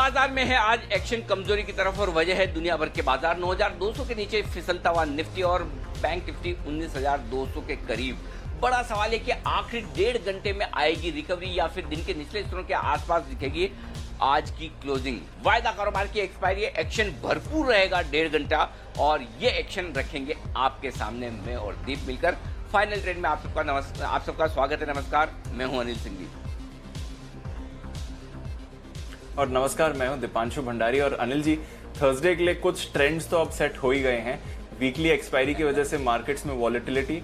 बाजार में है आज एक्शन कमजोरी की तरफ और वजह है दुनिया भर के बाजार 9200 के नीचे फिसलता हुआ निफ्टी और बैंक निफ्टी 19200 के करीब। बड़ा सवाल है कि आखिरी 1.5 घंटे में आएगी रिकवरी या फिर दिन के निचले स्तरों के आसपास दिखेगी आज की क्लोजिंग। वायदा कारोबार की एक्सपायरी एक्शन भरपूर रहेगा 1.5 घंटा और ये एक्शन रखेंगे आपके सामने मैं और दीप मिलकर। फाइनल ट्रेड में आप सबका स्वागत है। नमस्कार, मैं हूं अनिल सिंघवी और नमस्कार, मैं हूं दीपांशु भंडारी। और अनिल जी, थर्सडे के लिए कुछ ट्रेंड्स तो अब सेट हो ही गए हैं। वीकली एक्सपायरी की वजह से मार्केट्स में वॉलेटिलिटी,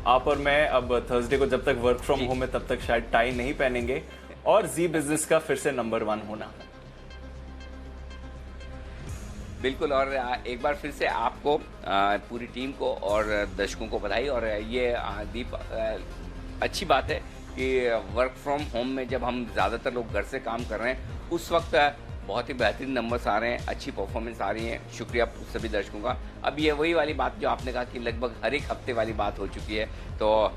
आप और मैं अब थर्सडे को जब तक वर्क फ्रॉम होम है तब तक शायद टाई नहीं पहनेंगे और जी बिजनेस का फिर से नंबर 1 होना। बिल्कुल। और एक बार फिर से आपको पूरी टीम को और दर्शकों को बधाई। और ये दीप अच्छी बात है कि वर्क फ्रॉम होम में जब हम ज़्यादातर लोग घर से काम कर रहे हैं उस वक्त बहुत ही बेहतरीन नंबर्स आ रहे हैं, अच्छी परफॉर्मेंस आ रही है। शुक्रिया सभी दर्शकों का। अब ये वही वाली बात जो आपने कहा कि लगभग हर एक हफ्ते वाली बात हो चुकी है, तो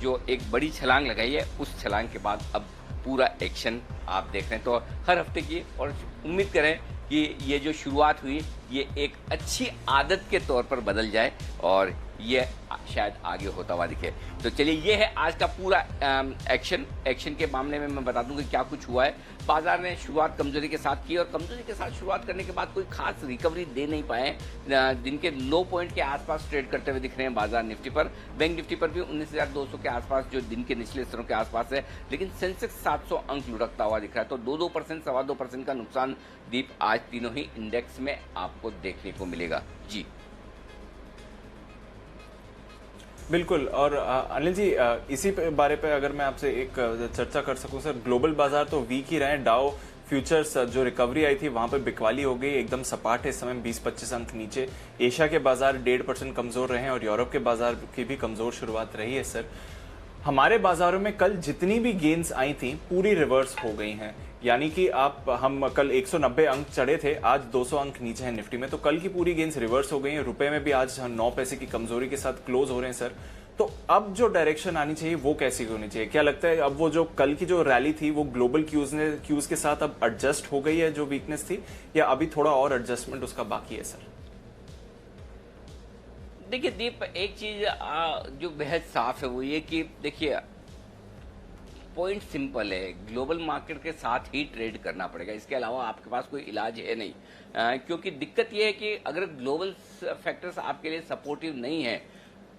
जो एक बड़ी छलांग लगाई है उस छलांग के बाद अब पूरा एक्शन आप देख रहे हैं तो हर हफ्ते की। और उम्मीद करें कि ये जो शुरुआत हुई ये एक अच्छी आदत के तौर पर बदल जाए और ये शायद आगे होता हुआ दिखे। तो चलिए, ये है आज का पूरा एक्शन के मामले में मैं बता दूं कि क्या कुछ हुआ है। बाजार ने शुरुआत कमजोरी के साथ की और कमजोरी के साथ शुरुआत करने के बाद कोई खास रिकवरी दे नहीं पाए। दिन के लो पॉइंट के आसपास ट्रेड करते हुए दिख रहे हैं बाजार निफ्टी पर। बैंक निफ्टी पर भी 19,200 के आसपास जो दिन के निचले स्तरों के आसपास है, लेकिन सेंसेक्स 700 अंक लुढ़कता हुआ दिख रहा है। तो 2% 2.25% का नुकसान दीप आज तीनों ही इंडेक्स में आपको देखने को मिलेगा। जी बिल्कुल। और अनिल जी, इसी बारे पे अगर मैं आपसे एक चर्चा कर सकूं सर, ग्लोबल बाजार तो वीक ही रहे। डाउ फ्यूचर्स जो रिकवरी आई थी वहां पे बिकवाली हो गई, एकदम सपाट है इस समय 20-25 अंक नीचे। एशिया के बाजार 1.5% कमजोर रहे हैं और यूरोप के बाजार की भी कमजोर शुरुआत रही है सर। हमारे बाजारों में कल जितनी भी गेन्स आई थी पूरी रिवर्स हो गई हैं, यानी कि हम कल 190 अंक चढ़े थे, आज 200 अंक नीचे हैं निफ्टी में। तो कल की पूरी गेन्स रिवर्स हो गई हैं। रुपए में भी आज 9 पैसे की कमजोरी के साथ क्लोज हो रहे हैं सर। तो अब जो डायरेक्शन आनी चाहिए वो कैसी होनी चाहिए? क्या लगता है अब वो जो कल की जो रैली थी वो ग्लोबल क्यूज के साथ अब एडजस्ट हो गई है जो वीकनेस थी, या अभी थोड़ा और एडजस्टमेंट उसका बाकी है सर? देखिए दीप, एक चीज जो बेहद साफ है वो ये कि देखिए पॉइंट सिंपल है, ग्लोबल मार्केट के साथ ही ट्रेड करना पड़ेगा, इसके अलावा आपके पास कोई इलाज है नहीं। क्योंकि दिक्कत यह है कि अगर ग्लोबल फैक्टर्स आपके लिए सपोर्टिव नहीं है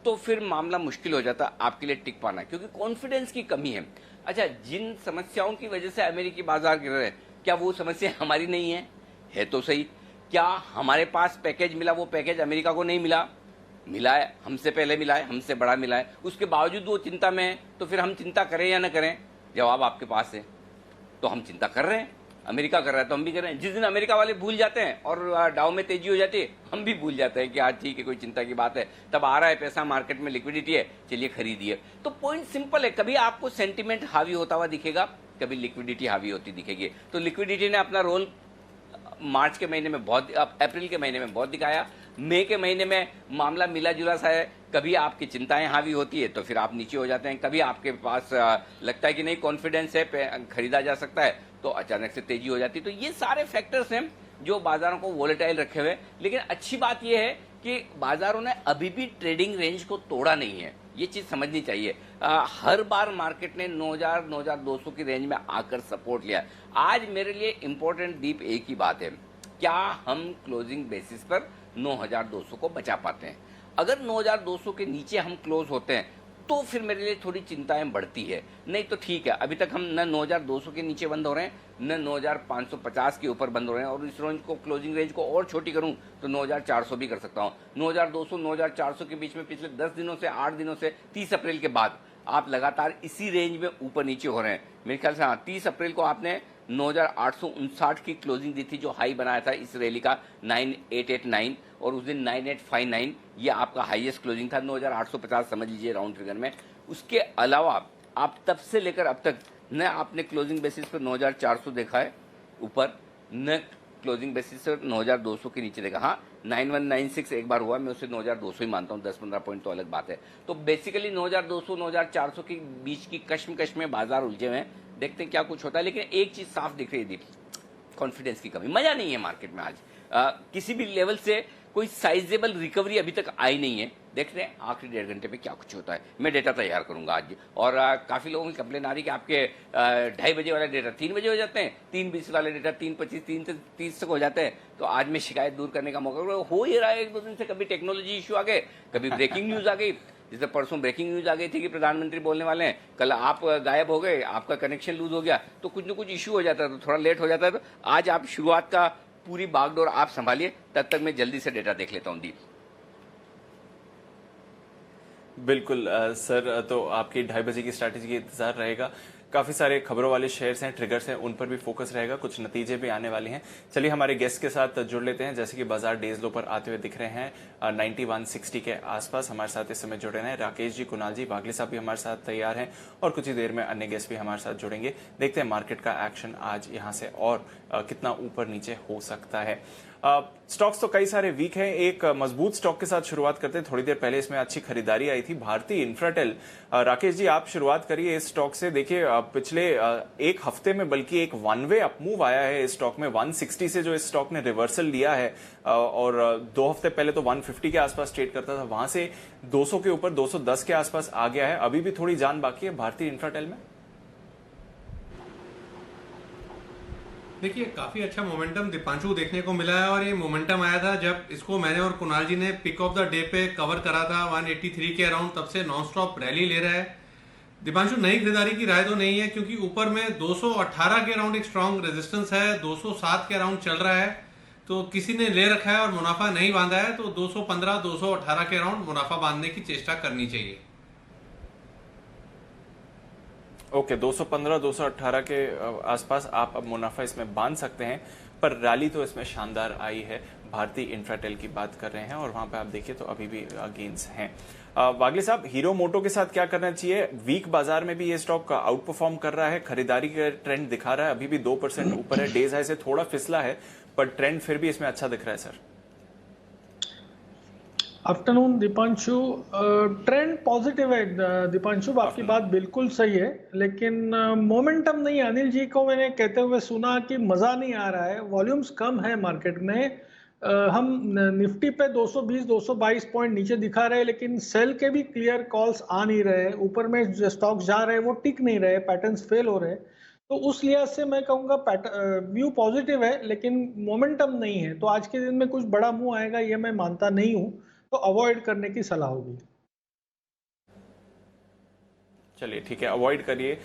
तो फिर मामला मुश्किल हो जाता आपके लिए टिक पाना, क्योंकि कॉन्फिडेंस की कमी है। अच्छा, जिन समस्याओं की वजह से अमेरिकी बाजार गिर रहे हैं, क्या वो समस्या हमारी नहीं है तो सही। क्या हमारे पास पैकेज मिला, वो पैकेज अमेरिका को नहीं मिला? मिला है, हमसे पहले मिला है, हमसे बड़ा मिला है। उसके बावजूद वो चिंता में है, तो फिर हम चिंता करें या न करें? जवाब आपके पास है। तो हम चिंता कर रहे हैं, अमेरिका कर रहा है तो हम भी कर रहे हैं। जिस दिन अमेरिका वाले भूल जाते हैं और डाउ में तेजी हो जाती है, हम भी भूल जाते हैं कि आज ठीक है, कोई चिंता की बात है, तब आ रहा है पैसा, मार्केट में लिक्विडिटी है, चलिए खरीदिए। तो पॉइंट सिंपल है, कभी आपको सेंटिमेंट हावी होता हुआ दिखेगा, कभी लिक्विडिटी हावी होती दिखेगी। तो लिक्विडिटी ने अपना रोल मार्च के महीने में बहुत, अप्रैल के महीने में बहुत दिखाया। मई के महीने में मामला मिला जुला सा है, कभी आपकी चिंताएं हावी होती है तो फिर आप नीचे हो जाते हैं, कभी आपके पास लगता है कि नहीं कॉन्फिडेंस है, खरीदा जा सकता है, तो अचानक से तेजी हो जाती है। तो ये सारे फैक्टर्स हैं जो बाजारों को वोलेटाइल रखे हुए। लेकिन अच्छी बात यह है कि बाजारों ने अभी भी ट्रेडिंग रेंज को तोड़ा नहीं है, ये चीज समझनी चाहिए। हर बार मार्केट ने 9,000 9,200 की रेंज में आकर सपोर्ट लिया। आज मेरे लिए इंपॉर्टेंट दीप एक ही बात है, क्या हम क्लोजिंग बेसिस पर 9,200 को बचा पाते हैं? अगर 9,200 के नीचे हम क्लोज होते हैं तो फिर मेरे लिए थोड़ी चिंताएं बढ़ती है। नहीं तो ठीक है, अभी तक हम न 9,200 के नीचे बंद हो रहे हैं, न 9,550 के ऊपर बंद हो रहे हैं। और इस रेंज को, क्लोजिंग रेंज को और छोटी करूं तो 9,400 भी कर सकता हूं। 9,200 9,400 के बीच में पिछले 10 दिनों से, 8 दिनों से, 30 अप्रैल के बाद आप लगातार इसी रेंज में ऊपर नीचे हो रहे हैं। मेरे ख्याल से 30 अप्रैल को आपने 9,859 की क्लोजिंग दी थी, जो हाई बनाया था इस रैली का 9,889, और उस दिन 9,859 ये आपका हाईएस्ट क्लोजिंग था। 9,850 समझ लीजिए राउंड फिगर में। उसके अलावा आप तब से लेकर अब तक न आपने क्लोजिंग बेसिस पर 9,400 देखा है ऊपर, न क्लोजिंग बेसिस पर 9,200 के नीचे देखा। हाँ, 9,196 एक बार हुआ, मैं उसे 9,200 ही मानता हूँ, 10-15 पॉइंट तो अलग बात है। तो बेसिकली 9,200 9,400 के बीच की कश्मकश में बाजार उलझे हुए हैं। देखते हैं क्या कुछ होता है। लेकिन एक चीज साफ दिख रही है दीप, कॉन्फिडेंस की कमी, मजा नहीं है मार्केट में आज। किसी भी लेवल से कोई साइजेबल रिकवरी अभी तक आई नहीं है। देखते हैं आखिरी 1.5 घंटे में क्या कुछ होता है। मैं डेटा तैयार करूंगा आज। और काफी लोगों की कंप्लेन आ रही है कि आपके 2:30 बजे वाला डेटा 3 बजे हो जाते हैं, 3:20 वाले डेटा 3:25, 3:30 तक हो जाते हैं। तो आज मैं शिकायत दूर करने का मौका हो ही रहा है। 1-2 दिन से कभी टेक्नोलॉजी इशू आ गए, कभी ब्रेकिंग न्यूज आ गई। जैसे परसों ब्रेकिंग न्यूज आ गई थी कि प्रधानमंत्री बोलने वाले हैं, कल आप गायब हो गए, आपका कनेक्शन लूज हो गया। तो कुछ न कुछ इशू हो जाता है, तो थोड़ा लेट हो जाता है। तो आज आप शुरुआत का पूरी बागडोर आप संभालिए, तब तक मैं जल्दी से डेटा देख लेता हूं। दीप, बिल्कुल सर, तो आपकी 2:30 बजे की स्ट्रैटेजी का इंतजार रहेगा। काफी सारे खबरों वाले शेयर्स हैं, ट्रिगर्स हैं, उन पर भी फोकस रहेगा। कुछ नतीजे भी आने वाले हैं। चलिए हमारे गेस्ट के साथ जुड़ लेते हैं। जैसे कि बाजार डेज लो पर आते हुए दिख रहे हैं 9160 के आसपास। हमारे साथ इस समय जुड़े हैं राकेश जी, कुणाल जी, वागले साहब भी हमारे साथ तैयार हैं और कुछ ही देर में अन्य गेस्ट भी हमारे साथ जुड़ेंगे। देखते हैं मार्केट का एक्शन आज यहाँ से और कितना ऊपर नीचे हो सकता है। स्टॉक्स तो कई सारे वीक हैं। एक मजबूत स्टॉक के साथ शुरुआत करते हैं। थोड़ी देर पहले इसमें अच्छी खरीदारी आई थी, भारतीय इंफ्राटेल। राकेश जी, आप शुरुआत करिए इस स्टॉक से। देखिए पिछले एक हफ्ते में बल्कि एक वन वे अपमूव आया है इस स्टॉक में। 160 से जो इस स्टॉक ने रिवर्सल लिया है और 2 हफ्ते पहले तो 150 के आसपास ट्रेड करता था, वहां से 200 के ऊपर 210 के आसपास आ गया है। अभी भी थोड़ी जान बाकी है भारतीय इंफ्राटेल में। देखिए, काफी अच्छा मोमेंटम दीपांशु देखने को मिला है और ये मोमेंटम आया था जब इसको मैंने और कुणाल जी ने पिक ऑफ द डे पे कवर करा था 183 के अराउंड। तब से नॉन स्टॉप रैली ले रहा है। दीपांशु, नई खरीदारी की राय तो नहीं है क्योंकि ऊपर में 218 के अराउंड एक स्ट्रॉन्ग रेजिस्टेंस है, 207 के अराउंड चल रहा है। तो किसी ने ले रखा है और मुनाफा नहीं बांधा है तो 215 218 के अराउंड मुनाफा बांधने की चेष्टा करनी चाहिए। ओके, 215 218 के आसपास आप अब मुनाफा इसमें बांध सकते हैं। पर रैली तो इसमें शानदार आई है। भारतीय इंफ्राटेल की बात कर रहे हैं और वहां पे आप देखिए तो अभी भी गेन्स हैं। वागले साहब, हीरो मोटो के साथ क्या करना चाहिए? वीक बाजार में भी ये स्टॉक आउट परफॉर्म कर रहा है, खरीदारी का ट्रेंड दिखा रहा है, अभी भी 2% ऊपर है। डेज हाई से थोड़ा फिसला है पर ट्रेंड फिर भी इसमें अच्छा दिख रहा है sir. Afternoon Deepanshu, trend positive है। दीपांशु, आपकी बात बिल्कुल सही है, लेकिन मोमेंटम नहीं। अनिल जी को मैंने कहते हुए सुना कि मजा नहीं आ रहा है, वॉल्यूम्स कम है मार्केट में। हम निफ्टी पे 220 222 पॉइंट नीचे दिखा रहे हैं, लेकिन सेल के भी क्लियर कॉल्स आ नहीं रहे। ऊपर में जो स्टॉक्स जा रहे हैं वो टिक नहीं रहे, पैटर्न्स फेल हो रहे हैं। तो उस लिहाज से मैं कहूंगा व्यू पॉजिटिव है, लेकिन मोमेंटम नहीं है। तो आज के दिन में कुछ बड़ा मूव आएगा ये मैं मानता नहीं हूं, तो अवॉइड करने की सलाह होगी। चलिए ठीक है, अवॉइड करिए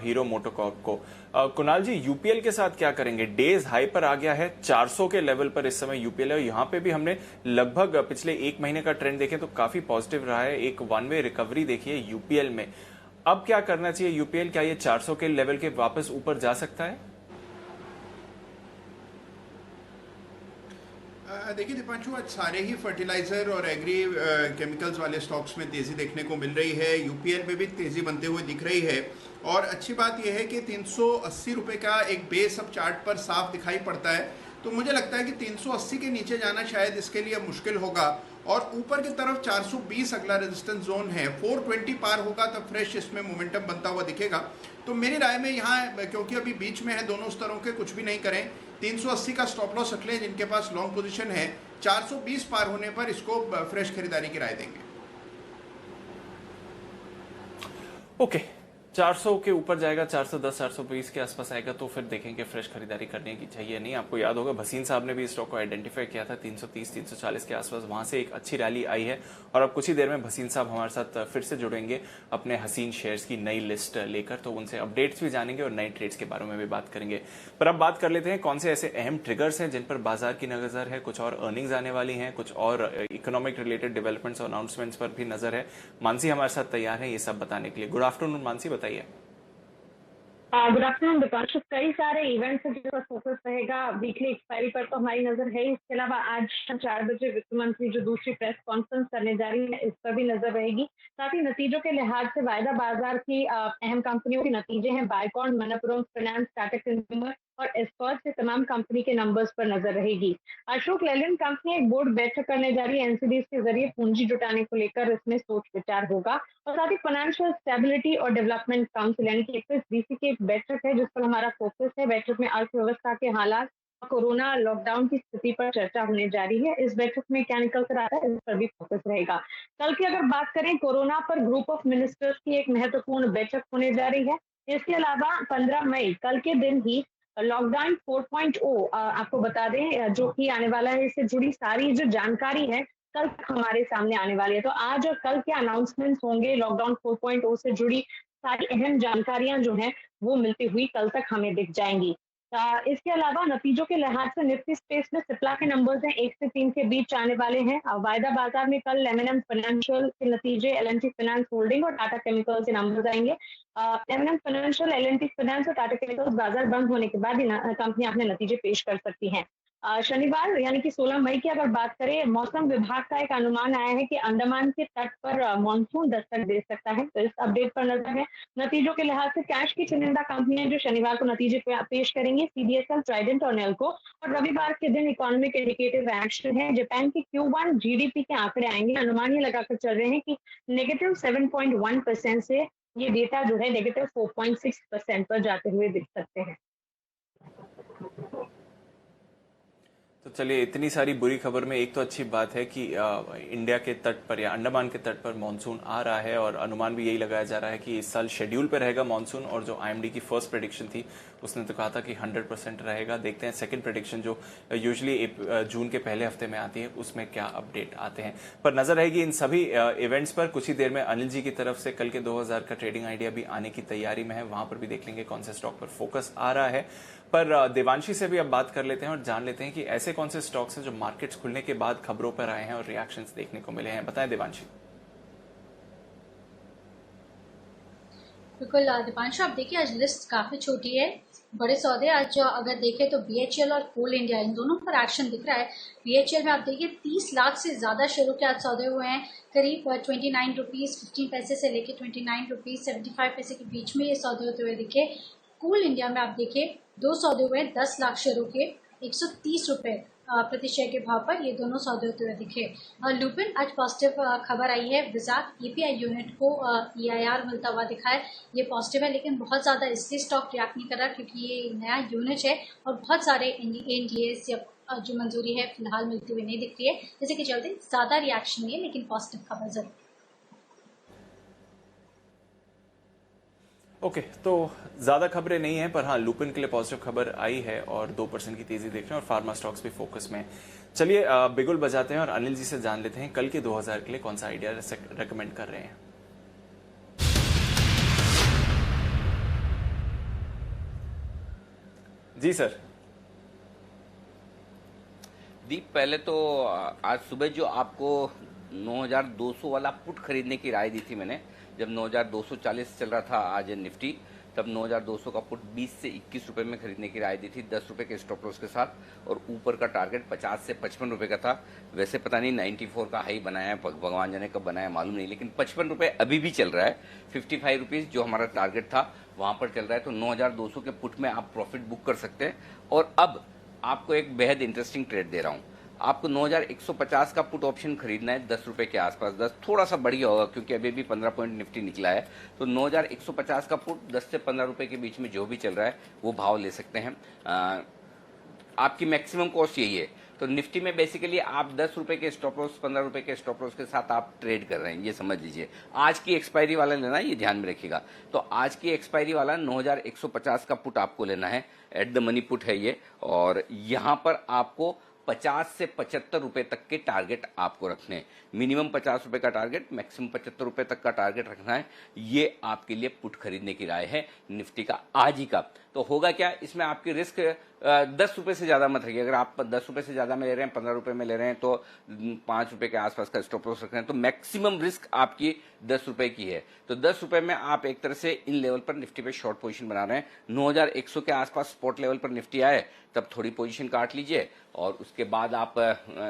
हीरो मोटोकॉर्प को। कुणाल जी, यूपीएल के साथ क्या करेंगे? डेज हाई पर आ गया है, 400 के लेवल पर इस समय यूपीएल है। यहाँ पे भी हमने लगभग पिछले 1 महीने का ट्रेंड देखें तो काफी पॉजिटिव रहा है। एक वन वे रिकवरी देखिए यूपीएल में। अब क्या करना चाहिए यूपीएल? क्या ये 400 के लेवल के वापस ऊपर जा सकता है? देखिए दीपांशु, आज सारे ही फर्टिलाइजर और एग्री केमिकल्स वाले स्टॉक्स में तेजी देखने को मिल रही है। यूपीएल में भी तेजी बनते हुए दिख रही है और अच्छी बात यह है कि 380 रुपए का एक बेस अब चार्ट पर साफ दिखाई पड़ता है। तो मुझे लगता है कि 380 के नीचे जाना शायद इसके लिए मुश्किल होगा और ऊपर की तरफ 420 अगला रेजिस्टेंस जोन है। 420 पार होगा तब फ्रेश इसमें मोमेंटम बनता हुआ दिखेगा। तो मेरी राय में यहाँ, क्योंकि अभी बीच में है दोनों स्तरों के, कुछ भी नहीं करें, 380 का स्टॉप लॉस रख लें जिनके पास लॉन्ग पोजीशन है। 420 पार होने पर इसको फ्रेश खरीदारी की राय देंगे। ओके, 400 के ऊपर जाएगा, 410 420 के आसपास आएगा तो फिर देखेंगे फ्रेश खरीदारी करने की चाहिए नहीं। आपको याद होगा भसीन साहब ने भी इस स्टॉक को आइडेंटिफाई किया था 330 340 के आसपास, वहां से एक अच्छी रैली आई है। और अब कुछ ही देर में भसीन साहब हमारे साथ फिर से जुड़ेंगे अपने हसीन शेयर्स की नई लिस्ट लेकर, तो उनसे अपडेट्स भी जानेंगे और नए ट्रेड्स के बारे में भी बात करेंगे। पर अब बात कर लेते हैं कौन से ऐसे अहम ट्रिगर्स हैं जिन पर बाजार की नजर है। कुछ और अर्निंग्स आने वाली हैं, कुछ और इकोनॉमिक रिलेटेड डेवलपमेंट्स और अनाउंसमेंट्स पर भी नजर है। मानसी हमारे साथ तैयार है ये सब बताने के लिए। गुड आफ्टरनून मानसी, बताइए। Good afternoon Deepanshu. कई सारे इवेंट्स हैं जिस पर फोकस रहेगा। वीकली एक्सपायरी पर तो हमारी नजर है। इसके अलावा आज 4 बजे वित्त मंत्री जो दूसरी प्रेस कॉन्फ्रेंस करने जा रही है इस पर भी नजर रहेगी। साथ ही नतीजों के लिहाज से वायदा बाजार की अहम कंपनियों के नतीजे हैं। बायकॉन, मनप्पुरम फाइनेंस, टाटा कंज्यूमर और एस्कॉर्ट से तमाम कंपनी के नंबर्स पर नजर रहेगी। अशोक लेलैंड कंपनी एक बोर्ड बैठक करने जा रही है। एनसीडीज के जरिए पूंजी जुटाने को लेकर इसमें सोच विचार होगा। और साथ ही फाइनेंशियल स्टेबिलिटी और डेवलपमेंट काउंसिल यानी कि एफएसडीसी की एक बैठक है जिस पर हमारा फोकस है। बैठक में अर्थव्यवस्था के हालात, कोरोना लॉकडाउन की स्थिति पर चर्चा होने जा रही है। इस बैठक में क्या निकल कर आता है, इस पर भी फोकस रहेगा। कल की अगर बात करें, कोरोना पर ग्रुप ऑफ मिनिस्टर्स की एक महत्वपूर्ण बैठक होने जा रही है। इसके अलावा 15 मई कल के दिन ही लॉकडाउन 4.0 आपको बता दें जो कि आने वाला है, इससे जुड़ी सारी जो जानकारी है कल तक हमारे सामने आने वाली है। तो आज और कल के अनाउंसमेंट्स होंगे, लॉकडाउन 4.0 से जुड़ी सारी अहम जानकारियां जो हैं वो मिलती हुई कल तक हमें दिख जाएंगी। इसके अलावा नतीजों के लिहाज से निफ्टी स्पेस में सिप्ला के नंबर्स हैं 1 से 3 के बीच आने वाले हैं। वायदा बाजार में कल एमएनएम फाइनेंशियल के नतीजे, एलएनटी फाइनेंस होल्डिंग और टाटा केमिकल्स के नंबर्स आएंगे। एमएनएम फाइनेंशियल, एलएनटी फाइनेंस और टाटा केमिकल्स बाजार बंद होने के बाद कंपनी अपने नतीजे पेश कर सकती हैं। शनिवार यानी कि 16 मई की अगर बात करें, मौसम विभाग का एक अनुमान आया है कि अंडमान के तट पर मानसून दस्तक दे सकता है। तो इस अपडेट पर नजर है। नतीजों के लिहाज से कैश की चुनिंदा कंपनियां जो शनिवार को नतीजे पेश करेंगी, सीडीएसएल, ट्राइडेंट और नेल्को। और रविवार के दिन इकोनॉमिक इंडिकेटर एक्शन है। जापान की Q1 जीडीपी के आंकड़े आएंगे। अनुमान ये लगाकर चल रहे हैं कि -7.1% से ये डेटा जो है -4.6% पर जाते हुए दिख सकते हैं। तो चलिए, इतनी सारी बुरी खबर में एक तो अच्छी बात है कि इंडिया के तट पर या अंडमान के तट पर मानसून आ रहा है और अनुमान भी यही लगाया जा रहा है कि इस साल शेड्यूल पे रहेगा मानसून। और जो आईएमडी की फर्स्ट प्रेडिक्शन थी उसने तो कहा था कि 100% रहेगा। देखते हैं सेकंड प्रेडिक्शन जो यूजुअली जून के पहले हफ्ते में आती है उसमें क्या अपडेट आते हैं। पर नजर रहेगी इन सभी इवेंट्स पर। कुछ ही देर में अनिल जी की तरफ से कल के 2000 का ट्रेडिंग आइडिया भी आने की तैयारी में है, वहां पर भी देख लेंगे कौन से स्टॉक पर फोकस आ रहा है। पर देवांशी से भी अब बात कर लेते हैं और जान लेते हैं कि ऐसे कौन से स्टॉक्स हैं जो मार्केट्स खुलने के बाद खबरों पर आए हैं और रिएक्शंस देखने को मिले हैं। बताएं देवांशी। बिल्कुल दीपांशु, आप देखिए आज लिस्ट काफी छोटी है। बड़े सौदे आज अगर देखें तो बीएचईएल और कोल इंडिया, इन दोनों पर एक्शन दिख रहा है। बीएचईएल में आप देखिए 30 लाख से ज्यादा शेयरों के आज सौदे हुए हैं। करीब 29 रुपीज 15 पैसे से लेकर 29 रुपीज 75 पैसे के बीच में ये सौदे होते हुए दिखे। कोल इंडिया में आप देखिए 2 सौदे हुए हैं 10 लाख शेयरों के 130 रुपए प्रति शेयर के भाव पर ये दोनों सौदे होते हुए दिखे। लुपिन आज पॉजिटिव खबर आई है। विजाक एपीआई यूनिट को EIR मिलता हुआ दिखा है, ये पॉजिटिव है। लेकिन बहुत ज्यादा इसलिए स्टॉक रिएक्ट नहीं कर रहा क्योंकि ये नया यूनिट है और बहुत सारे एनडीएस या जो मंजूरी है फिलहाल मिलती हुई नहीं दिख रही है, जिसके के चलते ज्यादा रिएक्शन नहीं है, लेकिन पॉजिटिव खबर जरूर। ओके, तो ज्यादा खबरें नहीं है, पर हाँ लुपिन के लिए पॉजिटिव खबर आई है और 2% की तेजी देख रहे हैं और फार्मा स्टॉक्स भी फोकस में। चलिए बिगुल बजाते हैं और अनिल जी से जान लेते हैं कल के 2000 के लिए कौन सा आइडिया रेकमेंड कर रहे हैं। जी सर। दीप, पहले तो आज सुबह जो आपको 9200 वाला पुट खरीदने की राय दी थी मैंने, जब 9240 चल रहा था आज निफ्टी, तब 9200 का पुट 20 से 21 रुपए में खरीदने की राय दी थी 10 रुपए के स्टॉप लॉस के साथ। और ऊपर का टारगेट 50 से 55 रुपए का था। वैसे पता नहीं 94 का हाई बनाया है, भगवान जाने कब बनाया मालूम नहीं, लेकिन 55 रुपए अभी भी चल रहा है। 55 रुपीज जो हमारा टारगेट था वहां पर चल रहा है। तो 9200 के पुट में आप प्रॉफिट बुक कर सकते हैं। और अब आपको एक बेहद इंटरेस्टिंग ट्रेड दे रहा हूं। आपको 9150 का पुट ऑप्शन खरीदना है 10 रुपए के आसपास। 10 थोड़ा सा बढ़ गया होगा क्योंकि अभी भी 15 पॉइंट निफ्टी निकला है। तो 9150 का पुट 10 से 15 रुपए के बीच में जो भी चल रहा है वो भाव ले सकते हैं। आपकी मैक्सिमम कॉस्ट यही है। तो निफ्टी में बेसिकली आप 10 रुपए के स्टॉप लॉस, 15 रुपए के स्टॉप लॉस के साथ आप ट्रेड कर रहे हैं, ये समझ लीजिए। आज की एक्सपायरी वाला लेना है, ये ध्यान में रखिएगा। तो आज की एक्सपायरी वाला 9150 का पुट आपको लेना है, एट द मनी पुट है ये। और यहां पर आपको 50 से 75 रुपए तक के टारगेट आपको रखने हैं। मिनिमम 50 रुपए का टारगेट, मैक्सिमम 75 रुपए तक का टारगेट रखना है। ये आपके लिए पुट खरीदने की राय है निफ्टी का आज ही का। तो होगा क्या, इसमें आपकी रिस्क 10 रुपए से ज्यादा मत रखिए। अगर आप 10 रुपए से ज्यादा में ले रहे हैं, 15 रुपए में ले रहे हैं, तो 5 रुपए के आसपास का स्टॉप लॉस रख रहे हैं, तो मैक्सिमम रिस्क आपकी 10 रुपए की है। तो 10 रुपए में आप एक तरह से इन लेवल पर निफ्टी पे शॉर्ट पोजीशन बना रहे हैं। 9100 के आसपास स्पॉट लेवल पर निफ्टी आए तब थोड़ी पोजीशन काट लीजिए, और उसके बाद आप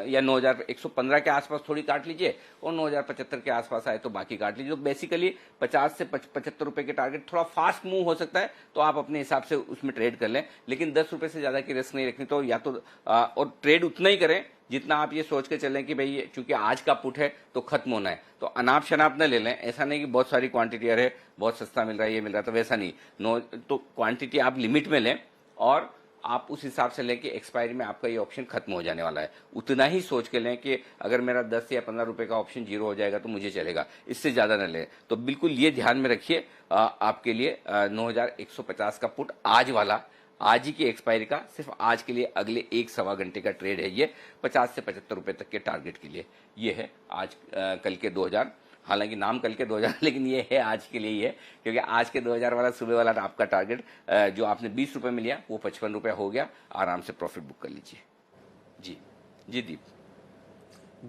या 9115 के आसपास थोड़ी काट लीजिए, और 9075 के आसपास आए तो बाकी काट लीजिए। तो बेसिकली 50 से 75 रुपए के टारगेट, थोड़ा फास्ट मूव हो सकता है तो आप अपने हिसाब से उसमें ट्रेड कर लें, लेकिन 10 रुपए से ज्यादा की रिस्क नहीं रखनी। तो या तो और ट्रेड उतना ही करें जितना आप ये सोच के चलें कि भाई चूंकि आज का पुट है तो खत्म होना है। तो अनाप शनाप न ले लें। ऐसा नहीं कि बहुत सारी क्वांटिटी है, बहुत सस्ता मिल रहा है, ये मिल रहा है, तो वैसा नहीं। तो क्वांटिटी आप लिमिट में लें और आप उस हिसाब से लें कि एक्सपायरी में आपका ये ऑप्शन खत्म हो जाने वाला है। उतना ही सोच के लें कि अगर मेरा 10 या 15 रुपए का ऑप्शन जीरो हो जाएगा तो मुझे चलेगा, इससे ज्यादा न लें। तो बिल्कुल ये ध्यान में रखिए, आपके लिए 9150 का पुट आज वाला, आज ही की एक्सपायरी का, सिर्फ आज के लिए अगले 1-1.25 घंटे का ट्रेड है ये, 50 से 75 रुपए तक के टारगेट के लिए। ये है आज कल के 2000, हालांकि नाम कल के 2000 लेकिन ये है आज के लिए ही है, क्योंकि आज के 2000 वाला सुबह वाला आपका टारगेट जो आपने 20 रुपए में लिया वो 55 रुपए हो गया। आराम से प्रॉफिट बुक कर लीजिए। जी जी दीप।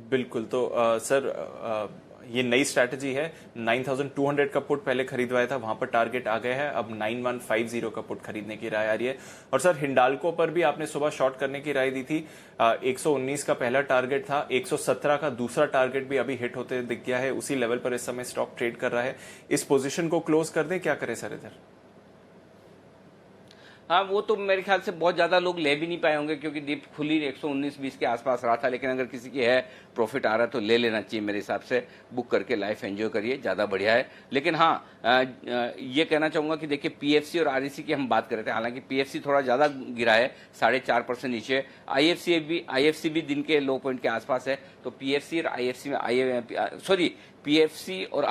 बिल्कुल। तो सर ये नई स्ट्रैटेजी है। 9200 का पुट पहले खरीदवाया था, वहां पर टारगेट आ गया है, अब 9150 का पुट खरीदने की राय आ रही है। और सर हिंडाल्को पर भी आपने सुबह शॉर्ट करने की राय दी थी। 119 का पहला टारगेट था, 117 का दूसरा टारगेट भी अभी हिट होते दिख गया है। उसी लेवल पर इस समय स्टॉक ट्रेड कर रहा है। इस पोजीशन को क्लोज कर दें, क्या करें सर इधर? हाँ, वो तो मेरे ख्याल से बहुत ज्यादा लोग ले भी नहीं पाए होंगे, क्योंकि दीप खुली 119-20 के आसपास रहा था। लेकिन अगर किसी की है प्रॉफिट आ रहा है तो ले लेना चाहिए मेरे हिसाब से। बुक करके लाइफ एंजॉय करिए, ज्यादा बढ़िया है। लेकिन हाँ, ये कहना चाहूंगा कि देखिए पीएफसी और आरईसी की हम बात कर रहे थे, हालांकि पीएफसी थोड़ा ज्यादा गिरा है, 4.5% नीचे। आईएफसी भी दिन के लो पॉइंट के आसपास है। तो पीएफसी और आईएफसी में पीएफसी और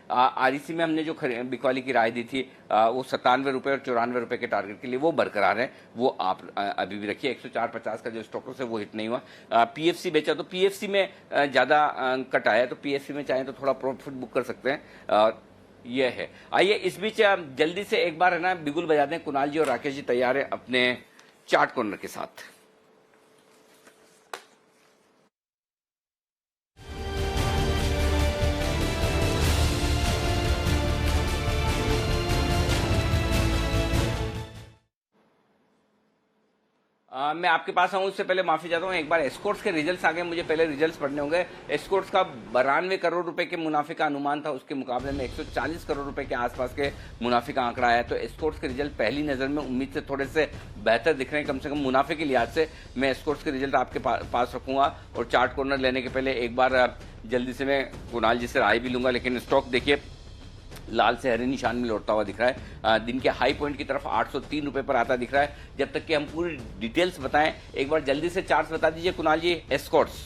आरईसी में हमने जो बिकवाली की राय दी थी वो 97 रुपए और 94 रुपए के टारगेट के लिए वो बरकरार है। वो आप अभी भी रखिए। 104.50 का जो स्टॉक है वो हिट नहीं हुआ। पीएफसी बेचा तो पीएफसी में ज्यादा कट आया, तो पीएफसी में चाहे तो थोड़ा प्रॉफिट बुक कर सकते हैं। ये है। आइए इस बीच जल्दी से एक बार है ना बिगुल बजा दें। कुणाल जी और राकेश जी तैयार है अपने चार्ट कॉर्नर के साथ। मैं आपके पास आऊं उससे पहले माफी चाहता हूं, एक बार एस्कॉर्ट्स के रिजल्ट्स आ गए, मुझे पहले रिजल्ट्स पढ़ने होंगे। एस्कॉर्ट्स का 92 करोड़ रुपए के मुनाफे का अनुमान था, उसके मुकाबले में 140 करोड़ रुपए के आसपास के मुनाफे का आंकड़ा आया। तो एस्कॉर्ट्स के रिजल्ट पहली नजर में उम्मीद से थोड़े से बेहतर दिख रहे हैं, कम से कम मुनाफे के लिहाज से। मैं एस्कॉर्ट्स के रिजल्ट आपके पास रखूंगा। और चार्ट कॉर्नर लेने के पहले एक बार जल्दी से मैं कुणाल जी से राय भी लूंगा। लेकिन स्टॉक देखिए लाल से हरे निशान में लौटता हुआ दिख रहा है। दिन के हाई पॉइंट की तरफ 803 रुपए पर आता दिख रहा है। जब तक कि हम पूरी डिटेल्स बताएं, एक बार जल्दी से चार्ट्स बता दीजिए कुणाल जी। एस्कॉर्ट्स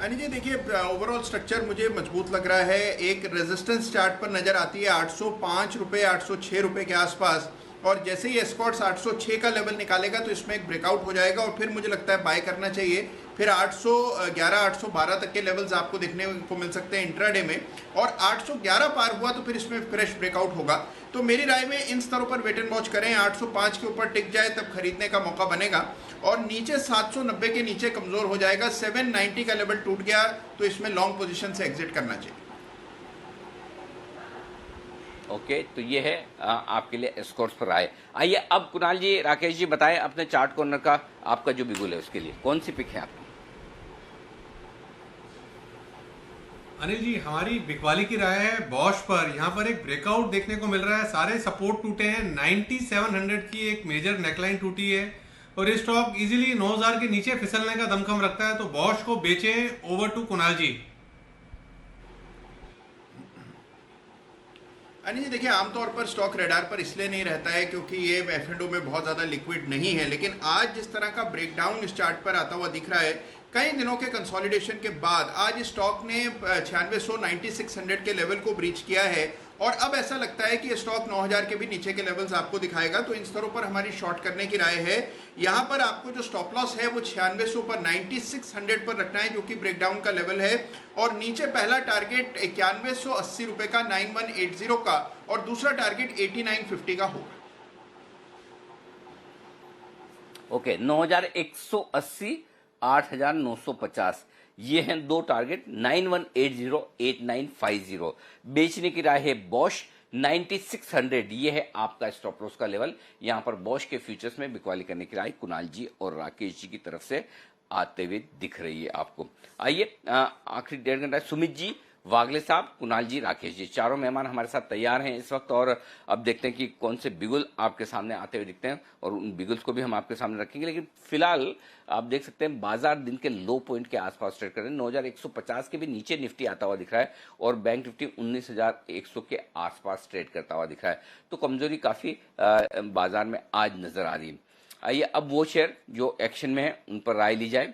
अनिल जी देखिए, ओवरऑल स्ट्रक्चर मुझे मजबूत लग रहा है। एक रेजिस्टेंस चार्ट पर नजर आती है 805 रुपए 806 रुपए के आसपास, और जैसे ही एस्कॉर्ट्स 806 का लेवल निकालेगा तो इसमें एक ब्रेकआउट हो जाएगा और फिर मुझे लगता है बाय करना चाहिए। फिर 811 812 तक के लेवल्स आपको देखने को मिल सकते हैं इंट्राडे में, और 811 पार हुआ तो फिर इसमें फ्रेश ब्रेकआउट होगा। तो मेरी राय में इन स्तरों पर वेट एंड वॉच करें। 805 के ऊपर टिक जाए तब खरीदने का मौका बनेगा, और नीचे 790 के नीचे कमजोर हो जाएगा। 790 का लेवल टूट गया तो इसमें लॉन्ग पोजीशन से एग्जिट करना चाहिए। ओके, तो ये है आपके लिए एस्कॉर्ट्स पर आए। आइए अब कुणाल जी, राकेश जी बताएं अपने चार्ट कॉर्नर का आपका जो बिगुल है उसके लिए कौन सी पिक है आपकी? अनिल जी, हमारी बिकवाली की राय है बॉश पर। यहाँ पर एक ब्रेकआउट देखने को मिल रहा है, सारे सपोर्ट टूटे हैं। 9700 की एक मेजर नेकलाइन टूटी है और ये स्टॉक इजीली 9000 के नीचे फिसलने का दमखम रखता है। तो बॉश को बेचें। ओवर टू कुणाल जी। अनिल जी देखिए, आमतौर पर स्टॉक रेडार पर इसलिए नहीं रहता है क्योंकि ये F&O में बहुत ज़्यादा लिक्विड नहीं है, लेकिन आज जिस तरह का ब्रेकडाउन इस चार्ट पर आता हुआ दिख रहा है, कई दिनों के कंसोलिडेशन के बाद आज स्टॉक ने 9600 9600 के लेवल को ब्रीच किया है, और अब ऐसा लगता है कि ये स्टॉक 9000 के भी नीचे के लेवल्स आपको दिखाएगा। तो इन स्तरों पर हमारी शॉर्ट करने की राय है। यहाँ पर आपको जो स्टॉप लॉस है वो 9600 पर 9600 पर रखना है, जो कि ब्रेकडाउन का लेवल है। और नीचे पहला टारगेट 9180 रुपए का 9180 का, और दूसरा टारगेट 8950 का होगा। ओके, 9180 8950 ये हैं दो टारगेट। 9180 8950 बेचने की राय है बॉश। 9600 ये है आपका स्टॉप लॉस का लेवल। यहां पर बॉश के फ्यूचर्स में बिकवाली करने की राय कुणाल जी और राकेश जी की तरफ से आते हुए दिख रही है आपको। आइए आखिरी 1.5 घंटा सुमित जी वागले साहब, कुणाल जी, राकेश जी, चारों मेहमान हमारे साथ तैयार हैं इस वक्त। और अब देखते हैं कि कौन से बिगुल आपके सामने आते हुए दिखते हैं और उन बिगुल्स को भी हम आपके सामने रखेंगे। लेकिन फिलहाल आप देख सकते हैं बाजार दिन के लो पॉइंट के आसपास ट्रेड कर रहे हैं। 9150 के भी नीचे निफ्टी आता हुआ दिख रहा है और बैंक निफ्टी 19100 के आसपास ट्रेड करता हुआ दिख रहा है। तो कमजोरी काफी बाजार में आज नजर आ रही है। आइए अब वो शेयर जो एक्शन में है उन पर राय ली जाए।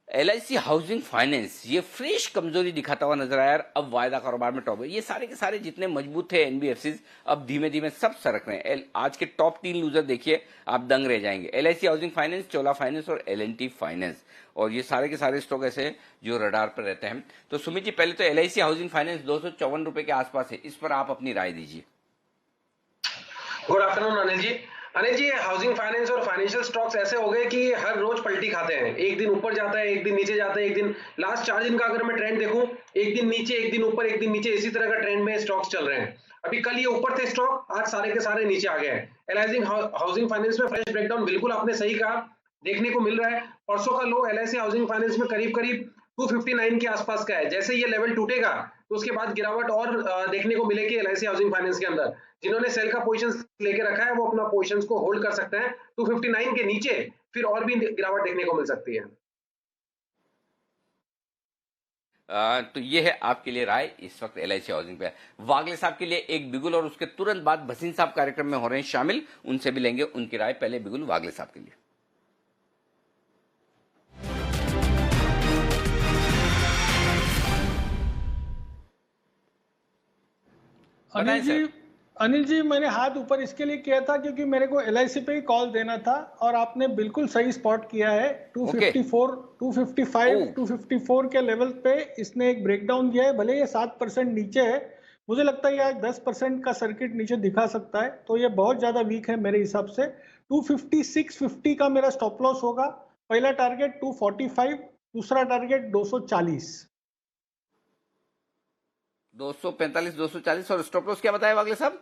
LIC हाउसिंग फाइनेंस ये फ्रेश कमजोरी दिखाता हुआ नजर आया यार। अब वायदा कारोबार में टॉप है। ये सारे के सारे जितने मजबूत थे NBFCs अब धीमे धीमे सब सरक रहे हैं। आज के टॉप 3 लूजर देखिए, आप दंग रह जाएंगे। LIC हाउसिंग फाइनेंस, चोला फाइनेंस और L&T फाइनेंस। और ये सारे के सारे स्टॉक ऐसे हैं जो रडार पर रहते हैं। तो सुमित जी, पहले तो LIC हाउसिंग फाइनेंस 254 रुपए के आसपास है, इस पर आप अपनी राय दीजिए। Good afternoon Anil ji. Anil ji, housing finance और फाइनेंशियल स्टॉक्स ऐसे हो गए कि हर रोज पलटी खाते हैं। एक दिन ऊपर जाता है, एक दिन नीचे जाता है, एक दिन लास्ट 4 दिन का अगर मैं ट्रेंड देखूं, एक दिन नीचे, एक दिन ऊपर, एक दिन नीचे, इसी तरह का ट्रेंड में स्टॉक्स चल रहे हैं। अभी कल ये ऊपर थे स्टॉक, आज सारे के सारे नीचे आ गए हैं। LIC हाउसिंग फाइनेंस में फ्रेश ब्रेकडाउन बिल्कुल आपने सही कहा, देखने को मिल रहा है। परसों का लो LIC हाउसिंग फाइनेंस में करीब करीब 259 के आसपास का है। जैसे ये लेवल टूटेगा तो उसके बाद गिरावट और देखने को मिलेगी LIC हाउसिंग फाइनेंस के अंदर। जिन्होंने सेल का पोजीशन लेके रखा है वो अपना पोजीशंस को होल्ड कर सकते हैं। 259 के नीचे फिर और भी गिरावट देखने को मिल सकती है। तो ये है आपके लिए राय इस वक्त LIC हाउसिंग पे। वागले साहब के लिए एक बिगुल और उसके तुरंत बाद भसीन साहब कार्यक्रम में हो रहे हैं शामिल, उनसे भी लेंगे उनकी राय। पहले बिगुल वागले साहब के लिए। अनिल जी मैंने हाथ ऊपर इसके लिए किया था क्योंकि मेरे को LIC पे ही कॉल देना था और आपने बिल्कुल सही स्पॉट किया है। 254, 255, 254 के लेवल पे इसने एक ब्रेकडाउन किया है। भले ये 7% नीचे है, मुझे लगता है ये आज 10% का सर्किट नीचे दिखा सकता है, तो ये बहुत ज्यादा वीक है मेरे हिसाब से। 256.50 का मेरा स्टॉप लॉस होगा। पहला टारगेट 245, दूसरा टारगेट 240। 245, 240 और स्टॉप लॉस क्या बताया वागले साहब?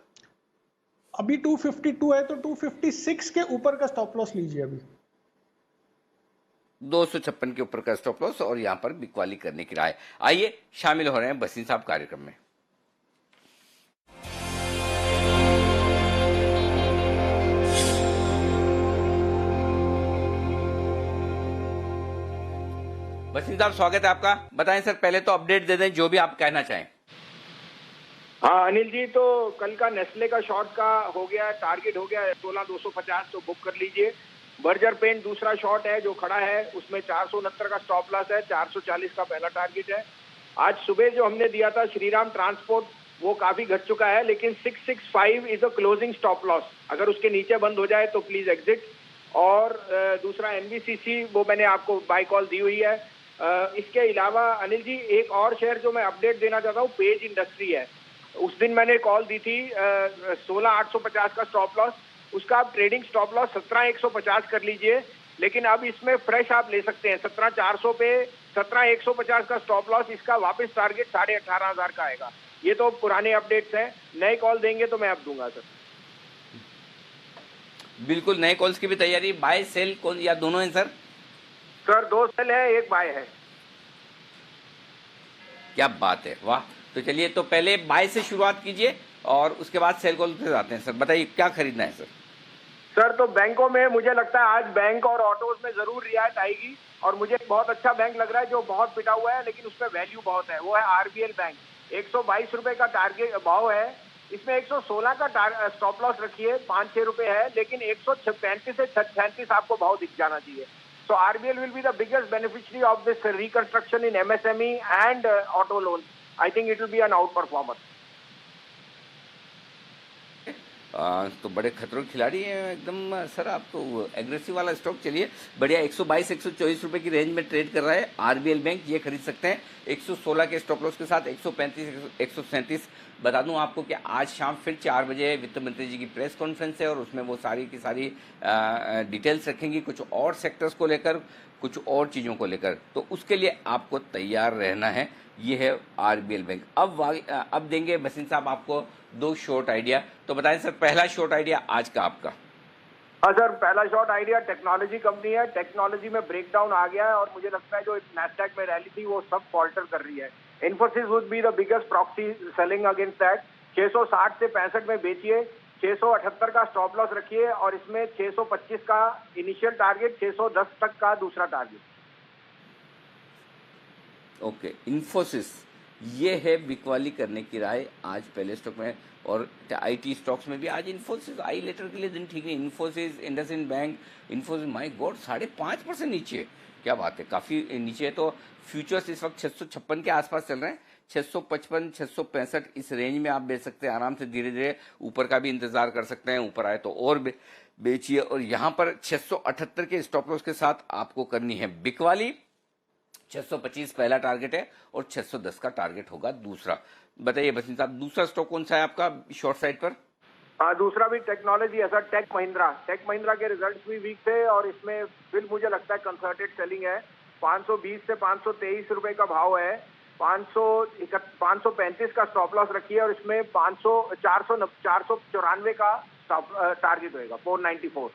अभी 252 है तो 256 के ऊपर का स्टॉप लॉस लीजिए। अभी 256 के ऊपर का स्टॉप लॉस और यहां पर बिकवाली करने की राय। आइए शामिल हो रहे हैं भसीन साहब कार्यक्रम में। भसीन साहब स्वागत है आपका। बताएं सर, पहले तो अपडेट दे दें जो भी आप कहना चाहें। हाँ अनिल जी, तो कल का नेस्ले का शॉर्ट का हो गया, टारगेट हो गया 16,250, तो बुक कर लीजिए। बर्जर पेंट दूसरा शॉर्ट है जो खड़ा है, उसमें 469 का स्टॉप लॉस है, 440 का पहला टारगेट है। आज सुबह जो हमने दिया था श्रीराम ट्रांसपोर्ट वो काफी घट चुका है, लेकिन 665 is a closing stop loss. अगर उसके नीचे बंद हो जाए तो प्लीज एग्जिट। और दूसरा NBCC वो मैंने आपको बाय कॉल दी हुई है। इसके अलावा अनिल जी एक और शेयर जो मैं अपडेट देना चाहता हूँ, पेज इंडस्ट्री है। उस दिन मैंने कॉल दी थी 16,850 का स्टॉप लॉस, उसका आप ट्रेडिंग स्टॉप लॉस 17,150 कर लीजिए। लेकिन अब इसमें फ्रेश आप ले सकते हैं 17,400 पे 17,150 का स्टॉप लॉस, इसका वापस टारगेट 18,500 का आएगा। ये तो पुराने अपडेट्स हैं, नए कॉल देंगे तो मैं अब दूंगा सर। बिल्कुल, नए कॉल्स की भी तैयारी। बाय सेल कौन या दोनों है सर? सर 2 सेल है, 1 बाय है। क्या बात है, वाह। तो चलिए, तो पहले बाय से शुरुआत कीजिए और उसके बाद सेल कॉल पे आते हैं। सर बताइए क्या खरीदना है सर? सर तो बैंकों में मुझे लगता है आज बैंक और ऑटोज में जरूर रियायत आएगी, और मुझे एक बहुत अच्छा बैंक लग रहा है जो बहुत पिटा हुआ है लेकिन उसमें वैल्यू बहुत है, वो है RBL बैंक। 122 रुपए का टारगेट भाव है, इसमें 116 का स्टॉप लॉस रखिए, 5-6 रुपए है, लेकिन 135 से 36 आपको भाव दिख जाना चाहिए। So RBL will be the biggest beneficiary of this reconstruction in MSME and auto loans. I think it will be an outperformer. तो बड़े खतरनाक खिलाड़ी हैं एकदम सर, आप तो एग्रेसिव वाला स्टॉक। चलिए बढ़िया, 122 124 रुपए की रेंज में ट्रेड कर रहा है RBL बैंक, ये खरीद सकते हैं 116 के स्टॉप लॉस के साथ। 135 137 बता दूं आपको कि आज शाम फिर 4 बजे वित्त मंत्री जी की प्रेस कॉन्फ्रेंस है और उसमें वो सारी की सारी डिटेल्स रखेंगी, कुछ और सेक्टर्स को लेकर, कुछ और चीज़ों को लेकर। तो उसके लिए आपको तैयार रहना है। ये है RBL बैंक। अब देंगे भसीन साहब आपको 2 शॉर्ट आइडिया। तो बताएं सर, पहला शॉर्ट आइडिया आज का आपका। हाँ सर, पहला शॉर्ट आइडिया टेक्नोलॉजी कंपनी है। टेक्नोलॉजी में ब्रेकडाउन आ गया है और मुझे लगता है जो नैस्डैक में रैली थी वो सब फॉल्टर कर रही है। Infosys would be the biggest proxy selling against that. 660 से 65 में बेचिए, 678 का स्टॉप लॉस रखिए और इसमें 625 का इनिशियल टारगेट, 610 तक का दूसरा टारगेट। ओके, इन्फोसिस ये है बिकवाली करने की राय आज पहले स्टॉक में, और आईटी स्टॉक्स में भी आज इन्फोसिस आई लेटर के लिए दिन ठीक है। Infosys, IndusInd bank, Infosys my God 5.5% नीचे, क्या बात है, काफी नीचे है। तो फ्यूचर्स इस वक्त 656 के आसपास चल रहे हैं, 655 665 इस रेंज में आप बेच सकते हैं आराम से। धीरे धीरे ऊपर का भी इंतजार कर सकते हैं, ऊपर आए तो और बेचिए। और यहाँ पर 678 के स्टॉप लॉस के साथ आपको करनी है बिकवाली। 625 पहला टारगेट है और 610 का टारगेट होगा दूसरा। बताइए भसीन साहब, दूसरा स्टॉक कौन सा है आपका शॉर्ट साइड पर? दूसरा भी टेक्नोलॉजी है सर, टेक महिंद्रा के रिजल्ट्स भी वीक थे और इसमें फिर मुझे लगता है कंसर्टेड सेलिंग है। 520 से 523 रुपए का भाव है, 535 का स्टॉप लॉस रखिए और इसमें 494 का टारगेट होगा, 494।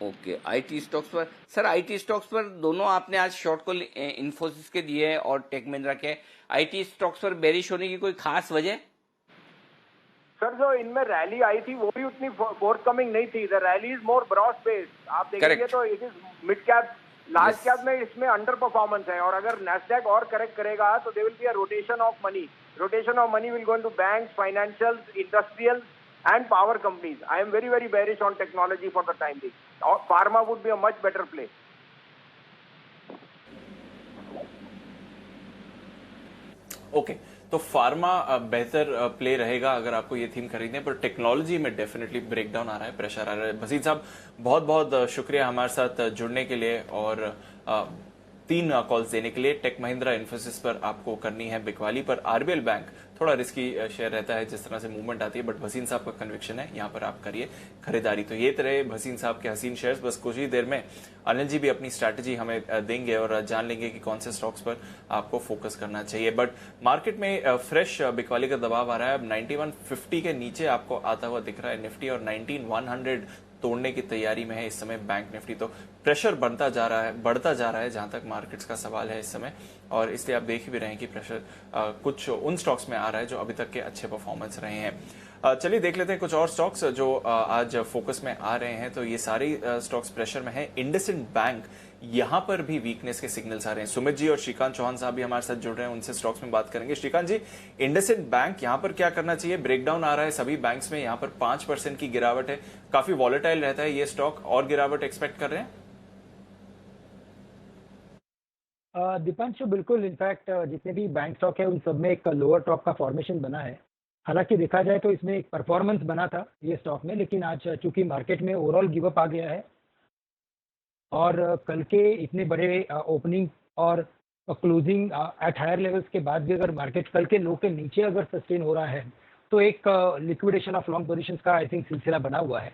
ओके, आईटी स्टॉक्स पर सर, आईटी स्टॉक्स पर दोनों आपने आज शॉर्ट को इन्फोसिस के दिए हैं और टेक महिंद्रा के। आईटी स्टॉक्स पर बेरिश होने की कोई खास वजह? सर जो इनमें रैली आई थी वो भी उतनी फोर्थकमिंग नहीं थी। The rally is more broad based. आप देखेंगे तो it is mid cap, large cap में इसमें अंडर परफॉर्मेंस है और अगर नैस्डैक और करेक्ट करेगा तो they will be a rotation of money will go into banks, financials, industrial and power companies. I am very bearish on technology for the time being. Pharma would be a much better play. Okay, तो pharma बेहतर play रहेगा अगर आपको ये theme खरीदने पर। Technology में definitely breakdown आ रहा है, प्रेशर आ रहा है। भसीन साहब बहुत बहुत शुक्रिया हमारे साथ जुड़ने के लिए और 3 कॉल्स देने के लिए। टेक महिंद्रा, इन्फोसिस पर आपको करनी है बिकवाली, पर आरबीएल बैंक थोड़ा रिस्की शेयर रहता है जिस तरह से मूवमेंट आती है, बट भसीन साहब का कन्विक्शन है यहाँ पर आप करिए खरीदारी। तो ये तरह भसीन साहब के हसीन शेयर्स। बस कुछ ही देर में अनिल जी भी अपनी स्ट्रैटेजी हमें देंगे और जान लेंगे कि कौन से स्टॉक्स पर आपको फोकस करना चाहिए। बट मार्केट में फ्रेश बिकवाली का दबाव आ रहा है। अब 9150 के नीचे आपको आता हुआ दिख रहा है निफ्टी और 19100 तोड़ने की तैयारी में है इस समय बैंक निफ्टी। तो प्रेशर बढ़ता जा रहा है जहां तक मार्केट्स का सवाल है इस समय, और इसलिए आप देख भी रहे हैं कि प्रेशर कुछ उन स्टॉक्स में आ रहा है जो अभी तक के अच्छे परफॉर्मेंस रहे हैं। चलिए देख लेते हैं कुछ और स्टॉक्स जो आज फोकस में आ रहे हैं। तो ये सारी स्टॉक्स प्रेशर में है। इंडसइंड बैंक, यहां पर भी वीकनेस के सिग्नल्स आ रहे हैं। सुमित जी और श्रीकांत चौहान साहब भी हमारे साथ जुड़ रहे हैं, उनसे स्टॉक्स में बात करेंगे। श्रीकांत जी, इंडसइंड बैंक यहां पर क्या करना चाहिए? ब्रेकडाउन आ रहा है सभी बैंक्स में, यहां पर 5% की गिरावट है, काफी वॉलेटाइल रहता है ये स्टॉक, और गिरावट एक्सपेक्ट कर रहे हैं? दीपांशु बिल्कुल, इनफैक्ट जितने भी बैंक स्टॉक है उन सब में एक लोअर टॉप का फॉर्मेशन बना है। हालांकि देखा जाए तो इसमें एक परफॉर्मेंस बना था ये स्टॉक में, लेकिन आज चूंकि मार्केट में ओवरऑल गिव अप आ गया है और कल के इतने बड़े ओपनिंग और क्लोजिंग एट हायर लेवल्स के बाद भी अगर मार्केट कल के लो के नीचे अगर सस्टेन हो रहा है तो एक लिक्विडेशन ऑफ लॉन्ग पोजीशंस का आई थिंक सिलसिला बना हुआ है।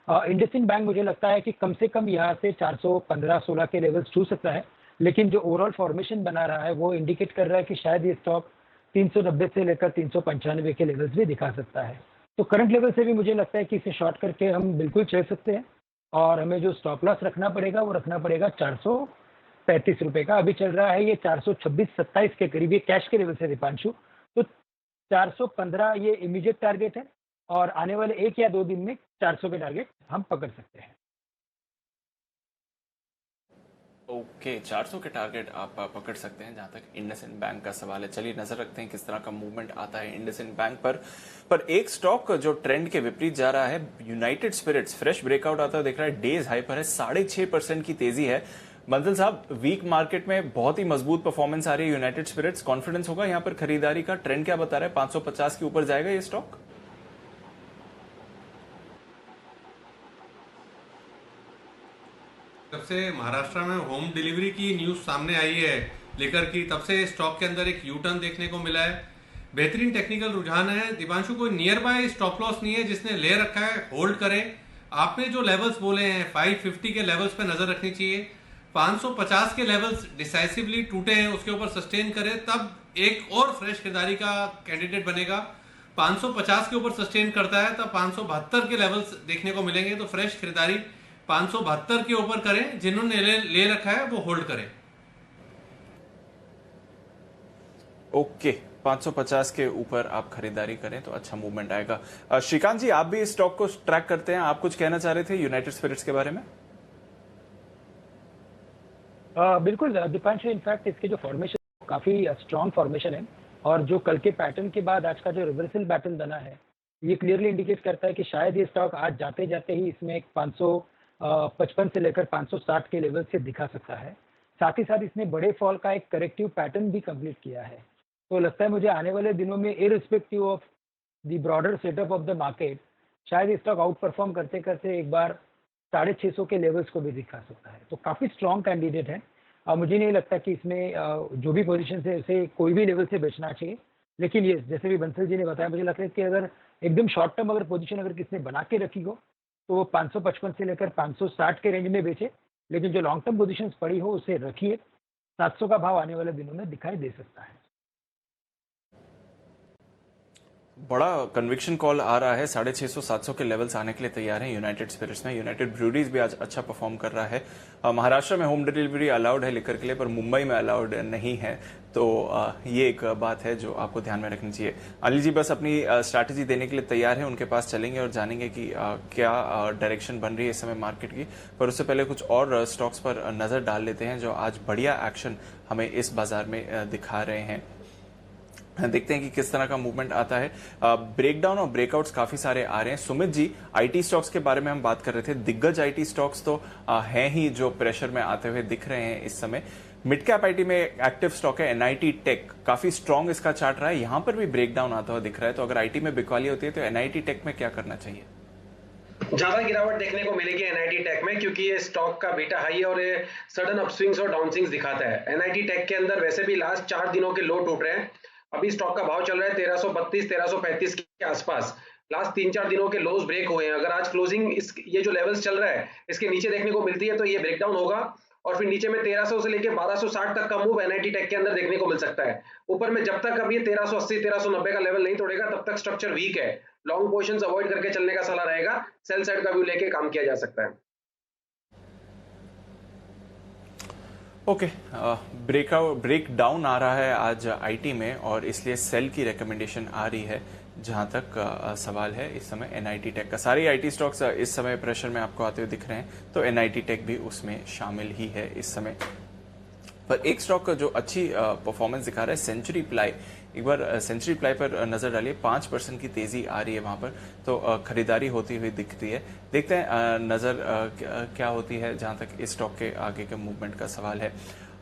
इंडसइंड बैंक मुझे लगता है कि कम से कम यहाँ से 415-16 के लेवल्स छू सकता है, लेकिन जो ओवरऑल फॉर्मेशन बना रहा है वो इंडिकेट कर रहा है कि शायद ये स्टॉक 390 से लेकर 395 के लेवल्स भी दिखा सकता है। तो करंट लेवल से भी मुझे लगता है कि इसे शॉर्ट करके हम बिल्कुल चल सकते हैं और हमें जो स्टॉप लॉस रखना पड़ेगा वो रखना पड़ेगा 435 रुपए का। अभी चल रहा है ये 426-27 के करीब, ये कैश के लेवल से दीपांशु। तो 415 ये इमीडिएट टारगेट है और आने वाले 1 या 2 दिन में 400 के टारगेट हम पकड़ सकते हैं। ओके, 400 के टारगेट आप पकड़ सकते हैं जहां तक इंडसइंड बैंक का सवाल है। चलिए नजर रखते हैं किस तरह का मूवमेंट आता है इंडसइंड बैंक पर एक स्टॉक जो ट्रेंड के विपरीत जा रहा है, यूनाइटेड स्पिरिट्स, फ्रेश ब्रेकआउट आता है दिख रहा है, डेज हाई पर है, 6.5% की तेजी है। मंजिल साहब, वीक मार्केट में बहुत ही मजबूत परफॉर्मेंस आ रही है यूनाइटेड स्पिरिट्स, कॉन्फिडेंस होगा यहाँ पर खरीदारी का? ट्रेंड क्या बता रहा है? 550 के ऊपर जाएगा ये स्टॉक? जब से महाराष्ट्र में होम डिलीवरी की न्यूज सामने आई है लेकर की, तब से स्टॉक के अंदर एक यू टर्न देखने को मिला है। बेहतरीन टेक्निकल रुझान है। दीपांशु, कोई नियर बाय स्टॉप लॉस नहीं है, जिसने ले रखा है होल्ड करें। आपने जो लेवल्स बोले हैं 550 के लेवल्स पे नजर रखनी चाहिए। 550 के लेवल्स डिसाइसिवली टूटे हैं, उसके ऊपर सस्टेन करें, तब एक और फ्रेश खरीदारी का कैंडिडेट बनेगा। 550 के ऊपर सस्टेन करता है तब 572 के लेवल्स देखने को मिलेंगे। तो फ्रेश खरीदारी 572 के ऊपर करें, जिन्होंने ले रखा है वो होल्ड करें। ओके, 550 के ऊपर आप खरीदारी करें तो अच्छा मूवमेंट आएगा। श्रीकांत जी, आप भी इस स्टॉक को ट्रैक करते हैं, आप कुछ कहना चाह रहे थे यूनाइटेड स्पिरिट्स के बारे में? बिल्कुल दीपांशु, इनफैक्ट इसकी जो फॉर्मेशन काफी स्ट्रॉन्ग फॉर्मेशन है और जो कल के पैटर्न के बाद आज का जो रिवर्सल पैटर्न बना है ये क्लियरली इंडिकेट करता है कि शायद ये स्टॉक आज जाते जाते ही इसमें एक 555 से लेकर 560 के लेवल से दिखा सकता है। साथ ही साथ इसने बड़े फॉल का एक करेक्टिव पैटर्न भी कंप्लीट किया है। तो लगता है मुझे आने वाले दिनों में irrespective of the broader setup of the market शायद ये स्टॉक आउट परफॉर्म करते करते एक बार 650 के लेवल्स को भी दिखा सकता है। तो काफी स्ट्रॉन्ग कैंडिडेट है। मुझे नहीं लगता कि इसमें जो भी पोजीशन है उसे कोई भी लेवल से बेचना चाहिए। लेकिन ये जैसे भी बंसल जी ने बताया, मुझे लगता है कि अगर एकदम शॉर्ट टर्म अगर पोजीशन अगर किसने बना के रखी हो तो वो 555 से लेकर 560 के रेंज में बेचे। लेकिन जो लॉन्ग टर्म पोजीशंस पड़ी हो उसे रखिए। 700 का भाव आने वाले दिनों में दिखाई दे सकता है। बड़ा कन्विक्शन कॉल आ रहा है, 650-700 के लेवल्स आने के लिए तैयार हैं यूनाइटेड स्पिरिट्स में। यूनाइटेड ब्रूरीज भी आज अच्छा परफॉर्म कर रहा है। महाराष्ट्र में होम डिलीवरी अलाउड है लिकर के लिए, पर मुंबई में अलाउड नहीं है। तो ये एक बात है जो आपको ध्यान में रखनी चाहिए। अनिल जी बस अपनी स्ट्रैटेजी देने के लिए तैयार है, उनके पास चलेंगे और जानेंगे कि क्या डायरेक्शन बन रही है इस समय मार्केट की। पर उससे पहले कुछ और स्टॉक्स पर नजर डाल लेते हैं जो आज बढ़िया एक्शन हमें इस बाजार में दिखा रहे हैं। देखते हैं कि किस तरह का मूवमेंट आता है। ब्रेकडाउन और ब्रेकआउट्स काफी सारे आ रहे हैं। सुमित जी, आईटी स्टॉक्स के बारे में हम बात कर रहे थे। दिग्गज आईटी स्टॉक्स तो हैं ही जो प्रेशर में आते हुए दिख रहे हैं इस समय। मिड कैप आईटी में एक्टिव स्टॉक है एनआईटी टेक, काफी स्ट्रॉन्ग इसका चार्ट रहा है, यहां पर भी ब्रेकडाउन आता हुआ दिख रहा है। तो अगर आईटी में बिकवाली होती है तो एनआईटी टेक में क्या करना चाहिए? ज्यादा गिरावट देखने को मिलेगी एनआईटी टेक में, क्योंकि ये स्टॉक का बीटा हाई है और ये सडन अपस्विंग्स और डाउनस्विंग्स दिखाता है। एनआईटी टेक के अंदर वैसे भी लास्ट 4 दिनों के लो टूट रहे हैं। अभी स्टॉक का भाव चल रहा है 1332 1335 के आसपास। लास्ट 3-4 दिनों के लोज ब्रेक हुए हैं। अगर आज क्लोजिंग ये जो लेवल्स चल रहा है इसके नीचे देखने को मिलती है तो ये ब्रेकडाउन होगा और फिर नीचे में 1300 से लेके 1260 तक का मूव एनआईटी टेक के अंदर देखने को मिल सकता है। ऊपर में जब तक अब ये 1380 1390 का लेवल नहीं तोड़ेगा तब तक स्ट्रक्चर वीक है। लॉन्ग पोजीशंस अवॉइड करके चलने का सलाह रहेगा। सेल साइड का व्यू लेके काम किया जा सकता है। ओके, ब्रेक डाउन आ रहा है आज आईटी में और इसलिए सेल की रिकमेंडेशन आ रही है। जहां तक सवाल है इस समय एनआईटी टेक का, सारी आईटी स्टॉक्स इस समय प्रेशर में आपको आते हुए दिख रहे हैं तो एनआईटी टेक भी उसमें शामिल ही है इस समय। पर एक स्टॉक जो अच्छी परफॉर्मेंस दिखा रहा है सेंचुरी प्लाई। एक बार सेंचुरी प्लाई पर नजर डालिए, 5% की तेजी आ रही है वहां पर, तो खरीदारी होती हुई दिखती है। देखते हैं नजर क्या होती है जहां तक इस स्टॉक के आगे के मूवमेंट का सवाल है।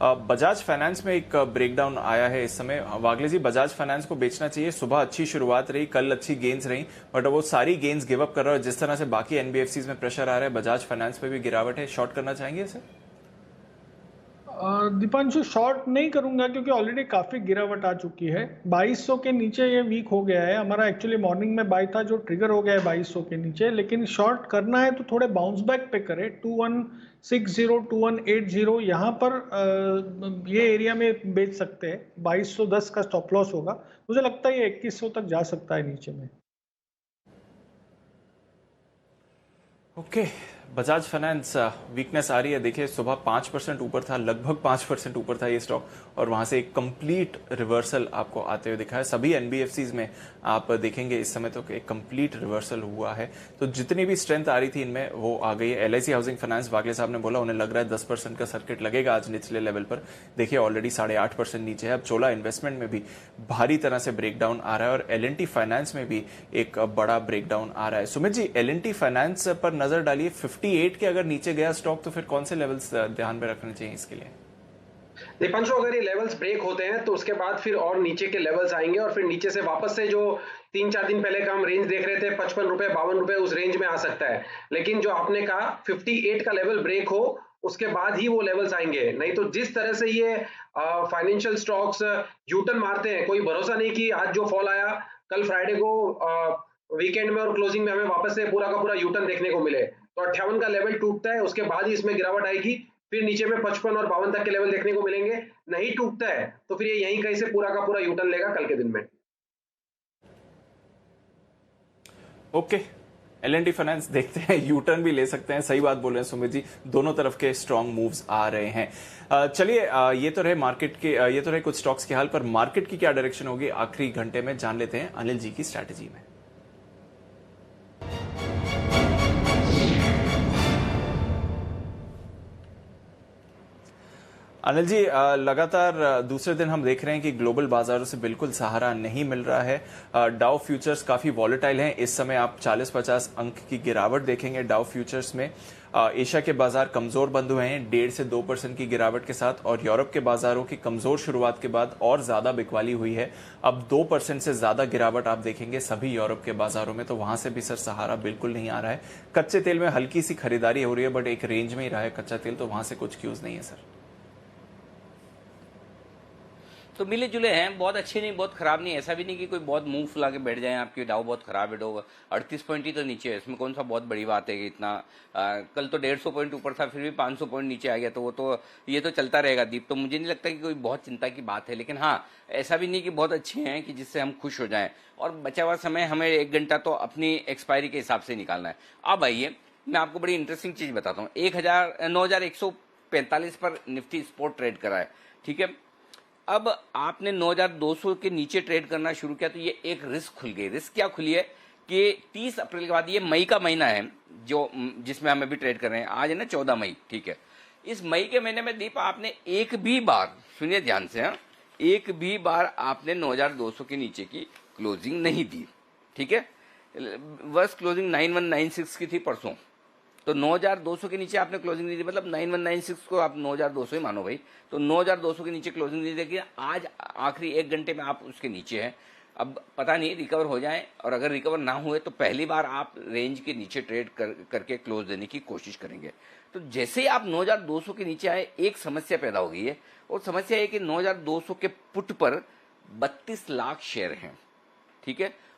बजाज फाइनेंस में एक ब्रेकडाउन आया है इस समय। वागले जी, बजाज फाइनेंस को बेचना चाहिए? सुबह अच्छी शुरुआत रही, कल अच्छी गेंस रही, बट वो सारी गेंस गिव अप कर रहा है। जिस तरह से बाकी एनबीएफसीज में प्रेशर आ रहा है, बजाज फाइनेंस पे भी गिरावट है, शॉर्ट करना चाहेंगे इसे? दीपांशु, शॉर्ट नहीं करूंगा क्योंकि ऑलरेडी काफी गिरावट आ चुकी है। 2200 के नीचे ये वीक हो गया है। हमारा एक्चुअली मॉर्निंग में बाय था जो ट्रिगर हो गया है 2200 के नीचे, लेकिन शॉर्ट करना है तो थोड़े बाउंस बैक पे करे। 2160 2180 यहाँ पर ये एरिया में बेच सकते हैं। 2210 का स्टॉप लॉस होगा। मुझे लगता है ये 2100 तक जा सकता है नीचे में। ओके, बजाज फाइनेंस वीकनेस आ रही है। देखिए सुबह 5% ऊपर था, लगभग 5% ऊपर था ये स्टॉक और वहां से एक कंप्लीट रिवर्सल आपको आते हुए दिखा है। सभी एनबीएफसीज में आप देखेंगे इस समय तो एक कंप्लीट रिवर्सल हुआ है। तो जितनी भी स्ट्रेंथ आ रही थी इनमें वो आ गई है। एलआईसी हाउसिंग फाइनेंस, वागले साहब ने बोला उन्हें लग रहा है 10% का सर्किट लगेगा आज निचले लेवल पर। देखिए ऑलरेडी 8.5% नीचे है। अब चोला इन्वेस्टमेंट में भी भारी तरह से ब्रेकडाउन आ रहा है और एल&टी फाइनेंस में भी एक बड़ा ब्रेकडाउन आ रहा है। सुमित जी, एल&टी फाइनेंस पर नजर डालिए। 58 के अगर नीचे गया स्टॉक तो फिर कौन से लेवल्स ध्यान में रखने चाहिए इसके लिए? दीपांशु, अगर ये लेवल्स ब्रेक होते हैं तो उसके बाद फिर और नीचे के लेवल्स आएंगे और फिर नीचे से वापस से जो 3-4 दिन पहले का हम रेंज देख रहे थे 55 रुपए 52 रुपए, उस रेंज में आ सकता है। लेकिन जो आपने कहा 58 का लेवल ब्रेक हो उसके बाद ही वो लेवल्स आएंगे। नहीं तो जिस तरह से ये फाइनेंशियल स्टॉक्स यूटर्न मारते हैं, कोई भरोसा नहीं कि आज जो फॉल आया कल फ्राइडे को वीकेंड में और क्लोजिंग में हमें वापस से पूरा का पूरा यूटर्न देखने को मिले। तो 58 का लेवल टूटता है, उसके बाद ही इसमें गिरावट आएगी। फिर नीचे में 55 और 52 तक के लेवल देखने को मिलेंगे। नहीं टूटता है तो फिर ये यहीं कहीं से पूरा का पूरा यूटर्न लेगा कल के दिन में। ओके, L&T फाइनेंस देखते हैं यू टर्न भी ले सकते हैं। सही बात बोल रहे हैं सुमित जी, दोनों तरफ के स्ट्रांग मूव्स आ रहे हैं। चलिए ये तो रहे मार्केट के, ये तो रहे कुछ स्टॉक्स के हाल, पर मार्केट की क्या डायरेक्शन होगी आखिरी घंटे में जान लेते हैं अनिल जी की स्ट्रैटेजी में। अनिल जी, लगातार दूसरे दिन हम देख रहे हैं कि ग्लोबल बाजारों से बिल्कुल सहारा नहीं मिल रहा है। डाउ फ्यूचर्स काफी वॉलेटाइल हैं। इस समय आप 40-50 अंक की गिरावट देखेंगे डाउ फ्यूचर्स में। एशिया के बाजार कमजोर बंद हुए हैं 1.5 से 2% की गिरावट के साथ, और यूरोप के बाजारों की कमजोर शुरुआत के बाद और ज्यादा बिकवाली हुई है। अब 2% से ज्यादा गिरावट आप देखेंगे सभी यूरोप के बाजारों में, तो वहां से भी सर सहारा बिल्कुल नहीं आ रहा है। कच्चे तेल में हल्की सी खरीदारी हो रही है, बट एक रेंज में ही रहा है कच्चा तेल, तो वहां से कुछ क्यूज नहीं है सर। तो मिले जुले हैं, बहुत अच्छे नहीं बहुत खराब नहीं। ऐसा भी नहीं कि कोई बहुत मुंह फुला के बैठ जाए आपकी डाउ बहुत खराब है। डाउ 38 पॉइंट ही तो नीचे है, इसमें कौन सा बहुत बड़ी बात है कि इतना कल तो 150 पॉइंट ऊपर था फिर भी 500 पॉइंट नीचे आ गया, तो वो तो ये तो चलता रहेगा दीप। तो मुझे नहीं लगता कि कोई बहुत चिंता की बात है, लेकिन हाँ ऐसा भी नहीं कि बहुत अच्छे हैं कि जिससे हम खुश हो जाएं। और बचा हुआ समय हमें 1 घंटा तो अपनी एक्सपायरी के हिसाब से निकालना है। अब आइए मैं आपको बड़ी इंटरेस्टिंग चीज बताता हूँ। 9,145 पर निफ्टी स्पॉट ट्रेड करा है, ठीक है। अब आपने 9,200 के नीचे ट्रेड करना शुरू किया तो ये एक रिस्क खुल गई। रिस्क क्या खुली है कि 30 अप्रैल के बाद, ये मई का महीना है जो जिसमें हम अभी ट्रेड कर रहे हैं, आज है ना 14 मई, ठीक है। इस मई के महीने में दीप आपने एक भी बार, सुनिए ध्यान से, हाँ, एक भी बार आपने 9,200 के नीचे की क्लोजिंग नहीं दी, ठीक है। वर्स्ट क्लोजिंग 9196 की थी परसों, तो 9,200 के नीचे आपने क्लोजिंग नहीं दी, मतलब 9196 को आप 9,200 ही मानो भाई। तो 9,200 के नीचे क्लोजिंग नहीं देखिए, आज आखिरी 1 घंटे में आप उसके नीचे हैं। अब पता नहीं रिकवर हो जाए, और अगर रिकवर ना हुए तो पहली बार आप रेंज के नीचे ट्रेड करके क्लोज देने की कोशिश करेंगे। तो जैसे ही आप 9,200 के नीचे आए एक समस्या पैदा हो गई है, और समस्या है कि 9,200 के पुट पर 32 लाख शेयर हैं, ठीक है।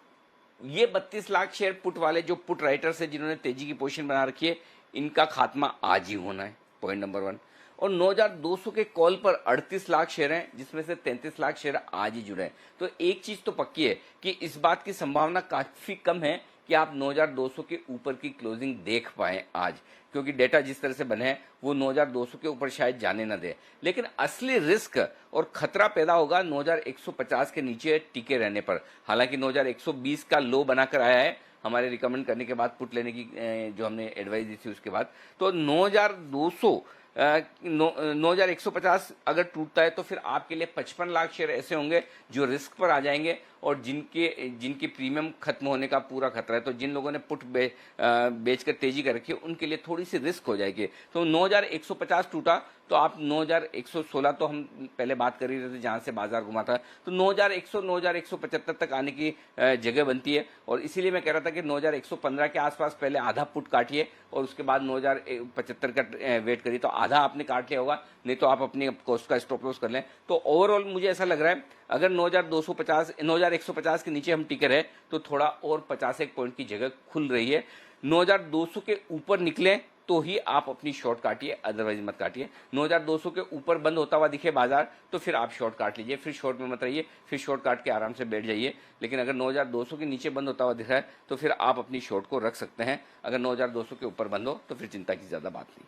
ये 32 लाख शेयर पुट वाले जो पुट राइटर्स है जिन्होंने तेजी की पोजीशन बना रखी है, इनका खात्मा आज ही होना है, पॉइंट नंबर 1। और 9,200 के कॉल पर 38 लाख शेयर हैं, जिसमें से 33 लाख शेयर आज ही जुड़े हैं। तो एक चीज तो पक्की है कि इस बात की संभावना काफी कम है कि आप 9,200 के ऊपर की क्लोजिंग देख पाए आज, क्योंकि डेटा जिस तरह से बने हैं वो 9,200 के ऊपर शायद जाने ना दे। लेकिन असली रिस्क और खतरा पैदा होगा 9,150 के नीचे टिके रहने पर। हालांकि 9,120 का लो बनाकर आया है हमारे रिकमेंड करने के बाद, पुट लेने की जो हमने एडवाइस दी थी उसके बाद। तो 9,150 अगर टूटता है तो फिर आपके लिए 55 लाख शेयर ऐसे होंगे जो रिस्क पर आ जाएंगे, और जिनकी प्रीमियम खत्म होने का पूरा खतरा है। तो जिन लोगों ने पुट बेचकर तेजी कर रखी है उनके लिए थोड़ी सी रिस्क हो जाएगी। तो 9,150 टूटा तो आप 9,116, तो हम पहले बात कर ही रहे थे जहां से बाजार घुमा था, तो 9,100 9,175 तक आने की जगह बनती है। और इसीलिए मैं कह रहा था कि 9,115 के आसपास पहले आधा पुट काटिए और उसके बाद 9,075 का वेट करिए। तो आधा आपने काट लिया होगा, नहीं तो आप अपनी कॉस्ट का स्टॉप लॉस कर लें। तो ओवरऑल मुझे ऐसा लग रहा है अगर 9,150 के नीचे हम टिके रहे तो थोड़ा और 50 पॉइंट की जगह खुल रही है। 9,200 के ऊपर निकले तो ही आप अपनी शॉर्ट काटिए, अदरवाइज मत काटिए। 9,200 के ऊपर बंद होता हुआ दिखे बाजार तो फिर आप शॉर्ट काट लीजिए, फिर शॉर्ट में मत रहिए, फिर शॉर्ट काट के आराम से बैठ जाइए। लेकिन अगर 9,200 के नीचे बंद होता हुआ दिख रहा है तो फिर आप अपनी शॉर्ट को रख सकते हैं। अगर 9,200 के ऊपर बंद हो तो फिर चिंता की ज्यादा बात नहीं।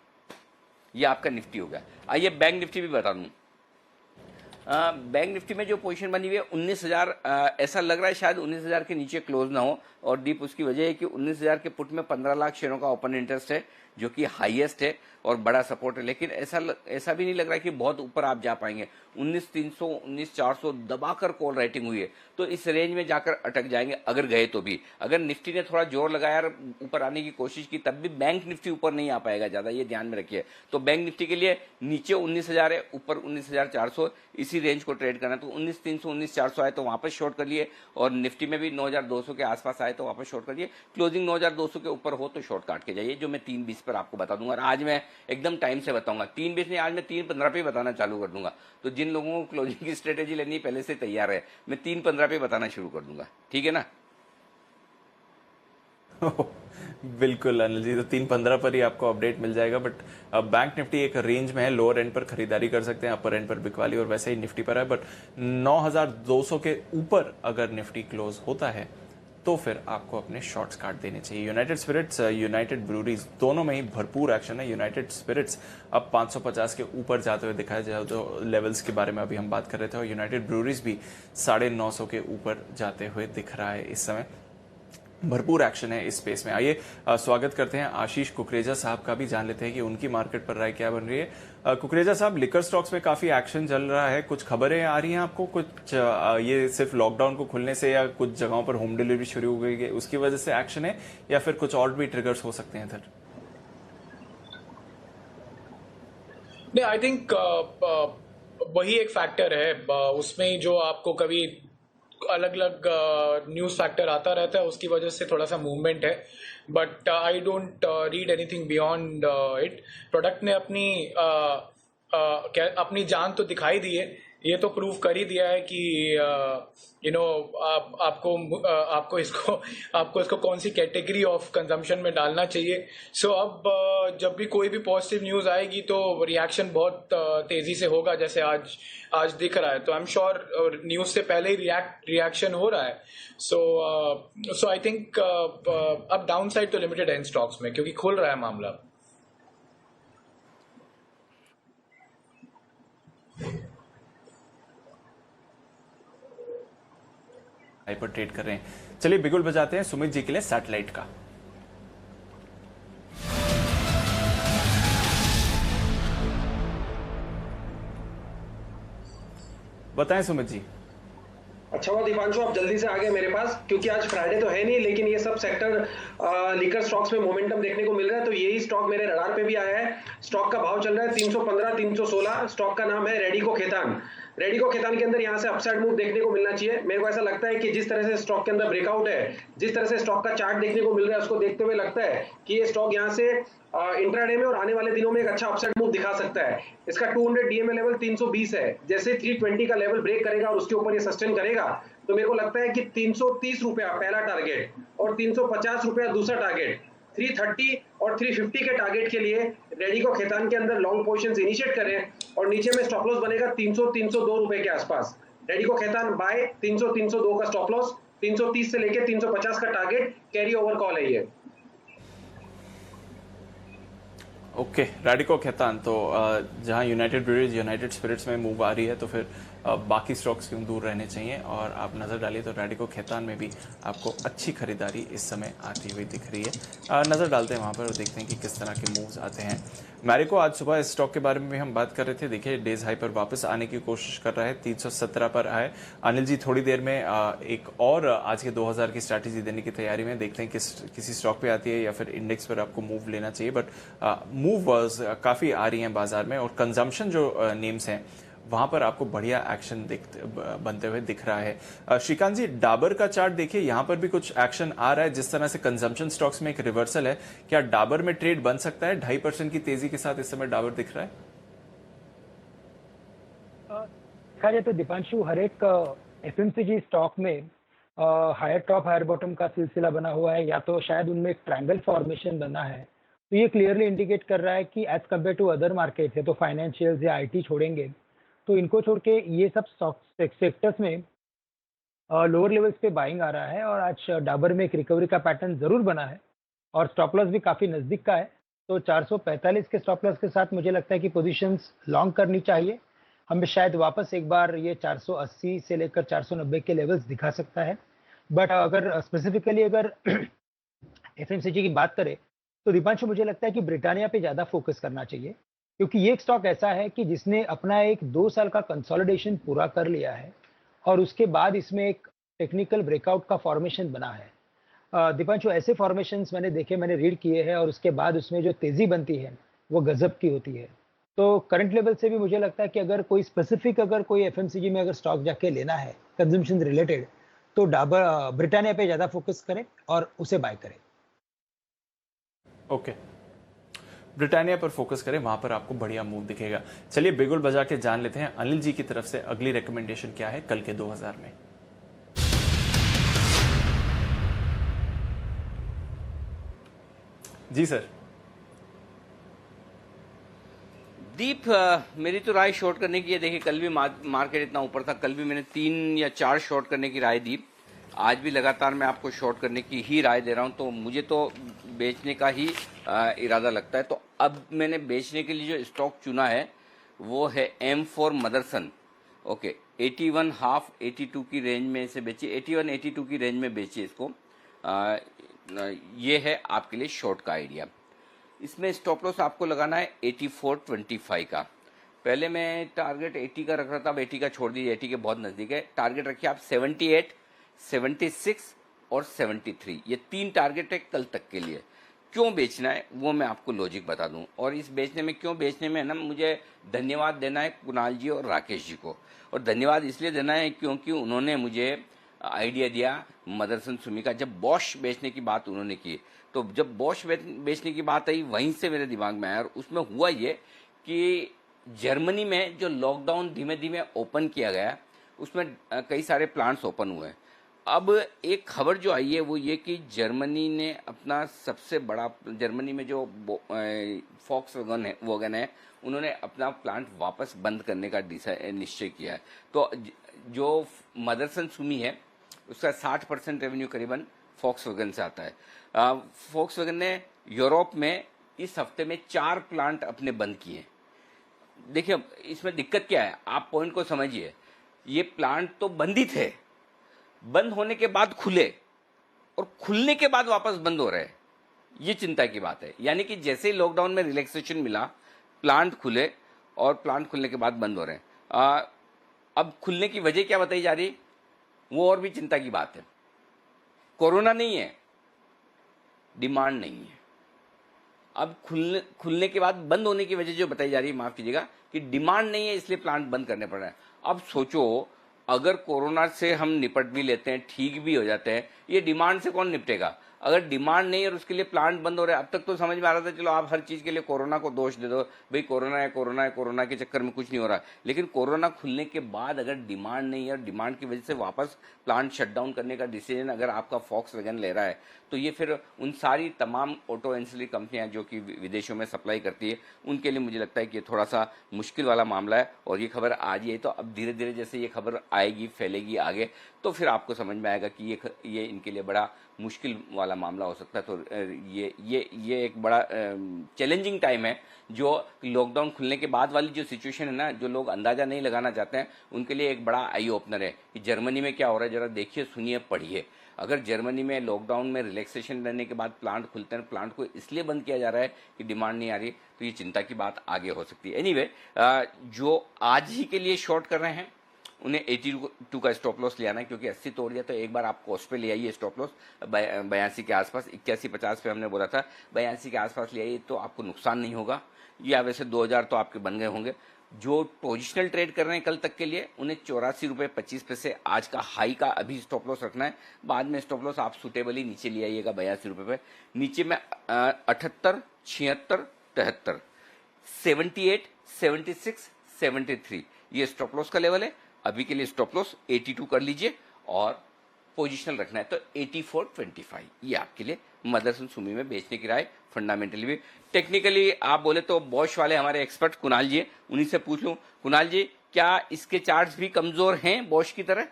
ये आपका निफ्टी हो गया। आइए बैंक निफ्टी भी बता दूं। बैंक निफ्टी में जो पोजीशन बनी हुई है 19,000, ऐसा लग रहा है शायद 19,000 के नीचे क्लोज ना हो, और डीप उसकी वजह है कि 19,000 के पुट में 15 लाख शेयरों का ओपन इंटरेस्ट है जो कि हाईएस्ट है और बड़ा सपोर्ट है। लेकिन ऐसा भी नहीं लग रहा है कि बहुत ऊपर आप जा पाएंगे। 19,300 19,400 दबाकर कॉल राइटिंग हुई है, तो इस रेंज में जाकर अटक जाएंगे अगर गए तो भी। अगर निफ्टी ने थोड़ा जोर लगाया और ऊपर आने की कोशिश की तब भी बैंक निफ्टी ऊपर नहीं आ पाएगा ज्यादा, ये ध्यान में रखिए। तो बैंक निफ्टी के लिए नीचे 19,000 है, ऊपर 19,400, इसी रेंज को ट्रेड करना। तो 19,300 19,400 आए तो वापस शॉर्ट कर लिए, और निफ्टी में भी 9,200 के आसपास आए तो वापस शॉर्ट कर लिए। क्लोजिंग 9,200 के ऊपर हो तो शॉर्ट काट के जाइए, जो मैं 3:20 पर आपको बता दूंगा। और आज मैं एकदम टाइम से बताऊंगा, 3:20 नहीं, आज मैं 3:15 पे बताना चालू कर दूंगा। तो जिन लोगों को क्लोजिंग की स्ट्रेटेजी लेनी पहले से तैयार है, मैं 3:15 पे बताना शुरू कर दूंगा, ठीक है ना। बिल्कुल अनिल जी, तो 3:15 पर ही आपको अपडेट मिल जाएगा। बट बैंक निफ्टी एक रेंज में है, लोअर एंड पर खरीदारी कर सकते हैं, अपर एंड पर बिकवाली, और वैसे ही निफ्टी पर है। बट 9,200 के ऊपर अगर निफ्टी क्लोज होता है तो फिर आपको अपने शॉर्ट्स काट देने चाहिए। यूनाइटेड स्पिरिट्स, यूनाइटेड ब्रूरीज दोनों में ही भरपूर एक्शन है। यूनाइटेड स्पिरिट्स अब 550 के ऊपर जाते हुए दिखाया जाए तो लेवल्स के बारे में अभी हम बात कर रहे थे, और यूनाइटेड ब्रूरीज भी 950 के ऊपर जाते हुए दिख रहा है इस समय। भरपूर एक्शन है इस स्पेस में। आइए स्वागत करते हैं आशीष कुकरेजा साहब का भी, जान लेते हैं कि उनकी मार्केट पर राय क्या बन रही है। कुकरेजा साहब, लिकर स्टॉक्स में काफी एक्शन चल रहा है, कुछ खबरें आ रही हैं आपको? कुछ ये सिर्फ लॉकडाउन को खुलने से या कुछ जगहों पर होम डिलीवरी शुरू हो गई है उसकी वजह से एक्शन है, या फिर कुछ और भी ट्रिगर्स हो सकते हैं इधर? नहीं, आई थिंक वही एक फैक्टर है उसमें, जो आपको कभी अलग अलग न्यूज फैक्टर आता रहता है, उसकी वजह से थोड़ा सा मूवमेंट है, but I don't read anything beyond it. Product ने अपनी जान तो दिखाई दी है, ये तो प्रूव कर ही दिया है कि आपको इसको कौन सी कैटेगरी ऑफ कंजम्पशन में डालना चाहिए। सो अब जब भी कोई भी पॉजिटिव न्यूज आएगी तो रिएक्शन बहुत तेजी से होगा, जैसे आज दिख रहा है। तो आई एम श्योर न्यूज से पहले ही रिएक्शन हो रहा है। सो आई थिंक अब डाउन साइड तो लिमिटेड है इन स्टॉक्स में, क्योंकि खुल रहा है मामला। हाइपर ट्रेड कर रहे हैं। चलिए बिगुल बजाते हैं सुमित जी के लिए सैटेलाइट का। बताएं सुमित जी। अच्छा हुआ दीपांशु आप जल्दी से आ गए मेरे पास, क्योंकि आज फ्राइडे तो है नहीं, लेकिन ये सब सेक्टर लिकर स्टॉक्स में मोमेंटम देखने को मिल रहा है। तो यही स्टॉक मेरे रडार पे भी आया है। स्टॉक का भाव चल रहा है 315, 316। स्टॉक का नाम है रेडिको खेतान। रेडिको खेतान के अंदर यहाँ से अपसाइड मूव देखने को मिलना चाहिए। मेरे को ऐसा लगता है कि जिस तरह से स्टॉक के अंदर ब्रेकआउट है, जिस तरह से स्टॉक का चार्ट देखने को मिल रहा है, उसको देखते हुए लगता है कि ये स्टॉक यहाँ से इंट्राडे में और आने वाले दिनों में एक अच्छा अपसाइड मूव दिखा सकता है। इसका 200 डीएमए लेवल 320 है। जैसे 320 का लेवल ब्रेक करेगा और उसके ऊपर ये सस्टेन करेगा, तो मेरे को लगता है कि 330 रुपया पहला टारगेट और 350 रुपया दूसरा टारगेट, 330 और 350 के टारगेट के लिए रेडिको खेतान के अंदर लॉन्ग पोजीशंस इनिशिएट करें, और नीचे में स्टॉप लॉस बनेगा 300-302 रुपए के आसपास। रेडिको खेतान बाय 300-302 का स्टॉप लॉस, 330 से लेके 350 का टारगेट, कैरी ओवर कॉल है ये। ओके, रेडिको खेतान। तो जहां यूनाइटेड ब्रूरीज, यूनाइटेड स्पिरिट्स में मूव आ रही है, तो फिर बाकी स्टॉक्स क्यों दूर रहने चाहिए। और आप नज़र डालिए तो रेडिको खेतान में भी आपको अच्छी खरीदारी इस समय आती हुई दिख रही है। नज़र डालते हैं वहाँ पर और देखते हैं कि किस तरह के मूव्स आते हैं। मैरिको, आज सुबह इस स्टॉक के बारे में भी हम बात कर रहे थे। देखिए डेज हाई पर वापस आने की कोशिश कर रहा है, 317 पर आए। अनिल जी थोड़ी देर में एक और आज के 2000 की स्ट्रैटेजी देने की तैयारी में, देखते हैं किसी स्टॉक पे आती है या फिर इंडेक्स पर आपको मूव लेना चाहिए। बट मूव काफ़ी आ रही हैं बाजार में, और कंजम्पशन जो नेम्स हैं वहां पर आपको बढ़िया एक्शन बनते हुए दिख रहा है। श्रीकांत जी, डाबर का चार्ट देखिए, यहां पर भी कुछ एक्शन आ रहा है। जिस तरह से कंजम्पशन स्टॉक्स में एक रिवर्सल है, क्या डाबर में ट्रेड बन सकता है? 2.5% की तेजी के साथ इस समय डाबर दिख रहा है। देखा जाए तो दीपांशु, हर एक एफएमसीजी स्टॉक में हायर टॉप हायर बॉटम का सिलसिला बना हुआ है, या तो शायद उनमें एक ट्रायंगल फॉर्मेशन बना है। तो ये क्लियरली इंडिकेट कर रहा है कि as compared to other market है, तो फाइनेंशियल्स या आईटी छोड़ेंगे तो इनको छोड़ के ये सब सेक्टर्स में लोअर लेवल्स पे बाइंग आ रहा है। और आज डाबर में एक रिकवरी का पैटर्न जरूर बना है, और स्टॉप लॉस भी काफ़ी नज़दीक का है। तो 445 के स्टॉप लॉस के साथ मुझे लगता है कि पोजीशंस लॉन्ग करनी चाहिए। हमें शायद वापस एक बार ये 480 से लेकर 490 के लेवल्स दिखा सकता है। बट अगर स्पेसिफिकली अगर एफएमसीजी की बात करें तो दीपांशु, मुझे लगता है कि ब्रिटानिया पे ज़्यादा फोकस करना चाहिए, क्योंकि ये एक स्टॉक ऐसा है कि जिसने अपना एक 2 साल का कंसोलिडेशन पूरा कर लिया है, और उसके बाद इसमें एक टेक्निकल ब्रेकआउट का फॉर्मेशन बना है। दीपांशु, ऐसे फॉर्मेशंस मैंने देखे, मैंने रीड किए हैं, और उसके बाद उसमें जो तेज़ी बनती है वो गजब की होती है। तो करंट लेवल से भी मुझे लगता है कि अगर कोई स्पेसिफिक कोई एफएमसीजी में अगर स्टॉक जाके लेना है कंजम्पशन रिलेटेड, तो डाबर ब्रिटानिया पे ज़्यादा फोकस करें और उसे बाय करें। ओके, ब्रिटानिया पर फोकस करें, वहां पर आपको बढ़िया मूव दिखेगा। चलिए बिगुल बजा के जान लेते हैं अनिल जी की तरफ से अगली रिकमेंडेशन क्या है कल के 2000 में। जी सर। दीप, मेरी तो राय शॉर्ट करने की है। देखिए कल भी मार्केट इतना ऊपर था, कल भी मैंने 3 या 4 शॉर्ट करने की राय दी। आज भी लगातार मैं आपको शॉर्ट करने की ही राय दे रहा हूं, तो मुझे तो बेचने का ही इरादा लगता है। तो अब मैंने बेचने के लिए जो स्टॉक चुना है वो है M4 मदरसन। ओके, 81 हाफ 82 की रेंज में इसे बेची, 81 82 की रेंज में बेची इसको। ये है आपके लिए शॉर्ट का आइडिया। इसमें स्टॉप लॉस आपको लगाना है 84.25 का। पहले मैं टारगेट 80 का रख रहा था, अब 80 का छोड़ दीजिए, 80 के बहुत नज़दीक है। टारगेट रखिए आप 78, 76 और 73, ये 3 टारगेट है कल तक के लिए। क्यों बेचना है वो मैं आपको लॉजिक बता दूं, और इस बेचने में क्यों बेचने में है ना, मुझे धन्यवाद देना है कुणाल जी और राकेश जी को। और धन्यवाद इसलिए देना है क्योंकि उन्होंने मुझे आइडिया दिया मदरसन सुमी का। जब बॉश बेचने की बात उन्होंने की, तो जब बॉश बेचने की बात आई वहीं से मेरे दिमाग में आया। और उसमें हुआ ये कि जर्मनी में जो लॉकडाउन धीमे धीमे ओपन किया गया, उसमें कई सारे प्लांट्स ओपन हुए। अब एक खबर जो आई है वो ये कि जर्मनी ने अपना सबसे बड़ा, जर्मनी में जो वॉक्सवैगन है, उन्होंने अपना प्लांट वापस बंद करने का निश्चय किया है। तो जो मदरसन सुमी है उसका 60% रेवेन्यू करीबन वॉक्सवैगन से आता है। वॉक्सवैगन ने यूरोप में इस हफ्ते में 4 प्लांट अपने बंद किए। देखिए इसमें दिक्कत क्या है, आप पॉइंट को समझिए। ये प्लांट तो बंद ही थे, बंद होने के बाद खुले और खुलने के बाद वापस बंद हो रहे हैं, ये चिंता की बात है। यानी कि जैसे ही लॉकडाउन में रिलैक्सेशन मिला, प्लांट खुले और प्लांट खुलने के बाद बंद हो रहे हैं। अब खुलने की वजह क्या बताई जा रही, वो और भी चिंता की बात है। कोरोना नहीं है, डिमांड नहीं है। अब खुलने के बाद बंद होने की वजह जो बताई जा रही है, माफ कीजिएगा, कि डिमांड नहीं है इसलिए प्लांट बंद करने पड़ रहे हैं। अब सोचो, अगर कोरोना से हम निपट भी लेते हैं, ठीक भी हो जाते हैं, ये डिमांड से कौन निपटेगा? अगर डिमांड नहीं है और उसके लिए प्लांट बंद हो रहे हैं। अब तक तो समझ में आ रहा था चलो आप हर चीज के लिए कोरोना को दोष दे दो, भाई कोरोना है, कोरोना है, कोरोना के चक्कर में कुछ नहीं हो रहा। लेकिन कोरोना खुलने के बाद अगर डिमांड नहीं है और डिमांड की वजह से वापस प्लांट शटडाउन करने का डिसीजन अगर आपका वॉक्सवैगन ले रहा है, तो ये फिर उन सारी तमाम ऑटो एंसिलरी कंपनियां जो कि विदेशों में सप्लाई करती है, उनके लिए मुझे लगता है कि ये थोड़ा सा मुश्किल वाला मामला है। और ये खबर आज ही है, तो अब धीरे धीरे जैसे ये खबर आएगी, फैलेगी आगे, तो फिर आपको समझ में आएगा कि ये इनके लिए बड़ा मुश्किल वाला मामला हो सकता है। तो ये एक बड़ा चैलेंजिंग टाइम है, जो लॉकडाउन खुलने के बाद वाली जो सिचुएशन है ना, जो लोग अंदाजा नहीं लगाना चाहते हैं, उनके लिए एक बड़ा आई ओपनर है कि जर्मनी में क्या हो रहा है। जरा देखिए, सुनिए, पढ़िए। अगर जर्मनी में लॉकडाउन में रिलैक्सेशन लेने के बाद प्लांट खुलते हैं, प्लांट को इसलिए बंद किया जा रहा है कि डिमांड नहीं आ रही, तो ये चिंता की बात आगे हो सकती है। एनीवे, जो आज ही के लिए शॉर्ट कर रहे हैं उन्हें 82 का स्टॉप लॉस ले आना है, क्योंकि 80 तोड़ दिया तो एक बार आप कॉस्ट पे ले आइए स्टॉप लॉस 82 के आसपास। 81-50 पे हमने बोला था, 82 के आसपास ले आइए तो आपको नुकसान नहीं होगा। या वैसे 2000 तो आपके बन गए होंगे। जो पोजिशनल ट्रेड कर रहे हैं कल तक के लिए, उन्हें 84 रुपये 25 पैसे आज का हाई का अभी स्टॉप लॉस रखना है। बाद में स्टॉप लॉस आप सुटेबली नीचे ले आइएगा 82 रुपये पे। नीचे में 78, 76, 73, 78, 76, 73 ये स्टॉप लॉस का लेवल है। अभी के लिए स्टॉप लॉस 82 कर लीजिए और पोजिशनल रखना है तो 84.25, ये आपके लिए मदरसन सुमी में बेचने की राय। फंडामेंटली भी, टेक्निकली आप बोले तो बॉश वाले हमारे एक्सपर्ट कुणाल जी, उन्हीं से पूछ लूं। कुणाल जी, क्या इसके चार्ट्स भी कमजोर हैं बॉश की तरह?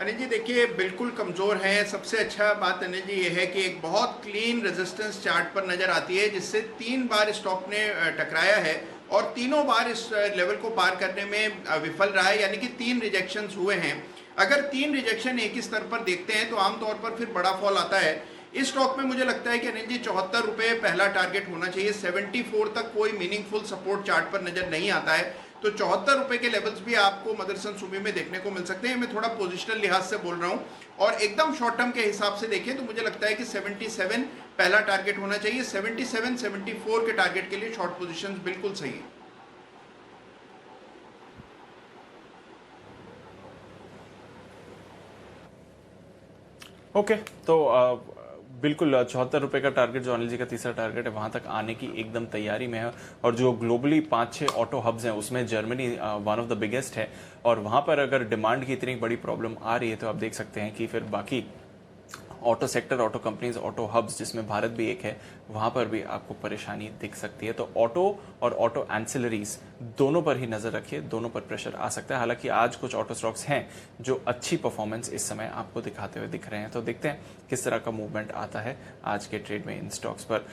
अनिल जी देखिए, बिल्कुल कमजोर है। सबसे अच्छा बात अनिल जी ये है कि एक बहुत क्लीन रेजिस्टेंस चार्ट पर नजर आती है, जिससे 3 बार स्टॉक ने टकराया है और तीनों बार इस लेवल को पार करने में विफल रहा है, यानी कि 3 रिजेक्शंस हुए हैं। अगर 3 रिजेक्शन एक ही स्तर पर देखते हैं तो आमतौर पर फिर बड़ा फॉल आता है। इस स्टॉक में मुझे लगता है कि अनिल जी 74 रुपये पहला टारगेट होना चाहिए। 74 तक कोई मीनिंगफुल सपोर्ट चार्ट पर नजर नहीं आता है, तो 74 रुपये के लेवल्स भी आपको मदरसन सुमी में देखने को मिल सकते हैं। मैं थोड़ा पोजिशनल लिहाज से बोल रहा हूँ, और एकदम शॉर्ट टर्म के हिसाब से देखें तो मुझे लगता है कि 77 पहला टारगेट होना चाहिए। 77, 74 के टारगेट के लिए शॉर्ट पोजिशन बिल्कुल सही है। ओके, तो बिल्कुल 74 रुपये का टारगेट जो अनिल जी का तीसरा टारगेट है, वहां तक आने की एकदम तैयारी में है। और जो ग्लोबली 5-6 ऑटो हब्स हैं उसमें Germany one of the biggest है, और वहां पर अगर डिमांड की इतनी बड़ी प्रॉब्लम आ रही है तो आप देख सकते हैं कि फिर बाकी auto sector, auto companies, auto hubs जिसमें भारत भी एक है, वहां पर भी आपको परेशानी दिख सकती है। तो ऑटो और ऑटो एंसिलरीज दोनों पर ही नजर रखिए, दोनों पर प्रेशर आ सकता है। हालांकि आज कुछ ऑटो स्टॉक्स हैं जो अच्छी परफॉर्मेंस इस समय आपको दिखाते हुए दिख रहे हैं, तो देखते हैं किस तरह का मूवमेंट आता है आज के ट्रेड में इन स्टॉक्स पर।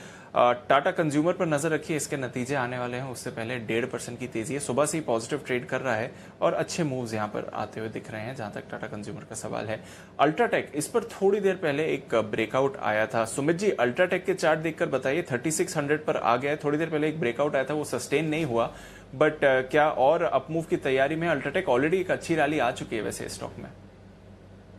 टाटा कंज्यूमर पर नजर रखिए, इसके नतीजे आने वाले हैं, उससे पहले 1.5% की तेजी है, सुबह से ही पॉजिटिव ट्रेड कर रहा है और अच्छे मूव्स यहां पर आते हुए दिख रहे हैं जहां तक टाटा कंज्यूमर का सवाल है। अल्ट्राटेक, इस पर थोड़ी देर पहले एक ब्रेकआउट आया था। सुमित जी, अल्ट्राटेक के चार्ट देखकर बताइए, 3600 पर आ गया है, थोड़ी देर पहले एक ब्रेकआउट आया था, वो सस्टेन नहीं हुआ, बट क्या और अपमूव की तैयारी में? अल्ट्राटेक ऑलरेडी एक अच्छी रैली आ चुकी है वैसे स्टॉक में।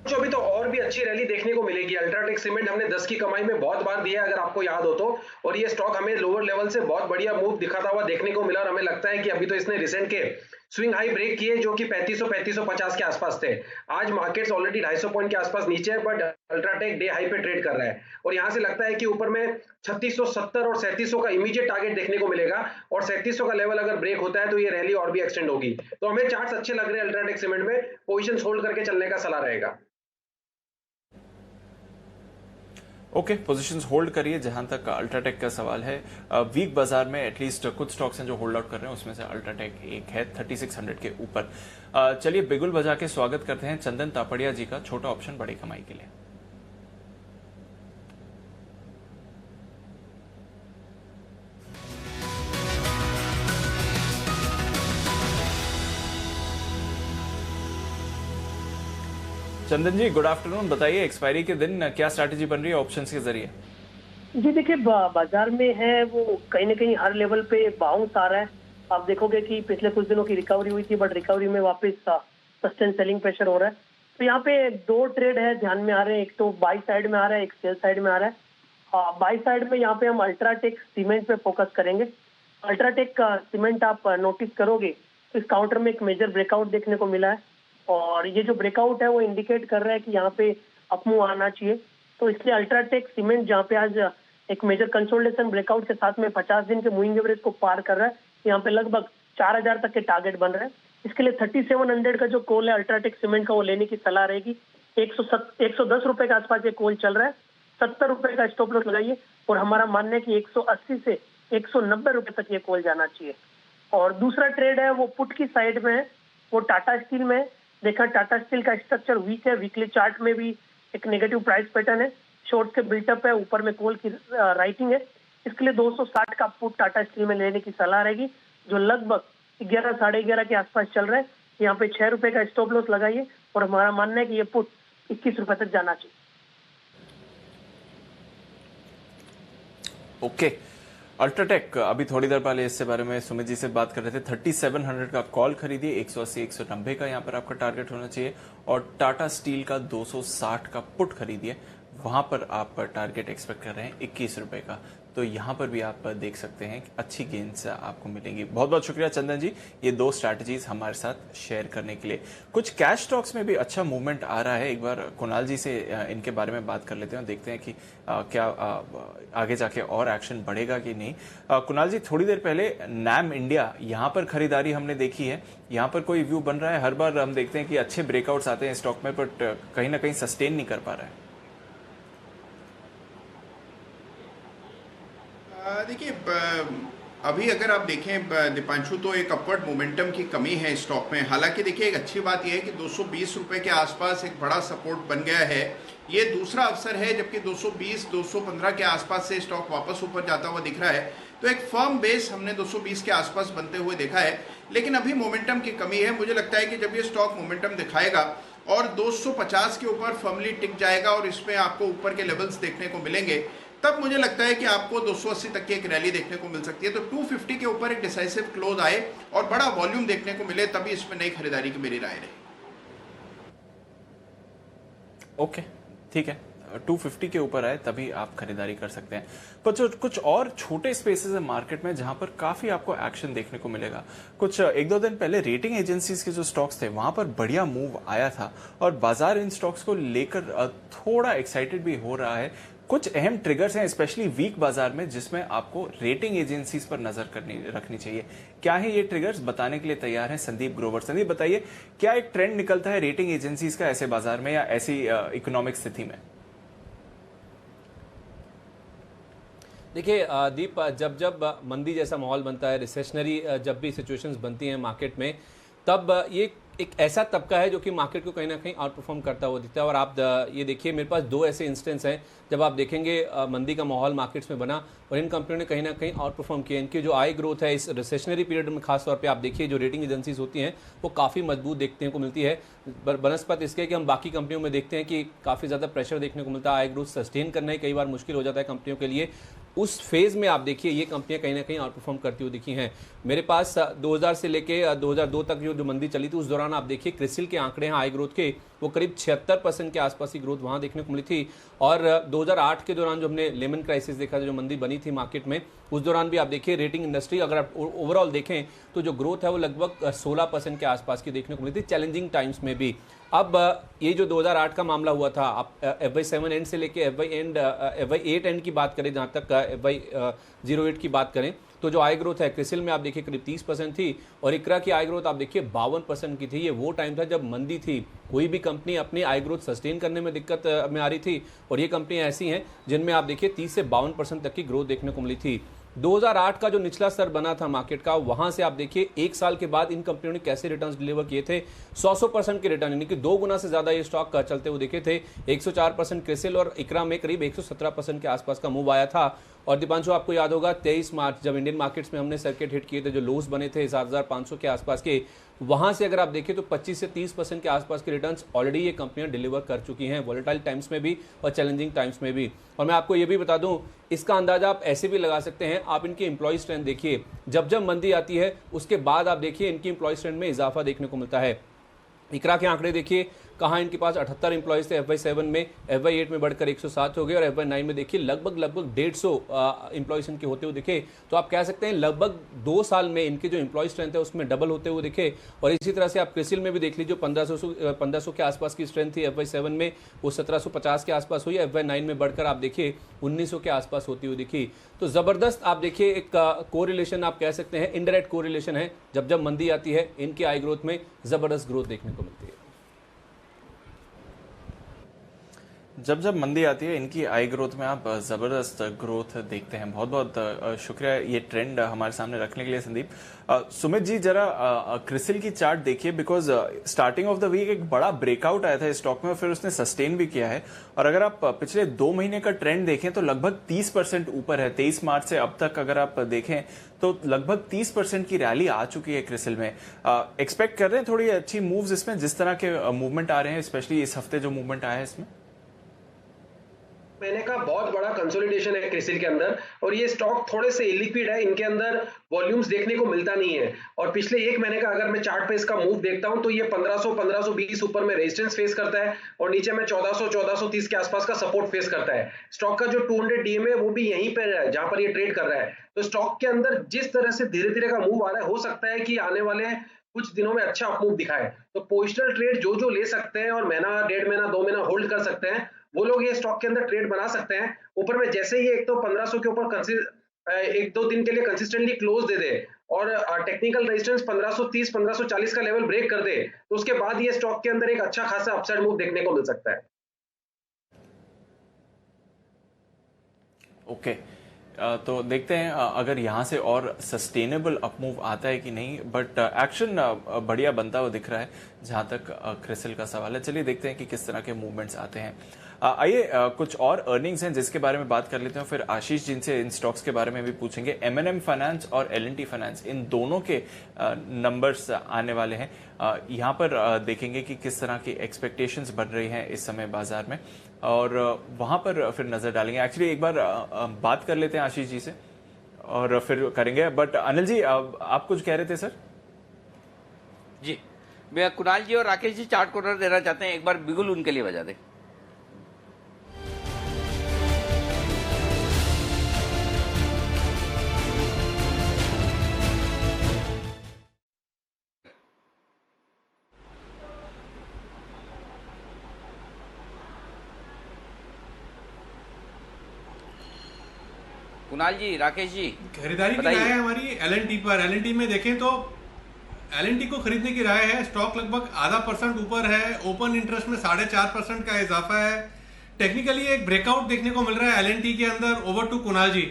जो अभी तो और भी अच्छी रैली देखने को मिलेगी। अल्ट्राटेक सीमेंट हमने 10 की कमाई में बहुत बार दिया है, अगर आपको याद हो तो, और ये स्टॉक हमें लोअर लेवल से बहुत बढ़िया मूव दिखाता हुआ देखने को मिला और हमें लगता है कि अभी तो इसने रिसेंट के स्विंग हाई ब्रेक किए जो कि 3550 के आसपास थे। आज मार्केट्स ऑलरेडी 250 पॉइंट के आसपास नीचे है, बट अल्ट्राटेक डे हाई पे ट्रेड कर रहा है और यहां से लगता है कि ऊपर में 3670 और 3700 का इमीडिएट टारगेट देखने को मिलेगा और 3700 का लेवल अगर ब्रेक होता है तो ये रैली और भी एक्सटेंड होगी। तो हमें चार्ट्स अच्छे लग रहे हैं अल्ट्राटेक सीमेंट में, पोजीशंस होल्ड करके चलने का सलाह रहेगा। ओके, पोजीशंस होल्ड करिए। जहां तक अल्ट्राटेक का सवाल है, वीक बाजार में एटलीस्ट कुछ स्टॉक्स हैं जो होल्ड आउट कर रहे हैं, उसमें से अल्ट्राटेक एक है 3600 के ऊपर। चलिए बिगुल बजा के स्वागत करते हैं चंदन तापड़िया जी का, छोटा ऑप्शन बड़ी कमाई के लिए। चंदन जी, गुड आफ्टरनून। बताइए, एक्सपायरी के दिन क्या स्ट्रैटेजी बन रही है ऑप्शंस के जरिए? जी देखिए, बाजार में है वो कहीं ना कहीं हर लेवल पे बाउंस आ रहा है। आप देखोगे कि पिछले कुछ दिनों की रिकवरी हुई थी, बट रिकवरी में वापस सस्टेन सेलिंग प्रेशर हो रहा है। तो यहाँ पे दो ट्रेड है ध्यान में आ रहे हैं, एक तो बाई साइड में आ रहा है, एक सेल साइड में आ रहा है। बाई साइड में यहाँ पे हम अल्ट्राटेक सीमेंट पे फोकस करेंगे। अल्ट्राटेक सीमेंट आप नोटिस करोगे तो इस काउंटर में एक मेजर ब्रेकआउट देखने को मिला है और ये जो ब्रेकआउट है वो इंडिकेट कर रहा है कि यहाँ पे अपमूव आना चाहिए। तो इसलिए अल्ट्राटेक सीमेंट जहाँ पे आज एक मेजर कंसोलिडेशन ब्रेकआउट के साथ में 50 दिन के मूविंग एवरेज को पार कर रहा है, यहाँ पे लगभग 4000 तक के टारगेट बन रहे हैं। इसके लिए 3700 का जो कॉल है अल्ट्राटेक सीमेंट का, वो लेने की सलाह रहेगी। 110 रुपए के आसपास ये कॉल चल रहा है, 70 रुपए का स्टॉप लॉस लगाइए और हमारा मानना है कि 180 से 190 रुपए तक ये कॉल जाना चाहिए। और दूसरा ट्रेड है वो पुट की साइड में है, वो टाटा स्टील में है। देखा टाटा स्टील का स्ट्रक्चर वीक है, वीकली चार्ट में भी एक नेगेटिव प्राइस पैटर्न है, शॉर्ट के बिल्टअप है, ऊपर में कॉल की राइटिंग है। इसके लिए 260 का पुट टाटा स्टील में लेने की सलाह रहेगी, जो लगभग 11 साढ़े 11 के आसपास चल रहा है। यहाँ पे 6 रुपए का स्टॉप लॉस लगाइए और हमारा मानना है कि ये पुट 21 रुपए तक जाना चाहिए। ओके, अल्ट्राटेक, अभी थोड़ी देर पहले इससे बारे में सुमित जी से बात कर रहे थे। 3700 का कॉल खरीदिए, 180 190 का यहाँ पर आपका टारगेट होना चाहिए और टाटा स्टील का 260 का पुट खरीदिए, वहां पर आप टारगेट एक्सपेक्ट कर रहे हैं 21 रुपए का। तो यहां पर भी आप देख सकते हैं कि अच्छी गेन्स आपको मिलेंगी। बहुत बहुत शुक्रिया चंदन जी, ये दो स्ट्रैटेजीज हमारे साथ शेयर करने के लिए। कुछ कैश स्टॉक्स में भी अच्छा मूवमेंट आ रहा है, एक बार कुणाल जी से इनके बारे में बात कर लेते हैं, देखते हैं कि क्या आगे जाके और एक्शन बढ़ेगा कि नहीं। कुणाल जी, थोड़ी देर पहले नैम इंडिया, यहाँ पर खरीदारी हमने देखी है, यहाँ पर कोई व्यू बन रहा है? हर बार हम देखते हैं कि अच्छे ब्रेकआउट्स आते हैं स्टॉक में, बट कहीं ना कहीं सस्टेन नहीं कर पा रहा है। देखिए, अभी अगर आप देखें दीपांशु, तो एक अपवर्ड मोमेंटम की कमी है स्टॉक में। हालांकि देखिए, एक अच्छी बात यह है कि 220 रुपए के आसपास एक बड़ा सपोर्ट बन गया है। ये दूसरा अवसर है, जबकि 220 215 के आसपास से स्टॉक वापस ऊपर जाता हुआ दिख रहा है। तो एक फर्म बेस हमने 220 के आसपास बनते हुए देखा है, लेकिन अभी मोमेंटम की कमी है। मुझे लगता है कि जब ये स्टॉक मोमेंटम दिखाएगा और 250 के ऊपर फर्मली टिक जाएगा और इसमें आपको ऊपर के लेवल्स देखने को मिलेंगे, तब मुझे लगता है कि आपको 280 तक की एक रैली देखने को मिल सकती है। तो 250 के ऊपर एक डिसाइसिव क्लोज आए और बड़ा वॉल्यूम देखने को मिले, तभी इसमें नई खरीदारी की मेरी राय रही। ओके, ठीक है, 250 के ऊपर आए तभी आप खरीदारी कर सकते हैं। पर कुछ और छोटे स्पेसेस है मार्केट में जहां पर काफी आपको एक्शन देखने को मिलेगा। कुछ एक दो दिन पहले रेटिंग एजेंसीज के जो स्टॉक्स थे वहां पर बढ़िया मूव आया था और बाजार इन स्टॉक्स को लेकर थोड़ा एक्साइटेड भी हो रहा है। कुछ अहम ट्रिगर्स हैं स्पेशली वीक बाजार में जिसमें आपको रेटिंग एजेंसीज पर नजर रखनी चाहिए। क्या है ये ट्रिगर्स, बताने के लिए तैयार हैं संदीप ग्रोवर। संदीप, बताइए, क्या एक ट्रेंड निकलता है रेटिंग एजेंसीज का ऐसे बाजार में या ऐसी इकोनॉमिक स्थिति में? देखिए दीप, जब जब मंदी जैसा माहौल बनता है, रिसेशनरी जब भी सिचुएशंस बनती हैं मार्केट में, तब ये एक ऐसा तबका है जो कि मार्केट को कहीं ना कहीं आउट परफॉर्म करता हुआ दिखता है। और आप ये देखिए, मेरे पास दो ऐसे इंस्टेंस हैं जब आप देखेंगे मंदी का माहौल मार्केट्स में बना और इन कंपनियों ने कहीं ना कहीं आउट परफॉर्म किया। इनकी जो आई ग्रोथ है इस रिसेशनरी पीरियड में खास तौर पे आप देखिए, जो रेटिंग एजेंसीज होती हैं वो काफ़ी मजबूत देखने को मिलती है, बनस्पत इसके कि हम बाकी कंपनियों में देखते हैं कि काफ़ी ज़्यादा प्रेशर देखने को मिलता है। आई ग्रोथ सस्टेन करना ही कई बार मुश्किल हो जाता है कंपनियों के लिए। उस फेज़ में आप देखिए ये कंपनियां कहीं ना कहीं आउट परफॉर्म करती हुई दिखी हैं। मेरे पास 2000 से लेके 2002 तक जो मंदी चली थी, उस दौरान आप देखिए क्रिसिल के आंकड़े हैं आई ग्रोथ के, वो करीब 76% के आसपास की ग्रोथ वहां देखने को मिली थी। और 2008 के दौरान जो हमने लेमन क्राइसिस देखा था, जो मंदी बनी थी मार्केट में, उस दौरान भी आप देखिए रेटिंग इंडस्ट्री अगर आप ओवरऑल देखें तो जो ग्रोथ है वो लगभग 16% के आसपास की देखने को मिली थी चैलेंजिंग टाइम्स में भी। अब ये जो 2008 का मामला हुआ था, आप FY7 एंड से लेके FY8 एंड की बात करें, जहाँ तक FY08 की बात करें, तो जो आई ग्रोथ है क्रिसिल में आप देखिए करीब 30% थी और इकरा की आई ग्रोथ आप देखिए 52% की थी। ये वो टाइम था जब मंदी थी, कोई भी कंपनी अपनी आई ग्रोथ सस्टेन करने में दिक्कत में आ रही थी, और ये कंपनियां ऐसी हैं जिनमें आप देखिए 30 से 52% तक की ग्रोथ देखने को मिली थी। 2008 का जो निचला स्तर बना था मार्केट का, वहां से आप देखिए एक साल के बाद इन कंपनियों ने कैसे रिटर्न्स डिलीवर किए थे। 100% के रिटर्न, यानी कि 2 गुना से ज्यादा ये स्टॉक चलते हुए देखे थे। 104% क्रिसिल और इकरा में करीब 117% के आसपास का मूव आया था। और दीपांशु, आपको याद होगा 23 मार्च जब इंडियन मार्केट्स में हमने सर्किट हिट किए थे, जो लोस बने थे 7500 के आसपास के, वहां से अगर आप देखें तो 25 से 30% के आसपास के रिटर्न्स ऑलरेडी ये कंपनियां डिलीवर कर चुकी हैं, वॉलेटाइल टाइम्स में भी और चैलेंजिंग टाइम्स में भी। और मैं आपको ये भी बता दूं, इसका अंदाजा आप ऐसे भी लगा सकते हैं, आप इनकी एम्प्लॉय स्ट्रेंथ देखिए, जब जब मंदी आती है उसके बाद आप देखिए इनकी एम्प्लॉय स्ट्रेंथ में इजाफा देखने को मिलता है। इकरा के आंकड़े देखिए, कहाँ इनके पास 78 एम्प्लॉयज थे FY7 में, FY8 में बढ़कर 107 हो गए और FY9 में देखिए लगभग 150 एम्प्लॉयज इनके होते हुए दिखे। तो आप कह सकते हैं लगभग 2 साल में इनके जो एम्प्लॉय स्ट्रेंथ है उसमें डबल होते हुए दिखे। और इसी तरह से आप क्रिसिल में भी देख लीजिए, 1500 के आसपास की स्ट्रेंथ थी FY7 में, वो 1750 के आसपास हुई। FY9 में बढ़कर आप देखिए 1900 के आसपास होती हुई दिखी। तो जबरदस्त आप देखिए एक कोरिलेशन आप कह सकते हैं, इनडायरेक्ट कोरिलेशन है, जब जब मंदी आती है इनकी आई ग्रोथ में जबरदस्त ग्रोथ देखने को मिलती है। जब जब मंदी आती है इनकी आई ग्रोथ में आप जबरदस्त ग्रोथ देखते हैं। बहुत बहुत शुक्रिया ये ट्रेंड हमारे सामने रखने के लिए संदीप। सुमित जी, जरा क्रिसिल की चार्ट देखिए, because starting of the week एक बड़ा ब्रेकआउट आया था इस स्टॉक में और फिर उसने सस्टेन भी किया है। और अगर आप पिछले 2 महीने का ट्रेंड देखें तो लगभग 30% ऊपर है। 23 मार्च से अब तक अगर आप देखें तो लगभग 30% की रैली आ चुकी है क्रिसिल में। एक्सपेक्ट कर रहे हैं थोड़ी अच्छी मूव्स इसमें, जिस तरह के मूवमेंट आ रहे हैं, स्पेशली इस हफ्ते जो मूवमेंट आया है इसमें? महीने का बहुत बड़ा कंसोलिडेशन है क्रिसिल के अंदर, और ये स्टॉक थोड़े से इलिक्विड है, इनके अंदर वॉल्यूम्स देखने को मिलता नहीं है। और पिछले 1 महीने का अगर मैं चार्ट पे इसका मूव देखता हूं तो ये 1500-1520 ऊपर में रेजिस्टेंस फेस करता है और नीचे में 1400-1430 के आसपास का सपोर्ट फेस करता है। स्टॉक का जो 200 डीएम है वो भी यहीं पर है जहां पर ये ट्रेड कर रहा है। तो स्टॉक के अंदर जिस तरह से धीरे धीरे का मूव आ रहा है, हो सकता है कि आने वाले कुछ दिनों में अच्छा अपमूव दिखाए। तो पोजिशनल ट्रेड जो ले सकते हैं और महीना, 1.5 महीना, 2 महीना होल्ड कर सकते हैं, वो लोग ये स्टॉक के अंदर ट्रेड बना सकते हैं। ऊपर में जैसे ही एक तो 1500 के ऊपर 1-2 दिन के लिए कंसिस्टेंटली क्लोज दे दे और टेक्निकल रेजिस्टेंस 1530-1540 का लेवल ब्रेक कर दे, तो उसके बाद ये स्टॉक के अंदर एक अच्छा खासा अपसाइड मूव देखने को मिल सकता है। ओके, तो देखते हैं अगर यहाँ से और सस्टेनेबल अपमूव आता है कि नहीं, बट एक्शन बढ़िया बनता हुआ दिख रहा है जहां तक क्रिसिल का सवाल है। चलिए देखते हैं कि किस तरह के मूवमेंट्स आते हैं। आइए कुछ और अर्निंग्स हैं जिसके बारे में बात कर लेते हैं, फिर आशीष जिनसे इन स्टॉक्स के बारे में भी पूछेंगे। M&M फाइनेंस और L&T फाइनेंस, इन दोनों के नंबर्स आने वाले हैं। यहाँ पर देखेंगे कि किस तरह की एक्सपेक्टेशंस बन रही हैं इस समय बाजार में, और वहां पर फिर नजर डालेंगे। एक्चुअली एक बार बात कर लेते हैं आशीष जी से और फिर करेंगे। बट अनिल जी, आप कुछ कह रहे थे सर? जी, मैं कुणाल जी और राकेश जी चार्ट कॉर्नर देना चाहते हैं, एक बार बिगुल उनके लिए बजा दें। कुणाल जी, राकेश जी, खरीदारी की राय है हमारी L&T पर। L&T में देखें तो L&T को खरीदने की राय है। स्टॉक लगभग 0.5% ऊपर है, ओपन इंटरेस्ट में 4.5% का इजाफा है। टेक्निकली एक ब्रेकआउट देखने को मिल रहा है L&T के अंदर। ओवर टू कुणाल जी।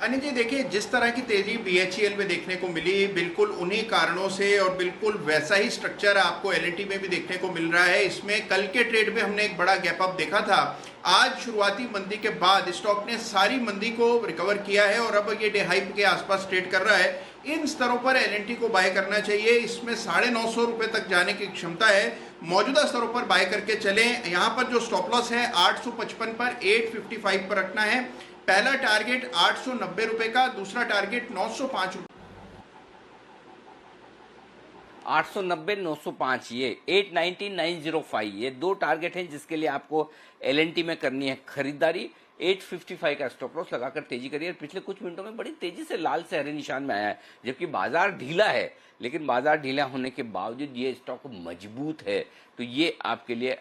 अनिल जी देखिए, जिस तरह की तेजी BHEL में देखने को मिली, बिल्कुल उन्हीं कारणों से और बिल्कुल वैसा ही स्ट्रक्चर आपको LNT में भी देखने को मिल रहा है। इसमें कल के ट्रेड में हमने एक बड़ा गैप अप देखा था। आज शुरुआती मंदी के बाद स्टॉक ने सारी मंदी को रिकवर किया है और अब ये डे हाई के आसपास ट्रेड कर रहा है। इन स्तरों पर LNT को बाय करना चाहिए। इसमें 950 रुपए तक जाने की क्षमता है। मौजूदा स्तरों पर बाय करके चलें। यहाँ पर जो स्टॉप लॉस है 855 पर 855 पर रखना है। पहला टारगेट 890 रुपए का, दूसरा टारगेट 905 रुपए। 890 905 ये 890 905 ये दो टारगेट हैं जिसके लिए आपको LNT में करनी है खरीदारी। 855 का स्टॉप लॉस लगाकर तेजी करिए। पिछले कुछ मिनटों में बड़ी तेजी से लाल से हरे निशान में आया है, जबकि बाजार ढीला है, लेकिन बाजार ढीला होने के बावजूद ये स्टॉक मजबूत है। तो ये आपके लिए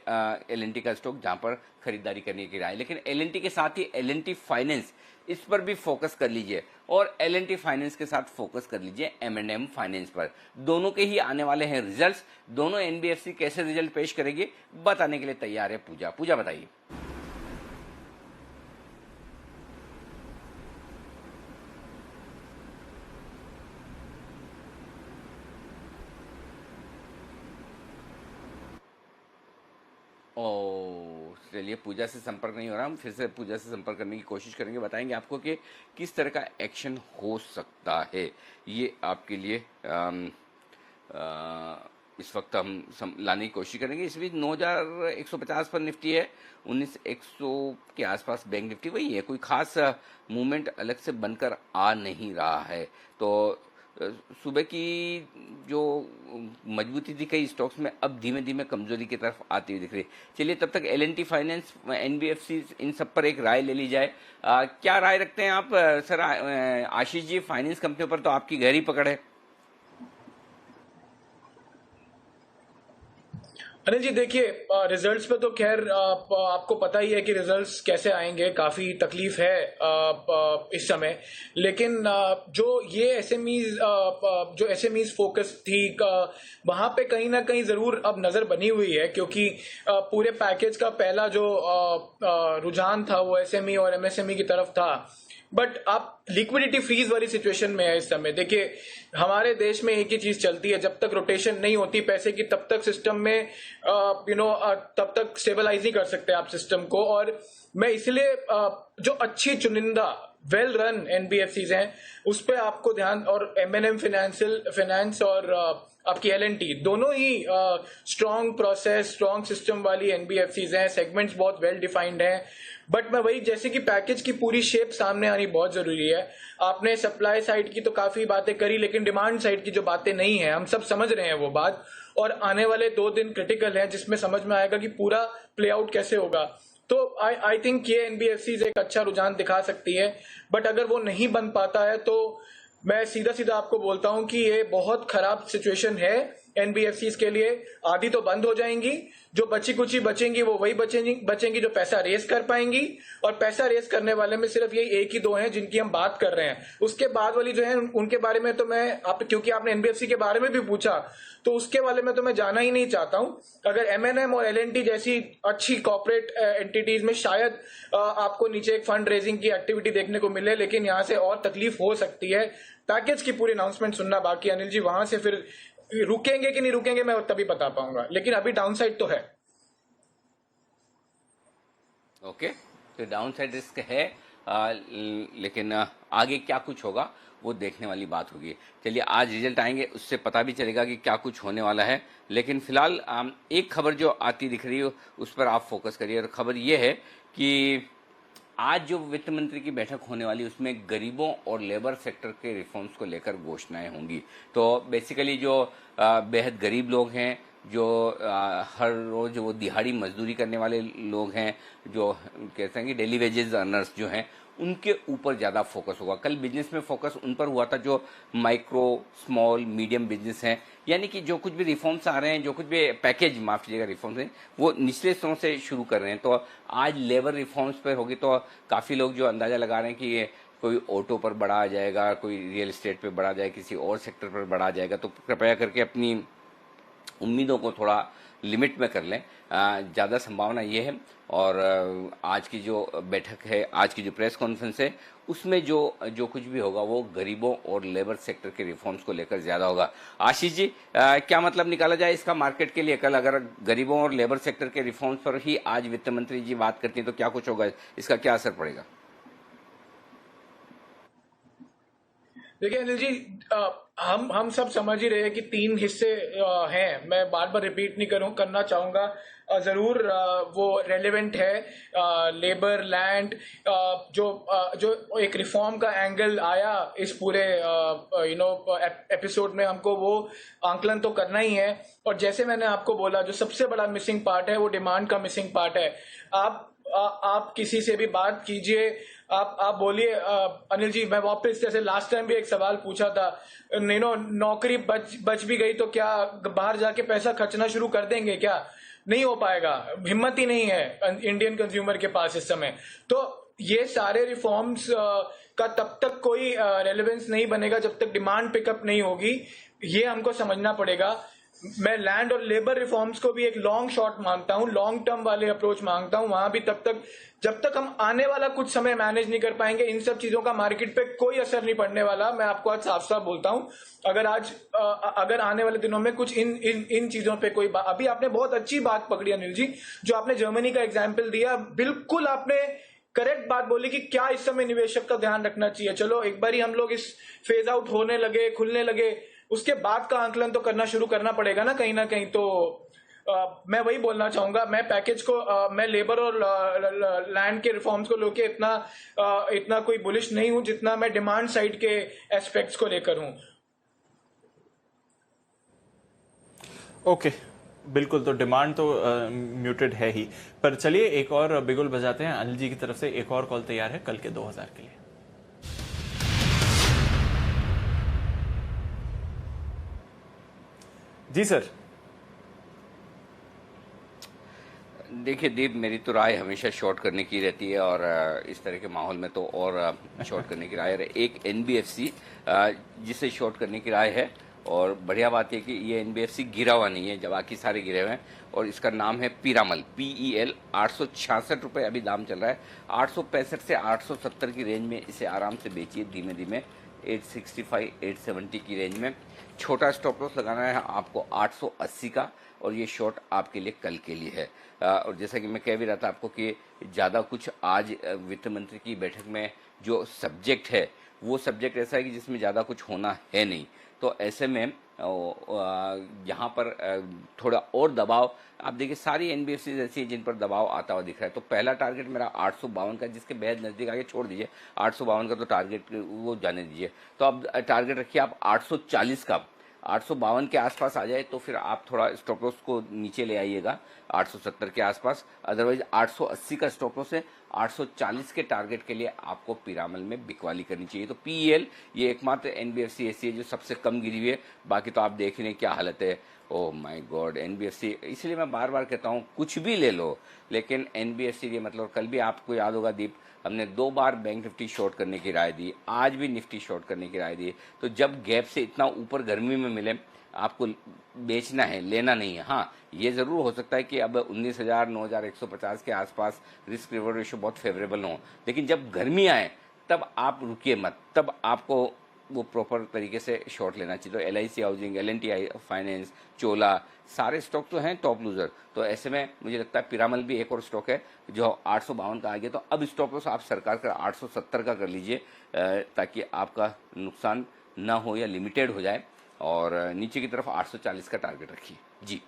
LNT का स्टॉक जहां पर खरीदारी करने की राय। लेकिन LNT के साथ ही LNT फाइनेंस, इस पर भी फोकस कर लीजिए और LNT फाइनेंस के साथ फोकस कर लीजिए M&M फाइनेंस पर। दोनों के ही आने वाले हैं रिजल्ट्स। दोनों NBFC कैसे रिजल्ट पेश करेंगे बताने के लिए तैयार है पूजा। पूजा बताइए। चलिए, पूजा से संपर्क नहीं हो रहा, हम फिर से पूजा से संपर्क करने की कोशिश करेंगे। बताएंगे आपको कि किस तरह का एक्शन हो सकता है। ये आपके लिए इस वक्त हम लाने की कोशिश करेंगे। इस बीच 9150 पर निफ्टी है, 19100 के आसपास बैंक निफ्टी वही है। कोई खास मूवमेंट अलग से बनकर आ नहीं रहा है। तो सुबह की जो मजबूती थी कई स्टॉक्स में, अब धीमे धीमे कमजोरी की तरफ आती हुई दिख रही है। चलिए, तब तक LNT फाइनेंस, NBFC, इन सब पर एक राय ले ली जाए। क्या राय रखते हैं आप सर? आशीष जी, फाइनेंस कंपनियों पर तो आपकी गहरी पकड़ है। अनिल जी देखिए, रिजल्ट्स पे तो खैर आपको पता ही है कि रिजल्ट्स कैसे आएंगे, काफी तकलीफ है इस समय। लेकिन जो ये एसएमईज फोकस थी, वहां पे कहीं ना कहीं जरूर अब नजर बनी हुई है, क्योंकि पूरे पैकेज का पहला जो रुझान था वो SME और MSME की तरफ था। बट आप लिक्विडिटी फ्रीज वाली सिचुएशन में है इस समय। देखिए, हमारे देश में एक ही चीज चलती है, जब तक रोटेशन नहीं होती पैसे की तब तक सिस्टम में तब तक स्टेबलाइज नहीं कर सकते आप सिस्टम को। और मैं इसलिए जो अच्छी चुनिंदा वेल रन NBFCs हैं उस पर आपको ध्यान, और M&M फाइनेंस और आपकी LNT दोनों ही स्ट्रॉन्ग प्रोसेस, स्ट्रॉन्ग सिस्टम वाली NBFCs हैं। सेगमेंट्स बहुत वेल डिफाइंड हैं। बट मैं वही, जैसे कि पैकेज की पूरी शेप सामने आनी बहुत जरूरी है। आपने सप्लाई साइड की तो काफी बातें करी, लेकिन डिमांड साइड की जो बातें नहीं है, हम सब समझ रहे हैं वो बात। और आने वाले 2 दिन क्रिटिकल हैं जिसमें समझ में आएगा कि पूरा प्ले आउट कैसे होगा। तो आई थिंक ये NBFCs एक अच्छा रुझान दिखा सकती है। बट अगर वो नहीं बन पाता है तो मैं सीधा सीधा आपको बोलता हूं कि ये बहुत खराब सिचुएशन है NBFCs के लिए। आधी तो बंद हो जाएंगी, जो बची कुची बचेंगी वो वही बचेंगी जो पैसा रेस कर पाएंगी। और पैसा रेस करने वाले में सिर्फ यही 1 ही 2 हैं जिनकी हम बात कर रहे हैं। उसके बाद वाली जो है उनके बारे में तो क्योंकि आपने NBFC के बारे में भी पूछा, तो उसके बारे में तो मैं जाना ही नहीं चाहता हूं। अगर M&M और LNT जैसी अच्छी कॉर्पोरेट एंटिटीज में शायद आपको नीचे एक फंड रेजिंग की एक्टिविटी देखने को मिले, लेकिन यहां से और तकलीफ हो सकती है। पैकेज की पूरी अनाउंसमेंट सुनना बाकी अनिल जी, वहां से फिर रुकेंगे कि नहीं रुकेंगे मैं तभी बता पाऊंगा, लेकिन अभी डाउनसाइड तो है। ओके, तो डाउनसाइड रिस्क है, लेकिन आगे क्या कुछ होगा वो देखने वाली बात होगी। चलिए, आज रिजल्ट आएंगे, उससे पता भी चलेगा कि क्या कुछ होने वाला है। लेकिन फिलहाल एक खबर जो आती दिख रही है उस पर आप फोकस करिए। और खबर ये है कि आज जो वित्त मंत्री की बैठक होने वाली उसमें गरीबों और लेबर सेक्टर के रिफॉर्म्स को लेकर घोषणाएं होंगी। तो बेसिकली जो बेहद गरीब लोग हैं, जो हर रोज वो दिहाड़ी मजदूरी करने वाले लोग हैं, जो कहते हैं कि डेली वेजेस अर्नर्स जो हैं, उनके ऊपर ज़्यादा फोकस होगा। कल बिजनेस में फोकस उन पर हुआ था जो माइक्रो स्मॉल मीडियम बिजनेस हैं, यानी कि जो कुछ भी रिफॉर्म्स आ रहे हैं, जो कुछ भी पैकेज, माफ कीजिएगा, रिफॉर्म्स हैं, वो निचले स्तरों से शुरू कर रहे हैं। तो आज लेबर रिफॉर्म्स पर होगी, तो काफ़ी लोग जो अंदाज़ा लगा रहे हैं कि ये कोई ऑटो पर बढ़ा आ जाएगा, कोई रियल एस्टेट पर बढ़ा जाएगा, किसी और सेक्टर पर बढ़ा जाएगा। तो कृपया करके अपनी उम्मीदों को थोड़ा लिमिट में कर लें, ज़्यादा संभावना ये है। और आज की जो बैठक है, आज की जो प्रेस कॉन्फ्रेंस है, उसमें जो कुछ भी होगा वो गरीबों और लेबर सेक्टर के रिफॉर्म्स को लेकर ज़्यादा होगा। आशीष जी, क्या मतलब निकाला जाए इसका मार्केट के लिए? कल अगर गरीबों और लेबर सेक्टर के रिफॉर्म्स पर ही आज वित्त मंत्री जी बात करती हैं तो क्या कुछ होगा, इसका क्या असर पड़ेगा? देखिए अनिल जी, हम सब समझ ही रहे हैं कि 3 हिस्से हैं। मैं बार बार रिपीट नहीं करना चाहूंगा। जरूर वो रेलेवेंट है। लेबर, लैंड, जो एक रिफॉर्म का एंगल आया इस पूरे एपिसोड में, हमको वो आंकलन तो करना ही है। और जैसे मैंने आपको बोला, जो सबसे बड़ा मिसिंग पार्ट है वो डिमांड का मिसिंग पार्ट है। आप किसी से भी बात कीजिए, आप बोलिए अनिल जी, मैं वापस जैसे लास्ट टाइम भी एक सवाल पूछा था, नौकरी बच भी गई तो क्या बाहर जाके पैसा खर्चना शुरू कर देंगे? क्या नहीं हो पाएगा, हिम्मत ही नहीं है इंडियन कंज्यूमर के पास इस समय। तो ये सारे रिफॉर्म्स का तब तक कोई रेलेवेंस नहीं बनेगा जब तक डिमांड पिकअप नहीं होगी। ये हमको समझना पड़ेगा। मैं लैंड और लेबर रिफॉर्म्स को भी एक लॉन्ग शॉट मांगता हूं, लॉन्ग टर्म वाले अप्रोच मांगता हूं। वहां भी जब तक हम आने वाला कुछ समय मैनेज नहीं कर पाएंगे, इन सब चीजों का मार्केट पे कोई असर नहीं पड़ने वाला। मैं आपको आज साफ साफ बोलता हूं। अगर आने वाले दिनों में कुछ इन चीजों पे कोई अभी आपने बहुत अच्छी बात पकड़ी अनिल जी, जो आपने जर्मनी का एग्जाम्पल दिया, बिल्कुल आपने करेक्ट बात बोली कि क्या इस समय निवेशक का ध्यान रखना चाहिए। चलो एक बार हम लोग इस फेज आउट होने लगे, खुलने लगे, उसके बाद का आंकलन तो करना पड़ेगा ना कहीं। तो मैं वही बोलना चाहूंगा। मैं पैकेज को मैं लेबर और लैंड के रिफॉर्म्स को लेके इतना कोई बुलिश नहीं हूं जितना मैं डिमांड साइड के एस्पेक्ट्स को लेकर हूं। ओके, बिल्कुल। तो डिमांड तो म्यूटेड है ही, पर चलिए एक और बिगुल बजाते हैं। अनिल जी की तरफ से एक और कॉल तैयार है कल के 2000 के लिए। जी सर। देखिए दीप, मेरी तो राय हमेशा शॉर्ट करने की रहती है, और इस तरह के माहौल में तो और शॉर्ट करने की राय है। एक NBFC जिसे शॉर्ट करने की राय है, और बढ़िया बात है कि ये NBFC गिरा हुआ नहीं है, जब बाकी सारे गिरे हुए हैं, और इसका नाम है पीरामल, PEL। 866 रुपये अभी दाम चल रहा है। 865 से 870 की रेंज में इसे आराम से बेचिए धीमे धीमे, 865, 870 की रेंज में। छोटा स्टॉप लॉस लगाना है आपको 880 का, और ये शॉर्ट आपके लिए कल के लिए है। और जैसा कि मैं कह भी रहा था आपको कि ज़्यादा कुछ आज वित्त मंत्री की बैठक में जो सब्जेक्ट है, वो सब्जेक्ट ऐसा है कि जिसमें ज़्यादा कुछ होना है नहीं। तो ऐसे में यहाँ पर थोड़ा और दबाव, आप देखिए सारी NBFC ऐसी है जिन पर दबाव आता हुआ दिख रहा है। तो पहला टारगेट मेरा 852 का, जिसके बेहद नज़दीक आगे छोड़ दीजिए। 852 का तो टारगेट वो जाने दीजिए। तो अब टारगेट रखिए आप 840 का। 852 के आसपास आ जाए तो फिर आप थोड़ा स्टॉप लॉस को नीचे ले आइएगा 870 के आसपास। अदरवाइज 880 का स्टॉप लॉस है। 840 के टारगेट के लिए आपको पिरामल में बिकवाली करनी चाहिए। तो PEL ये एकमात्र NBFC ऐसी है जो सबसे कम गिरी हुई है। बाकी तो आप देख रहे हैं क्या हालत है। ओह माय गॉड, NBFC, इसलिए मैं बार बार कहता हूँ कुछ भी ले लो, लेकिन NBFC ये मतलब, कल भी आपको याद होगा दीप, हमने 2 बार बैंक निफ्टी शॉर्ट करने की राय दी, आज भी निफ्टी शॉर्ट करने की राय दी। तो जब गैप से इतना ऊपर गर्मी में मिले, आपको बेचना है, लेना नहीं है। हाँ, ये ज़रूर हो सकता है कि अब 19,000 9,150 के आसपास रिस्क रिवॉर्ड रेशियो बहुत फेवरेबल हो, लेकिन जब गर्मी आए तब आप रुकिए मत, तब आपको वो प्रॉपर तरीके से शॉर्ट लेना चाहिए। तो LIC हाउसिंग, L&T फाइनेंस, चोला, सारे स्टॉक तो हैं टॉप लूजर। तो ऐसे में मुझे लगता है पिरामल भी एक और स्टॉक है जो 852 का आ गया। तो अब स्टॉक लॉस आप सरकार का 870 का कर लीजिए, ताकि आपका नुकसान ना हो या लिमिटेड हो जाए। और नीचे की तरफ 840 का टारगेट रखिए जी।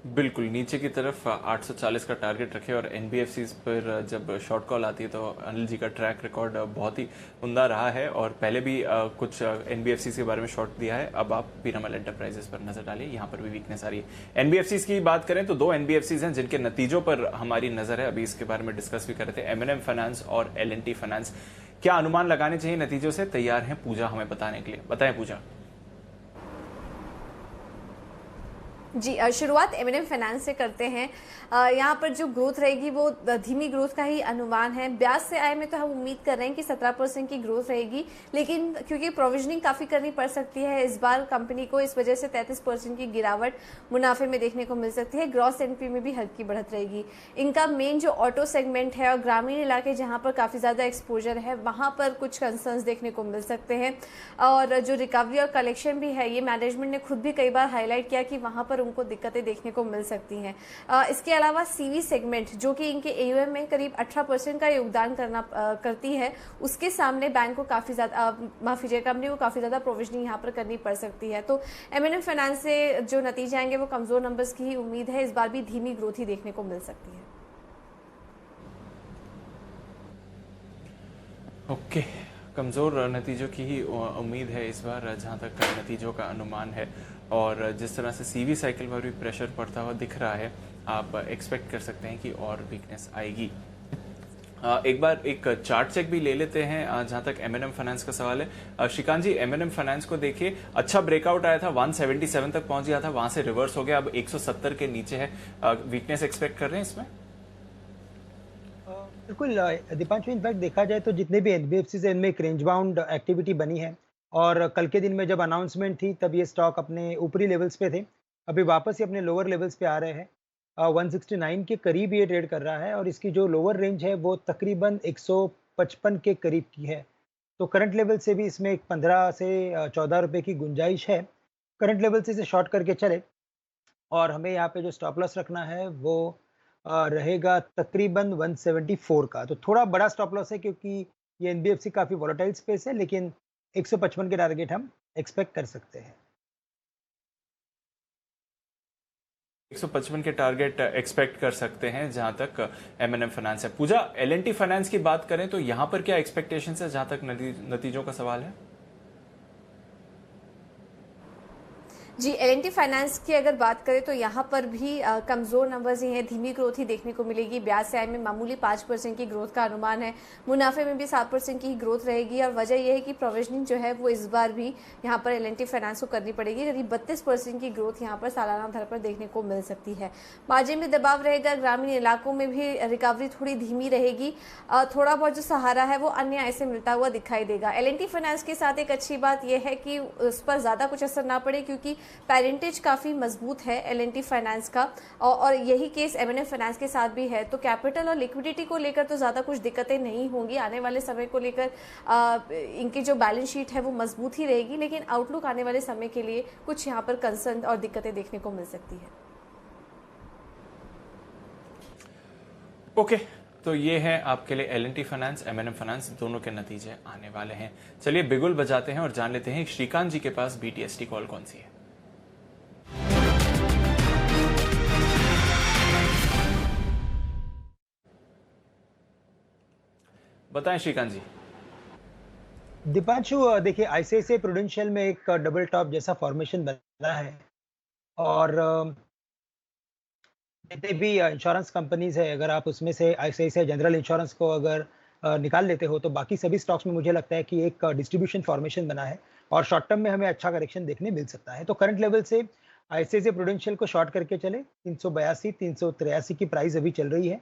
बिल्कुल, नीचे की तरफ 840 का टारगेट रखें। और NBFCs पर जब शॉर्ट कॉल आती है तो अनिल जी का ट्रैक रिकॉर्ड बहुत ही उम्दा रहा है, और पहले भी कुछ NBFCs के बारे में शॉर्ट दिया है। अब आप पीरामल एंटरप्राइजेस पर नजर डालिए, यहाँ पर भी वीकनेस आ रही है। NBFCs की बात करें तो 2 NBFCs हैं जिनके नतीजों पर हमारी नजर है। अभी इसके बारे में डिस्कस भी कर रहे थे, M&M फाइनेंस और L&T फाइनेंस। क्या अनुमान लगाने चाहिए नतीजों से? तैयार हैं पूजा हमें बताने के लिए। बताएं पूजा। जी शुरुआत M&M फाइनेंस से करते हैं। यहाँ पर जो ग्रोथ रहेगी वो धीमी ग्रोथ का ही अनुमान है। ब्याज से आय में तो हम उम्मीद कर रहे हैं कि 17% की ग्रोथ रहेगी, लेकिन क्योंकि प्रोविजनिंग काफ़ी करनी पड़ सकती है इस बार कंपनी को, इस वजह से 33% की गिरावट मुनाफे में देखने को मिल सकती है। ग्रॉस एनपी में भी हल्की बढ़त रहेगी। इनका मेन जो ऑटो सेगमेंट है और ग्रामीण इलाके जहाँ पर काफ़ी ज़्यादा एक्सपोजर है वहाँ पर कुछ कंसर्न्स देखने को मिल सकते हैं। और जो रिकवरी और कलेक्शन भी है, ये मैनेजमेंट ने खुद भी कई बार हाईलाइट किया कि वहाँ पर उनको दिक्कतें देखने को मिल सकती हैं। इसके अलावा सीवी सेगमेंट जो कि इनके एयूएम में करीब 18% का योगदान करती है, उसके सामने बैंक को काफ़ी ज़्यादा कंपनी को काफ़ी ज़्यादा प्रोविजनिंग यहाँ पर करनी पड़ सकती है। तो M&M फाइनेंस से जो नतीजे आएंगे वो कमज़ोर नंबर्स की ही उम्मीद है। इस बार भी धीमी ग्रोथ ही देखने को मिल सकती है। ओके, कमज़ोर नतीजों की ही उम्मीद है इस बार जहां तक नतीजों का अनुमान है। और जिस तरह से सीवी साइकिल पर भी प्रेशर पड़ता हुआ दिख रहा है, आप एक्सपेक्ट कर सकते हैं कि और वीकनेस आएगी। एक बार एक चार्ट चेक भी ले लेते हैं जहां तक M&M फाइनेंस का सवाल है। श्रीकांत जी, M&M फाइनेंस को देखिए, अच्छा ब्रेकआउट आया था, 177 तक पहुंच गया था, वहां से रिवर्स हो गया, अब 170 के नीचे है। वीकनेस एक्सपेक्ट कर रहे हैं इसमें? बिल्कुल दीपांशु, इनफैक्ट देखा जाए तो जितने भी NBFCs हैं इनमें एक रेंज बाउंड एक्टिविटी बनी है, और कल के दिन में जब अनाउंसमेंट थी तब ये स्टॉक अपने ऊपरी लेवल्स पे थे, अभी वापस ही अपने लोअर लेवल्स पे आ रहे हैं। 169 के करीब ये ट्रेड कर रहा है और इसकी जो लोअर रेंज है वो तकरीबन 155 के करीब की है। तो करंट लेवल से भी इसमें एक 15 से 14 रुपए की गुंजाइश है। करंट लेवल से इसे शॉर्ट करके चले, और हमें यहाँ पे जो स्टॉप लॉस रखना है वो रहेगा तकरीबन 174 का। तो थोड़ा बड़ा स्टॉप लॉस है क्योंकि ये NBFC काफ़ी वॉलेटाइल स्पेस है, लेकिन 155 के टारगेट हम एक्सपेक्ट कर सकते हैं। 155 के टारगेट एक्सपेक्ट कर सकते हैं जहां तक M&M फाइनेंस है। पूजा, L&T फाइनेंस की बात करें तो यहां पर क्या एक्सपेक्टेशंस है जहां तक नतीजों का सवाल है? जी, L&T फाइनेंस की अगर बात करें तो यहाँ पर भी कमज़ोर नंबर्स ही हैं, धीमी ग्रोथ ही देखने को मिलेगी। ब्याज से आय में मामूली 5% की ग्रोथ का अनुमान है, मुनाफे में भी 7% की ग्रोथ रहेगी। और वजह यह है कि प्रोविजनिंग जो है वो इस बार भी यहाँ पर L&T फाइनेंस को करनी पड़ेगी। करीब 32% की ग्रोथ यहाँ पर सालाना आधार पर देखने को मिल सकती है। मार्जिन में दबाव रहेगा, ग्रामीण इलाकों में भी रिकवरी थोड़ी धीमी रहेगी। थोड़ा बहुत जो सहारा है वो अन्य आय से मिलता हुआ दिखाई देगा। L&T फाइनेंस के साथ एक अच्छी बात यह है कि उस पर ज़्यादा कुछ असर ना पड़े, क्योंकि पेरेंटेज काफ़ी मजबूत है L&T फाइनेंस का, और यही केस M&M फाइनेंस के साथ भी है। तो कैपिटल और लिक्विडिटी को लेकर तो ज़्यादा कुछ दिक्कतें नहीं होंगी आने वाले समय को लेकर। इनकी जो बैलेंस शीट है वो मजबूत ही रहेगी, लेकिन आउटलुक आने वाले समय के लिए कुछ यहाँ पर कंसर्न और दिक्कतें देखने को मिल सकती है। ओके, तो ये है आपके लिए L&T फाइनेंस, M&M फाइनेंस दोनों के नतीजे आने वाले हैं। चलिए बिगुल बजाते हैं और जान लेते हैं श्रीकांत जी के पास BTST कॉल कौन सी है। बताएं श्रीकांत जी। दीपांशु, देखिए ICICI प्रूडेंशियल में एक डबल टॉप जैसा फॉर्मेशन बना है, और जितने भी इंश्योरेंस कंपनीज है, अगर आप उसमें से ICICI जनरल इंश्योरेंस को अगर निकाल लेते हो तो बाकी सभी स्टॉक्स में मुझे लगता है कि एक डिस्ट्रीब्यूशन फॉर्मेशन बना है और शॉर्ट टर्म में हमें अच्छा करेक्शन देखने मिल सकता है। तो करंट लेवल से ICICI प्रूडेंशियल को शॉर्ट करके चले, 382 383 की प्राइस अभी चल रही है।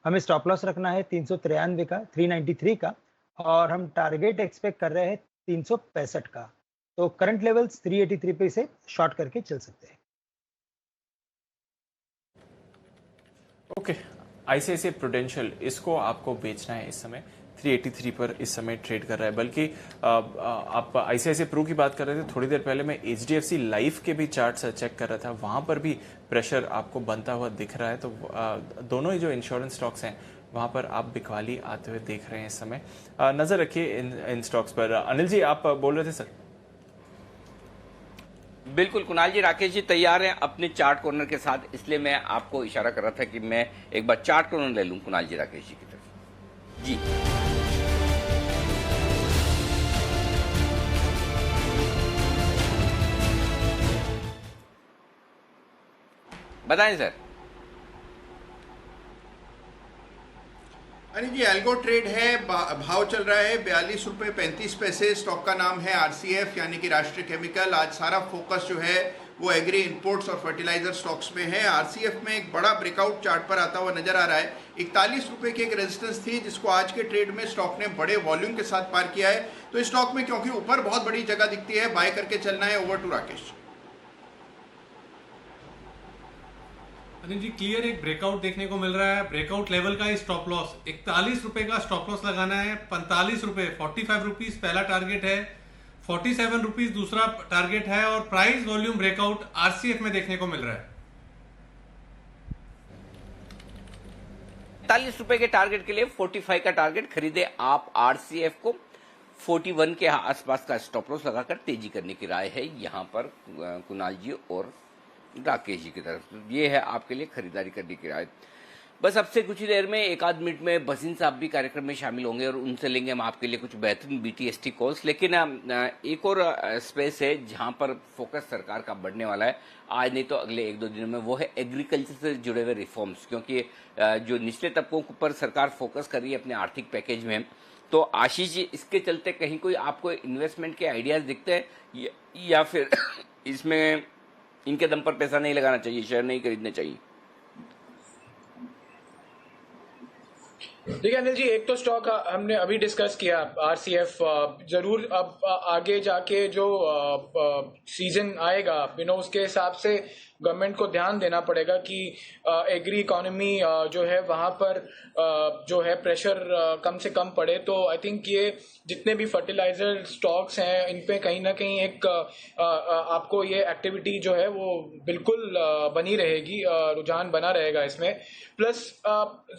हमें स्टॉप लॉस रखना है 393 का, 393 का, और हम टारगेट एक्सपेक्ट कर रहे हैं 365 का। तो करंट लेवल्स 383 पे से शॉर्ट करके चल सकते हैं। ओके, ICICI प्रूडेंशियल इसको आपको बेचना है इस समय 383 पर इस समय ट्रेड कर रहा है। बल्कि आप ICICI प्रू की बात कर रहे थे, थोड़ी देर पहले मैं HDFC लाइफ के भी चार्ट्स चेक कर रहा था, वहां पर भी प्रेशर आपको बनता हुआ दिख रहा है। तो दोनों ही जो इंश्योरेंस स्टॉक्स हैं वहां पर आप बिकवाली आते हुए देख रहे हैं इस समय। नजर रखिए इन स्टॉक्स पर। अनिल जी, आप बोल रहे थे सर? बिल्कुल कुणाल जी, राकेश जी तैयार हैं अपने चार्ट कॉर्नर के साथ, इसलिए मैं आपको इशारा कर रहा था कि मैं एक बार चार्ट कॉर्नर ले लूं कुणाल जी राकेश जी की तरफ। जी बताएं sir. Anil ji, algo trade है, भाव चल रहा है 42 रुपये 35 पैसे। स्टॉक का नाम है RCF यानी कि राष्ट्रीय केमिकल। आज सारा फोकस जो है वो एग्री इंपोर्ट्स और फर्टिलाइजर स्टॉक्स में है। आरसीएफ में एक बड़ा ब्रेकआउट चार्ट पर आता हुआ नजर आ रहा है। 41 रुपए की एक रेजिस्टेंस थी जिसको आज के ट्रेड में स्टॉक ने बड़े वॉल्यूम के साथ पार किया है। तो इस स्टॉक में क्योंकि ऊपर बहुत बड़ी जगह दिखती है, बाय करके चलना है। Over to Rakesh. Anil ji, clear एक ब्रेकआउट देखने को मिल रहा है। ब्रेकआउट लेवल का स्टॉप लॉस 41 रुपए का स्टॉप लॉस लगाना है। 45 रुपए 45 रुपीज पहला टारगेट है, 47 रुपीज दूसरा टारगेट है और प्राइस वॉल्यूम ब्रेकआउट आरसीएफ में देखने को मिल रहा है। 40 रुपए के टारगेट के लिए 45 का टारगेट खरीदे आप आरसीएफ को। 41 के आसपास का स्टॉप लॉस लगाकर तेजी करने की राय है यहां पर कुणाल जी और राकेश जी की तरफ। ये है आपके लिए खरीदारी करने की राय। बस अब से कुछ ही देर में एक आध मिनट में बसिन साहब भी कार्यक्रम में शामिल होंगे और उनसे लेंगे हम आपके लिए कुछ बेहतरीन बीटीएसटी कॉल्स। लेकिन एक और स्पेस है जहां पर फोकस सरकार का बढ़ने वाला है आज नहीं तो अगले 1-2 दिनों में, वो है एग्रीकल्चर से जुड़े हुए रिफॉर्म्स। क्योंकि जो निचले तबकों पर सरकार फोकस कर रही है अपने आर्थिक पैकेज में, तो आशीष जी इसके चलते कहीं कोई आपको इन्वेस्टमेंट के आइडियाज दिखते हैं या फिर इसमें इनके दम पर पैसा नहीं लगाना चाहिए, शेयर नहीं खरीदने चाहिए? देखिए अनिल जी, एक तो स्टॉक हमने अभी डिस्कस किया आरसीएफ। जरूर अब आगे जाके जो सीजन आएगा उसके हिसाब से गवर्नमेंट को ध्यान देना पड़ेगा कि एग्री इकोनॉमी जो है वहां पर जो है प्रेशर कम से कम पड़े। तो आई थिंक ये जितने भी फर्टिलाइजर स्टॉक्स हैं इन पे कहीं ना कहीं एक आपको ये एक्टिविटी जो है वो बिल्कुल बनी रहेगी, रुझान बना रहेगा इसमें। प्लस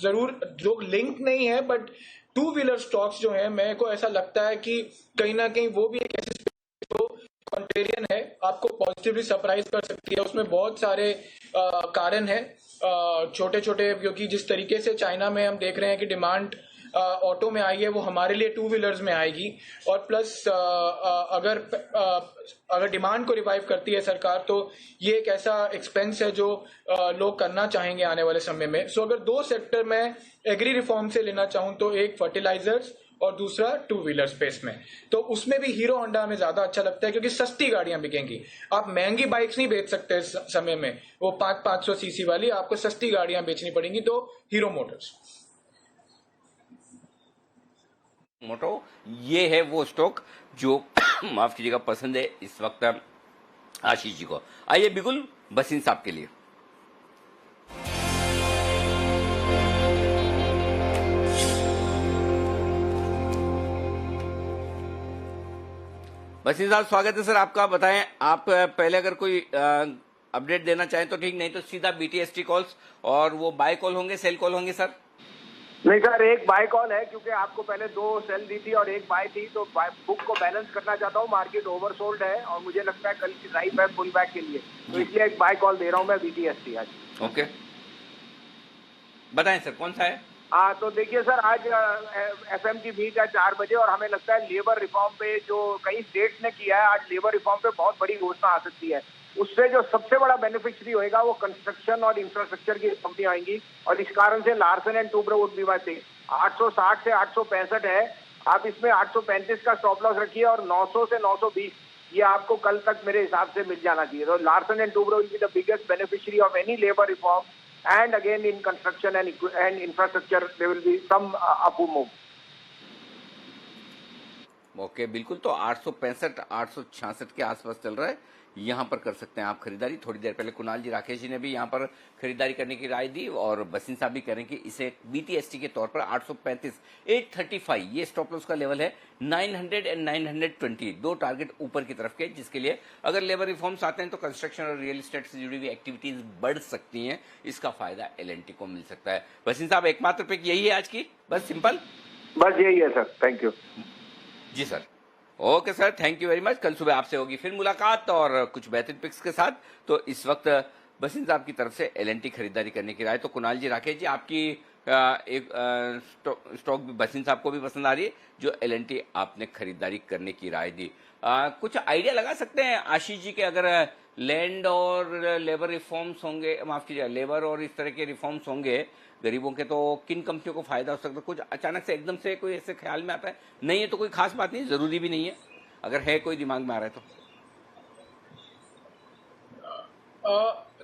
जरूर जो लिंक नहीं है बट 2 व्हीलर स्टॉक्स जो है मेरे को ऐसा लगता है कि कहीं ना कहीं वो भी एक ऐसी जो कॉन्ट्रेरियन है, आपको पॉजिटिवली सरप्राइज कर सकती है। उसमें बहुत सारे कारण है छोटे छोटे, क्योंकि जिस तरीके से चाइना में हम देख रहे हैं कि डिमांड ऑटो में आई है वो हमारे लिए 2 व्हीलर्स में आएगी। और प्लस अगर डिमांड को रिवाइव करती है सरकार तो ये एक ऐसा एक्सपेंस है जो लोग करना चाहेंगे आने वाले समय में। सो अगर 2 सेक्टर में एग्री रिफॉर्म से लेना चाहूं तो एक फर्टिलाइजर्स और दूसरा 2 व्हीलर स्पेस में, तो उसमें भी हीरो होंडा हमें ज्यादा अच्छा लगता है क्योंकि सस्ती गाड़ियां बिकेंगी। आप महंगी बाइक्स नहीं बेच सकते इस समय में, वो 500 सीसी वाली, आपको सस्ती गाड़ियां बेचनी पड़ेंगी, तो हीरो मोटर्स मोटो ये है वो स्टॉक जो माफ कीजिएगा पसंद है इस वक्त आशीष जी को। आइए बिल्कुल बसिन साहब के लिए। बसिन साहब स्वागत है सर आपका। बताएं आप पहले अगर कोई अपडेट देना चाहें तो ठीक, नहीं तो सीधा बीटीएसटी कॉल्स और वो बाय कॉल होंगे, सेल कॉल होंगे सर? नहीं सर, एक बाय कॉल है क्योंकि आपको पहले 2 सेल दी थी और एक बाय थी, तो बुक को बैलेंस करना चाहता हूँ। मार्केट ओवरसोल्ड है और मुझे लगता है कल की ड्राइव है फुल बैक के लिए, तो इसलिए एक बाय कॉल दे रहा हूँ मैं बीटीएसटी आज। ओके, बताएं सर कौन सा है? हाँ, तो देखिए सर, आज एफएमजी मीट है 4 बजे और हमें लगता है लेबर रिफॉर्म पे जो कई स्टेट्स ने किया है, आज लेबर रिफॉर्म पे बहुत बड़ी घोषणा आ सकती है। उससे जो सबसे बड़ा बेनिफिशियरी होएगा वो कंस्ट्रक्शन और इंफ्रास्ट्रक्चर की कंपनियां आएंगी और इस कारण से Larsen and Toubro would be my pick. 860 से 865 है, आप इसमें 835 का स्टॉप लॉस रखिए और 900 से 920 ये आपको कल तक मेरे हिसाब से मिल जाना चाहिए। तो Larsen and Toubro will be the biggest beneficiary of any labour reform and again in construction and infrastructure there will be some upward move. Okay बिल्कुल, तो 865 866 के आसपास चल रहा है, यहाँ पर कर सकते हैं आप खरीदारी। थोड़ी देर पहले कुणाल जी राकेश जी ने भी यहाँ पर खरीदारी करने की राय दी और बसिन साहब भी कह रहे हैं कि इसे बीटीएसटी के तौर पर 835 835 ये स्टॉप लॉस का लेवल है। 900 एंड 920 2 टारगेट ऊपर की तरफ के, जिसके लिए अगर लेबर रिफॉर्म्स आते हैं तो कंस्ट्रक्शन और रियल एस्टेट से जुड़ी हुई एक्टिविटीज बढ़ सकती हैं, इसका फायदा एलएनटी को मिल सकता है। बसिन साहब एकमात्र पिक यही है आज की, बस सिंपल, बस यही है सर। थैंक यू जी sir. Okay sir, thank you very much. कल सुबह आपसे होगी फिर मुलाकात और कुछ बेहतरीन पिक्स के साथ। तो इस वक्त बसिन साहब की तरफ से एलएनटी खरीदारी करने की राय। तो कुणाल जी राकेश जी, आपकी एक स्टॉक भी बसिन साहब को भी पसंद आ रही है जो एलएनटी आपने खरीदारी करने की राय दी। कुछ आइडिया लगा सकते हैं आशीष जी के, अगर लैंड और लेबर रिफॉर्म्स होंगे, माफ कीजिए लेबर और इस तरह के रिफॉर्म्स होंगे गरीबों के, तो किन कंपनियों को फायदा हो सकता है? कुछ अचानक से एकदम से कोई ऐसे ख्याल में आता है? नहीं है तो कोई खास बात नहीं, जरूरी भी नहीं है, अगर है कोई दिमाग में आ रहा है तो।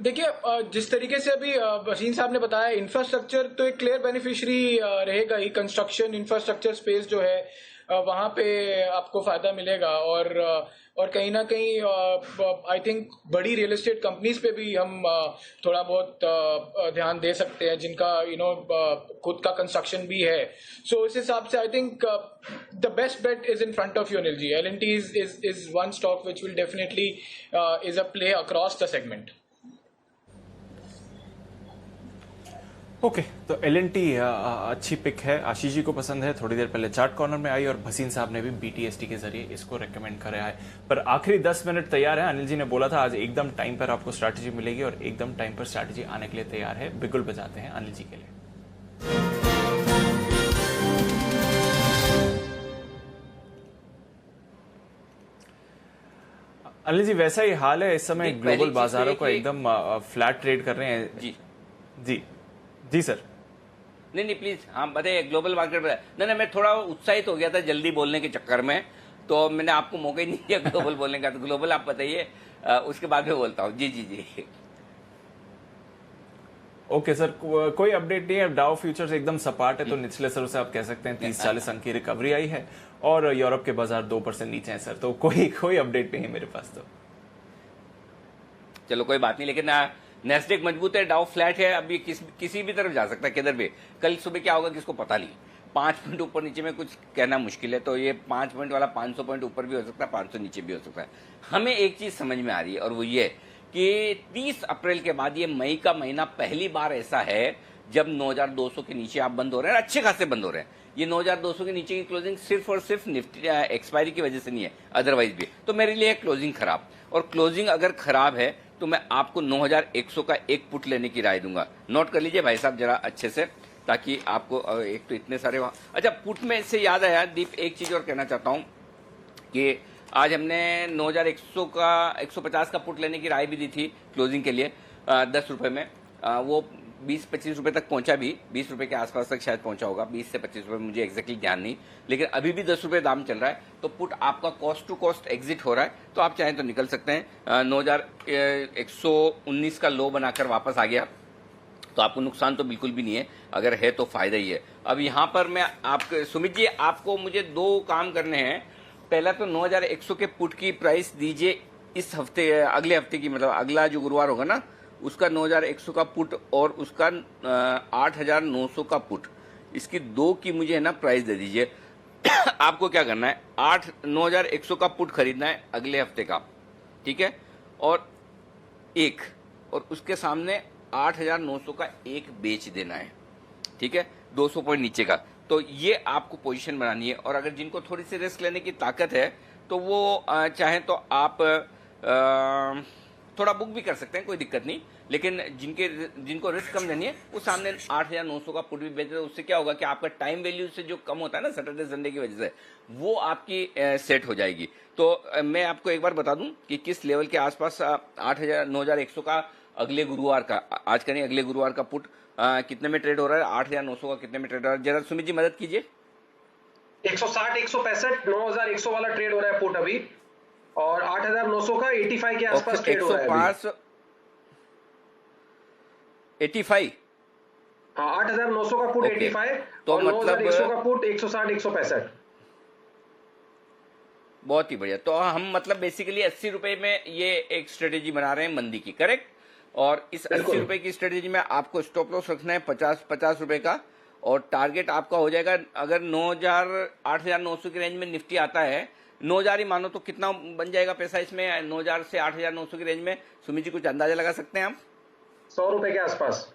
देखिए, जिस तरीके से अभी वसीम साहब ने बताया, इंफ्रास्ट्रक्चर तो एक क्लियर बेनिफिशियरी रहेगा ही। कंस्ट्रक्शन इंफ्रास्ट्रक्चर स्पेस जो है वहां पे आपको फायदा मिलेगा, और कहीं ना कहीं आई थिंक बड़ी रियल एस्टेट कंपनीज पे भी हम थोड़ा बहुत ध्यान दे सकते हैं, जिनका खुद का कंस्ट्रक्शन भी है। सो इस हिसाब से I think the best bet is in front of you Anil ji. L&T is one stock which will definitely is a play across the segment. Okay, तो L&T अच्छी पिक है, आशीष जी को पसंद है। थोड़ी देर पहले चार्ट कॉर्नर में आई और भसीन साहब ने भी BTST के जरिए इसको रेकमेंड करा है। पर आखिरी 10 मिनट तैयार है। अनिल जी ने बोला था आज एकदम टाइम पर आपको स्ट्रैटेजी मिलेगी और एकदम टाइम पर स्ट्रैटेजी आने के लिए तैयार है। बिगुल बजाते हैं अनिल जी के लिए। अनिल जी, वैसा ही हाल है इस समय ग्लोबल बाजारों को एकदम फ्लैट ट्रेड कर रहे हैं। जी जी जी सर। नहीं प्लीज, हाँ बताइए। ग्लोबल मार्केट में नहीं, मैं थोड़ा उत्साहित हो गया था जल्दी बोलने के चक्कर में, तो मैंने आपको मौका ही नहीं दिया ग्लोबल बोलने का। तो ग्लोबल आप बताइए, उसके बाद में बोलता हूँ। जी जी जी। ओके सर, कोई अपडेट नहीं है। डाउ फ्यूचर्स एकदम सपाट है, तो निचले स्तर से आप कह सकते हैं 30-40 अंक की रिकवरी आई है और यूरोप के बाजार 2% नीचे हैं सर। तो कोई अपडेट नहीं है मेरे पास। तो चलो कोई बात नहीं, लेकिन नेस्डेक मजबूत है, डाउ फ्लैट है। अभी किसी भी तरफ जा सकता है, किधर भी। कल सुबह क्या होगा किसको पता नहीं। 5 पॉइंट ऊपर नीचे में कुछ कहना मुश्किल है। तो ये 5 पॉइंट वाला 500 पॉइंट ऊपर भी हो सकता है, 500 नीचे भी हो सकता है। हमें एक चीज समझ में आ रही है, और वो ये कि 30 अप्रैल के बाद ये मई का महीना पहली बार ऐसा है जब 9200 के नीचे आप बंद हो रहे हैं, अच्छे खासे बंद हो रहे हैं। ये 9200 के नीचे की क्लोजिंग सिर्फ और सिर्फ निफ्टी एक्सपायरी की वजह से नहीं है, अदरवाइज भी। तो मेरे लिए क्लोजिंग खराब, और क्लोजिंग अगर खराब है तो मैं आपको 9100 का एक पुट लेने की राय दूंगा। नोट कर लीजिए भाई साहब जरा अच्छे से, ताकि आपको एक तो इतने सारे अच्छा पुट में से याद आया दीप, एक चीज और कहना चाहता हूं कि आज हमने 9100 का 150 का पुट लेने की राय भी दी थी क्लोजिंग के लिए 10 रुपए में। वो 20-25 रुपए तक पहुंचा भी, 20 रुपए के आसपास तक शायद पहुंचा होगा, 20 से 25 रुपए, मुझे एग्जैक्टली ध्यान नहीं। लेकिन अभी भी 10 रुपए दाम चल रहा है, तो पुट आपका कॉस्ट टू कॉस्ट एग्जिट हो रहा है, तो आप चाहें तो निकल सकते हैं। 9119 का लो बनाकर वापस आ गया, तो आपको नुकसान तो बिल्कुल भी नहीं है, अगर है तो फायदा ही है। अब यहाँ पर मैं आपको सुमित जी, आपको मुझे 2 काम करने हैं। पहला तो 9100 के पुट की प्राइस दीजिए इस हफ्ते, अगले हफ्ते की, मतलब अगला जो गुरुवार होगा ना, उसका 9100 का पुट और उसका 8900 का पुट, इसकी 2 की मुझे है ना प्राइस दे दीजिए। आपको क्या करना है, 9100 का पुट खरीदना है अगले हफ्ते का, ठीक है, और उसके सामने 8900 का एक बेच देना है, ठीक है, 200 पॉइंट नीचे का। तो ये आपको पोजीशन बनानी है। और अगर जिनको थोड़ी सी रिस्क लेने की ताकत है तो वो चाहें तो आप थोड़ा बुक भी कर सकते हैं, कोई दिक्कत नहीं। लेकिन जिनको रिस्क कम लेनी है वो सामने 8900 का पुट भी बेच रहे हैं। उससे क्या होगा कि आपका टाइम वैल्यू से जो कम होता है ना सैटरडे संडे की वजह से, वो आपकी सेट हो जाएगी। तो मैं आपको एक बार बता दूं कि किस लेवल के आसपास 9100 का अगले गुरुवार का, आज का नहीं अगले गुरुवार का पुट कितने में ट्रेड हो रहा है, 8900 का कितने में ट्रेड हो रहा है, जरा सुमित जी मदद कीजिए। 160 165 9100 वाला ट्रेड हो रहा है पुट अभी, और 8900 का 85 के आसपास ट्रेड हो रहा है। 85, हाँ 8900 का पुट 85, तो और मतलब 9100 का पुट 160 165। बहुत ही बढ़िया। तो हम मतलब बेसिकली 80 रुपए में ये एक स्ट्रेटेजी बना रहे हैं मंदी की, करेक्ट। और इस 80 रुपए की स्ट्रेटेजी में आपको स्टॉप लॉस रखना है 50 रुपए का, और टारगेट आपका हो जाएगा, अगर 8900 की रेंज में निफ्टी आता है, 9000 ही मानो, तो कितना बन जाएगा पैसा इसमें 9000 से 8900 की रेंज में? सुमित जी कुछ अंदाजा लगा सकते हैं आप? 100 रुपए के आसपास।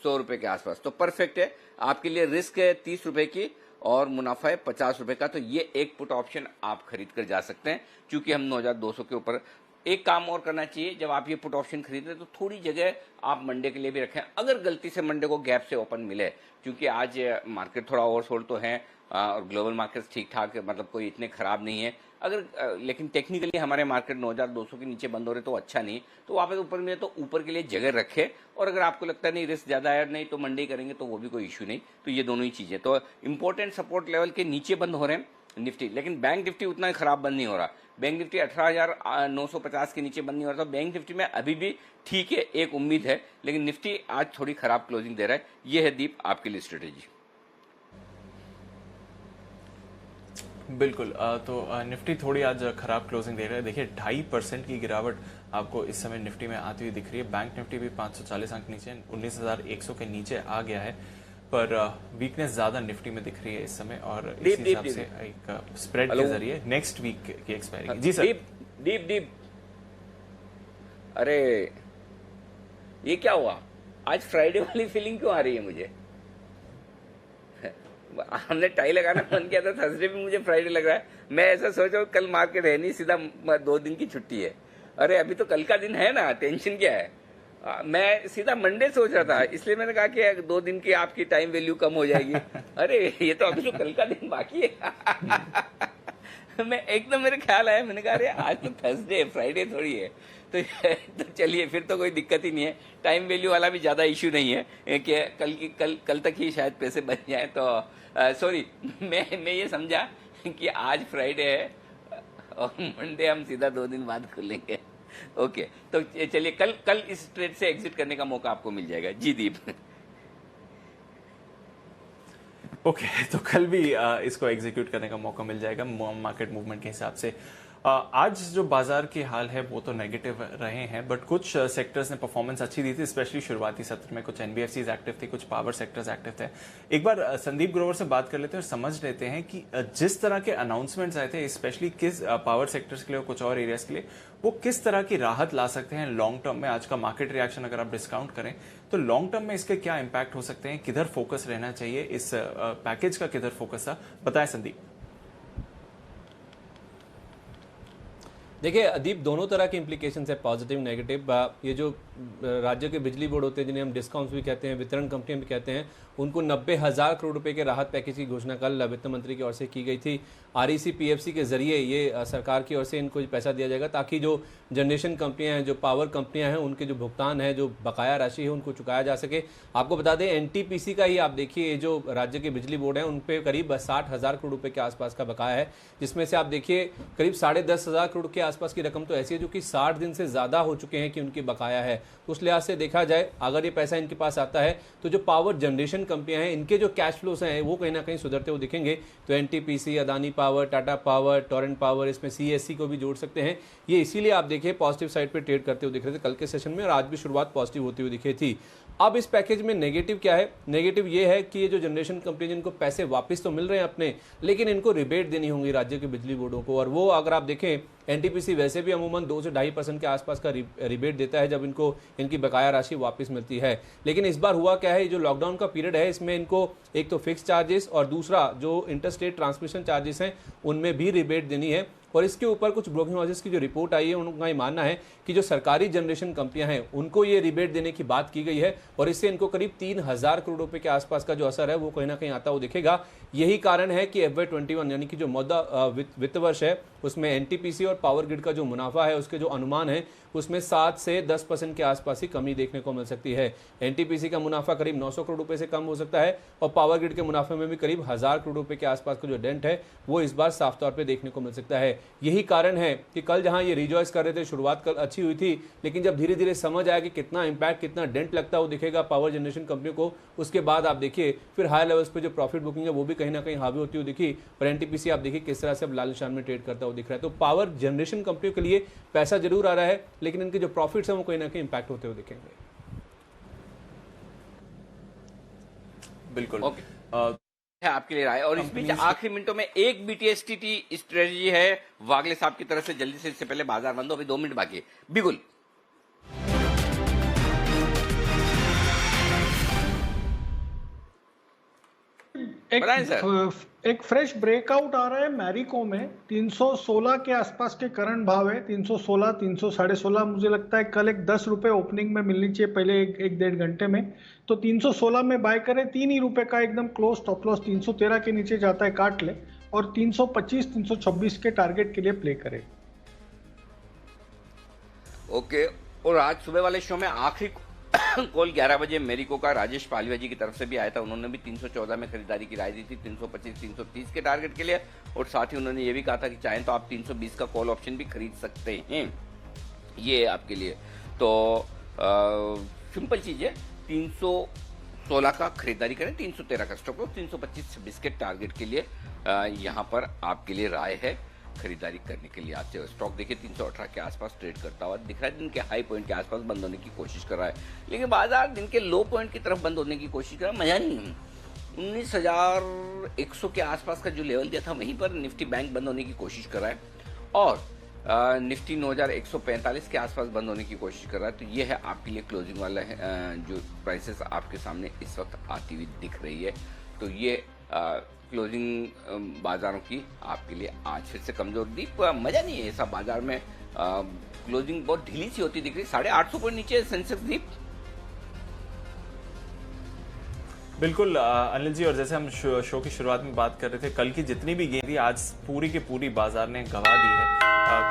100 रुपए के आसपास, तो परफेक्ट है आपके लिए। रिस्क है 30 रुपए की और मुनाफा है 50 रुपए का, तो ये एक पुट ऑप्शन आप खरीद कर जा सकते हैं। क्योंकि हम 9200 के ऊपर एक काम और करना चाहिए, जब आप ये पुट ऑप्शन खरीदें तो थोड़ी जगह आप मंडे के लिए भी रखें, अगर गलती से मंडे को गैप से ओपन मिले, क्योंकि आज मार्केट थोड़ा ओवरसोल्ड तो है और ग्लोबल मार्केट्स ठीक ठाक, मतलब कोई इतने खराब नहीं है। अगर लेकिन टेक्निकली हमारे मार्केट 9200 के नीचे बंद हो रहे तो अच्छा नहीं, तो वापस ऊपर मिले तो ऊपर के लिए जगह रखे, और अगर आपको लगता है नहीं रिस्क ज्यादा है नहीं तो मंडे करेंगे तो वो भी कोई इश्यू नहीं। तो ये दोनों ही चीजें, तो इंपॉर्टेंट सपोर्ट लेवल के नीचे बंद हो रहे हैं निफ्टी, लेकिन बैंक निफ्टी उतना खराब बंद नहीं हो रहा। बैंक निफ्टी 18,950 के नीचे बंद नहीं हो रहा था। बैंक निफ्टी में अभी भी ठीक है, एक उम्मीद है, लेकिन निफ्टी आज थोड़ी खराब क्लोजिंग दे रहा है। ये है दीप आपके लिए स्ट्रेटेजी। बिल्कुल, तो निफ्टी थोड़ी आज खराब क्लोजिंग दे रहा है। देखिए 2.5% की गिरावट आपको इस समय निफ्टी में आती हुई दिख रही है। बैंक निफ्टी भी 540 अंक नीचे 19,100 के नीचे आ गया है, पर वीकनेस ज्यादा निफ्टी में दिख रही है इस समय, और इस हिसाब से एक स्प्रेड के जरिए नेक्स्ट वीक की एक्सपायरी। जी सर। दीप अरे ये क्या हुआ, आज फ्राइडे वाली फीलिंग क्यों आ रही है मुझे? हमने टाई लगाना बंद किया था, थर्सडे भी मुझे फ्राइडे लग रहा है। मैं ऐसा सोच रहा हूँ कल मार्केट है नहीं, सीधा 2 दिन की छुट्टी है। अरे अभी तो कल का दिन है ना, टेंशन क्या है? मैं सीधा मंडे सोच रहा था, इसलिए मैंने कहा कि 2 दिन की आपकी टाइम वैल्यू कम हो जाएगी। अरे ये तो अभी तो कल का दिन बाकी है। मैं एकदम मेरे ख्याल आया, मैंने कहा अरे आज तो थर्सडे है, फ्राइडे थोड़ी है। तो चलिए फिर तो कोई दिक्कत ही नहीं है, टाइम वैल्यू वाला भी ज्यादा इश्यू नहीं है कि कल तक ही शायद पैसे बन जाए। तो सॉरी, मैं ये समझा कि आज फ्राइडे है और मंडे हम सीधा 2 दिन बाद खुलेंगे। ओके, तो चलिए कल इस ट्रेड से एग्जिट करने का मौका आपको मिल जाएगा। जी दीप। ओके, तो कल भी इसको एग्जीक्यूट करने का मौका मिल जाएगा मार्केट मूवमेंट के हिसाब से। आज जो बाजार के हाल है वो तो नेगेटिव रहे हैं, बट कुछ सेक्टर्स ने परफॉर्मेंस अच्छी दी थी, स्पेशली शुरुआती सत्र में कुछ एनबीएफसीज एक्टिव थे, कुछ पावर सेक्टर्स एक्टिव थे। एक बार संदीप ग्रोवर से बात कर लेते हैं और समझ लेते हैं कि जिस तरह के अनाउंसमेंट्स आए थे, स्पेशली किस पावर सेक्टर्स के लिए और कुछ और एरियाज के लिए, वो किस तरह की राहत ला सकते हैं लॉन्ग टर्म में। आज का मार्केट रिएक्शन अगर आप डिस्काउंट करें तो लॉन्ग टर्म में इसके क्या इंपैक्ट हो सकते हैं, किधर फोकस रहना चाहिए, इस पैकेज का किधर फोकस था, बताएं संदीप। देखिए अदीप, दोनों तरह के इम्प्लीकेशन है, पॉजिटिव नेगेटिव। ये जो राज्य के बिजली बोर्ड होते हैं, जिन्हें हम डिस्काउंट्स भी कहते हैं, वितरण कंपनियां भी कहते हैं, उनको 90,000 करोड़ रुपए के राहत पैकेज की घोषणा कल वित्त मंत्री की ओर से की गई थी। आरईसी पीएफसी के जरिए ये सरकार की ओर से इनको पैसा दिया जाएगा ताकि जो जनरेशन कंपनियां हैं, जो पावर कंपनियां हैं, उनके जो भुगतान है, जो बकाया राशि है, उनको चुकाया जा सके। आपको बता दें एनटीपीसी का ही आप देखिए, जो राज्य के बिजली बोर्ड है उन पे करीब 60,000 करोड़ रुपए के आसपास का बकाया है, जिसमें से आप देखिए करीब 10,500 करोड़ के आसपास की रकम तो ऐसी है जो कि 60 दिन से ज्यादा हो चुके हैं कि उनकी बकाया है। उस लिहाज से देखा जाए, अगर ये पैसा इनके पास आता है तो जो पावर जनरेशन कंपनियां हैं, इनके जो कैश फ्लोस हैं वो कहीं ना कहीं सुधरते हुए दिखेंगे। तो NTPC, Adani power, Tata power, Torrent power, इसमें सीएससी को भी जोड़ सकते हैं। ये इसीलिए आप देखिए पॉजिटिव साइड पे ट्रेड करते हुए दिख रहे थे कल के सेशन में, और आज भी शुरुआत पॉजिटिव होती हुई दिखी थी। अब इस पैकेज में नेगेटिव क्या है? नेगेटिव ये है कि ये जो जनरेशन कंपनी, जिनको पैसे वापस तो मिल रहे हैं अपने, लेकिन इनको रिबेट देनी होंगी राज्य के बिजली बोर्डों को, और वो अगर आप देखें एनटीपीसी वैसे भी अमूमन 2 से 2.5% के आसपास का रिबेट देता है जब इनको इनकी बकाया राशि वापस मिलती है। लेकिन इस बार हुआ क्या है, जो लॉकडाउन का पीरियड है इसमें इनको एक तो फिक्स चार्जेस और दूसरा जो इंटरस्टेट ट्रांसमिशन चार्जेस हैं उनमें भी रिबेट देनी है। और इसके ऊपर कुछ ब्रोकिंग हाउसेस की जो रिपोर्ट आई है उनका ये मानना है कि जो सरकारी जनरेशन कंपनियां हैं उनको ये रिबेट देने की बात की गई है, और इससे इनको करीब 3,000 करोड़ रुपए के आसपास का जो असर है वो कहीं ना कहीं आता हुआ दिखेगा। यही कारण है कि FY21 यानी कि जो मौजूदा वित्त वर्ष है उसमें एनटीपीसी और पावर ग्रिड का जो मुनाफा है उसके जो अनुमान है उसमें 7 से 10% के आसपास ही कमी देखने को मिल सकती है। एनटीपीसी का मुनाफा करीब 900 करोड़ रुपए से कम हो सकता है, और पावर ग्रिड के मुनाफे में भी करीब 1,000 करोड़ रुपए के आसपास का जो डेंट है वो इस बार साफ तौर पे देखने को मिल सकता है। यही कारण है कि कल जहां ये रिजॉइस कर रहे थे, शुरुआत कल अच्छी हुई थी, लेकिन जब धीरे धीरे समझ आया कि कितना इंपैक्ट, कितना डेंट लगता वो दिखेगा पावर जनरेशन कंपनी को, उसके बाद आप देखिए फिर हाई लेवल्स पे जो प्रॉफिट बुकिंग है वो भी कहीं ना कहीं हावी होती हुई दिखी। और एनटीपीसी आप देखिए किस तरह से अब लाल निशान में ट्रेड करता हुआ दिख रहा है। तो पावर जनरेशन कंपनियों के लिए पैसा जरूर आ रहा है, लेकिन इनके जो प्रॉफिट्स हैं वो कहीं ना कहीं इंपैक्ट होते हुए दिखेंगे। बिल्कुल है आपके लिए राय। और इस बीच आखिरी मिनटों में एक BTSTT स्ट्रेटजी है वागले साहब की तरफ से, जल्दी से, इससे पहले बाजार बंद हो, अभी 2 मिनट बाकी है। बिल्कुल एक फ्रेश ब्रेकआउट आ रहा है मैरिको में 316 के आसपास के करंट भाव है, 316, 300, 16.5। मुझे लगता है कल एक 10 रुपए ओपनिंग में मिलनी चाहिए पहले एक 1.5 घंटे में, तो 316 में बाय करें। 3 ही रुपए का एकदम क्लोज स्टॉप लॉस 313 के नीचे जाता है काट ले, और 325, 326 के टारगेट के लिए प्ले करें। ओके, और आज सुबह वाले शो में आखिरी कॉल 11 बजे मेरिको का राजेश पालिया जी की तरफ से भी आया था। उन्होंने भी 314 में खरीदारी की राय दी थी 325 330 के टारगेट के लिए, और साथ ही उन्होंने ये भी कहा था कि चाहें तो आप 320 का कॉल ऑप्शन भी खरीद सकते हैं। ये आपके लिए तो सिंपल चीज है, 316 का खरीदारी करें, 313 का स्टॉप लॉस, 325-26 के टारगेट के लिए यहाँ पर आपके लिए राय है खरीदारी करने के लिए। आपसे स्टॉक देखिए 318 के आसपास ट्रेड करता हुआ दिख रहा है, दिन के हाई पॉइंट के आसपास बंद होने की कोशिश कर रहा है, लेकिन बाजार दिन के लो पॉइंट की तरफ बंद होने की कोशिश कर रहा है। मजा नहीं, 19,100 के आसपास का जो लेवल दिया था वहीं पर निफ्टी बैंक बंद होने की कोशिश कर रहा है, और निफ्टी 9,145 के आसपास बंद होने की कोशिश कर रहा है। तो ये है आपके लिए क्लोजिंग वाला है, जो प्राइसेस आपके सामने इस वक्त आती हुई दिख रही है। तो ये क्लोजिंग बाजारों की आपके लिए आज फिर से कमजोर दी। मजा नहीं है ऐसा बाजार में, क्लोजिंग बहुत ढीली सी होती दिख रही, 850 पॉइंट नीचे सेंसेक्स दीप। बिल्कुल अनिल जी, और जैसे हम शो की शुरुआत में बात कर रहे थे, कल की जितनी भी गेंद थी आज पूरी की पूरी बाजार ने गवा दी है,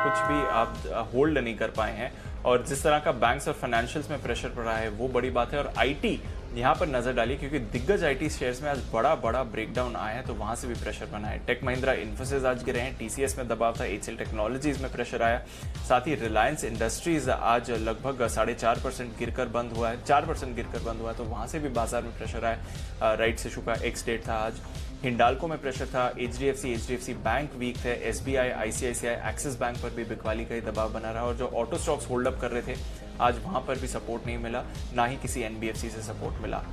कुछ भी आप होल्ड नहीं कर पाए हैं। और जिस तरह का बैंक्स और फाइनेंशियल्स में प्रेशर पड़ रहा है वो बड़ी बात है। और आईटी यहाँ पर नजर डालिए, क्योंकि दिग्गज आईटी शेयर्स में आज बड़ा बड़ा ब्रेकडाउन आया है, तो वहां से भी प्रेशर बना है। टेक महिंद्रा, इन्फोसिस आज गिरे हैं, टीसीएस में दबाव था, एचएल टेक्नोलॉजीज में प्रेशर आया, साथ ही रिलायंस इंडस्ट्रीज आज लगभग 4.5% गिरकर बंद हुआ है, 4% गिरकर बंद हुआ है, तो वहां से भी बाजार में प्रेशर आया। राइट्स इशू का एक्स डेट था आज। हिंडाल्को में प्रेशर था, एचडीएफसी बैंक वीक थे, एसबीआई, आईसीआईसीआई, एक्सिस बैंक पर भी बिकवाली का ही दबाव बना रहा, और जो ऑटो स्टॉक्स होल्ड अप कर रहे थे आज वहां पर भी सपोर्ट नहीं मिला, ना ही किसी एनबीएफसी से सपोर्ट मिला।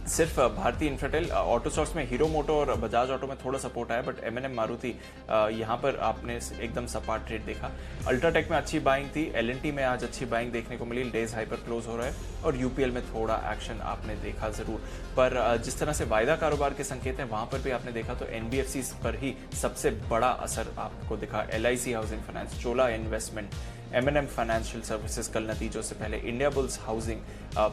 सिर्फ भारतीय इन्फ्राटेल, ऑटो स्टॉक्स में हीरो मोटो और बजाज ऑटो में थोड़ा सपोर्ट आया, बट एमएनएम मारुति यहाँ पर आपने एकदम सपाट ट्रेड देखा। अल्ट्राटेक में अच्छी बाइंग थी, एलएनटी में आज अच्छी बाइंग देखने को मिली, डेज हाई पर क्लोज हो रहा है, और यूपीएल में थोड़ा एक्शन आपने देखा जरूर, पर जिस तरह से वायदा कारोबार के संकेत हैं वहां पर भी आपने देखा तो एनबीएफसी पर ही सबसे बड़ा असर आपको दिखा। एलआईसी हाउसिंग फाइनेंस, चोला इन्वेस्टमेंट, एमएनएम फाइनेंशियल सर्विसेज कल नतीजों से पहले, इंडिया बुल्स हाउसिंग,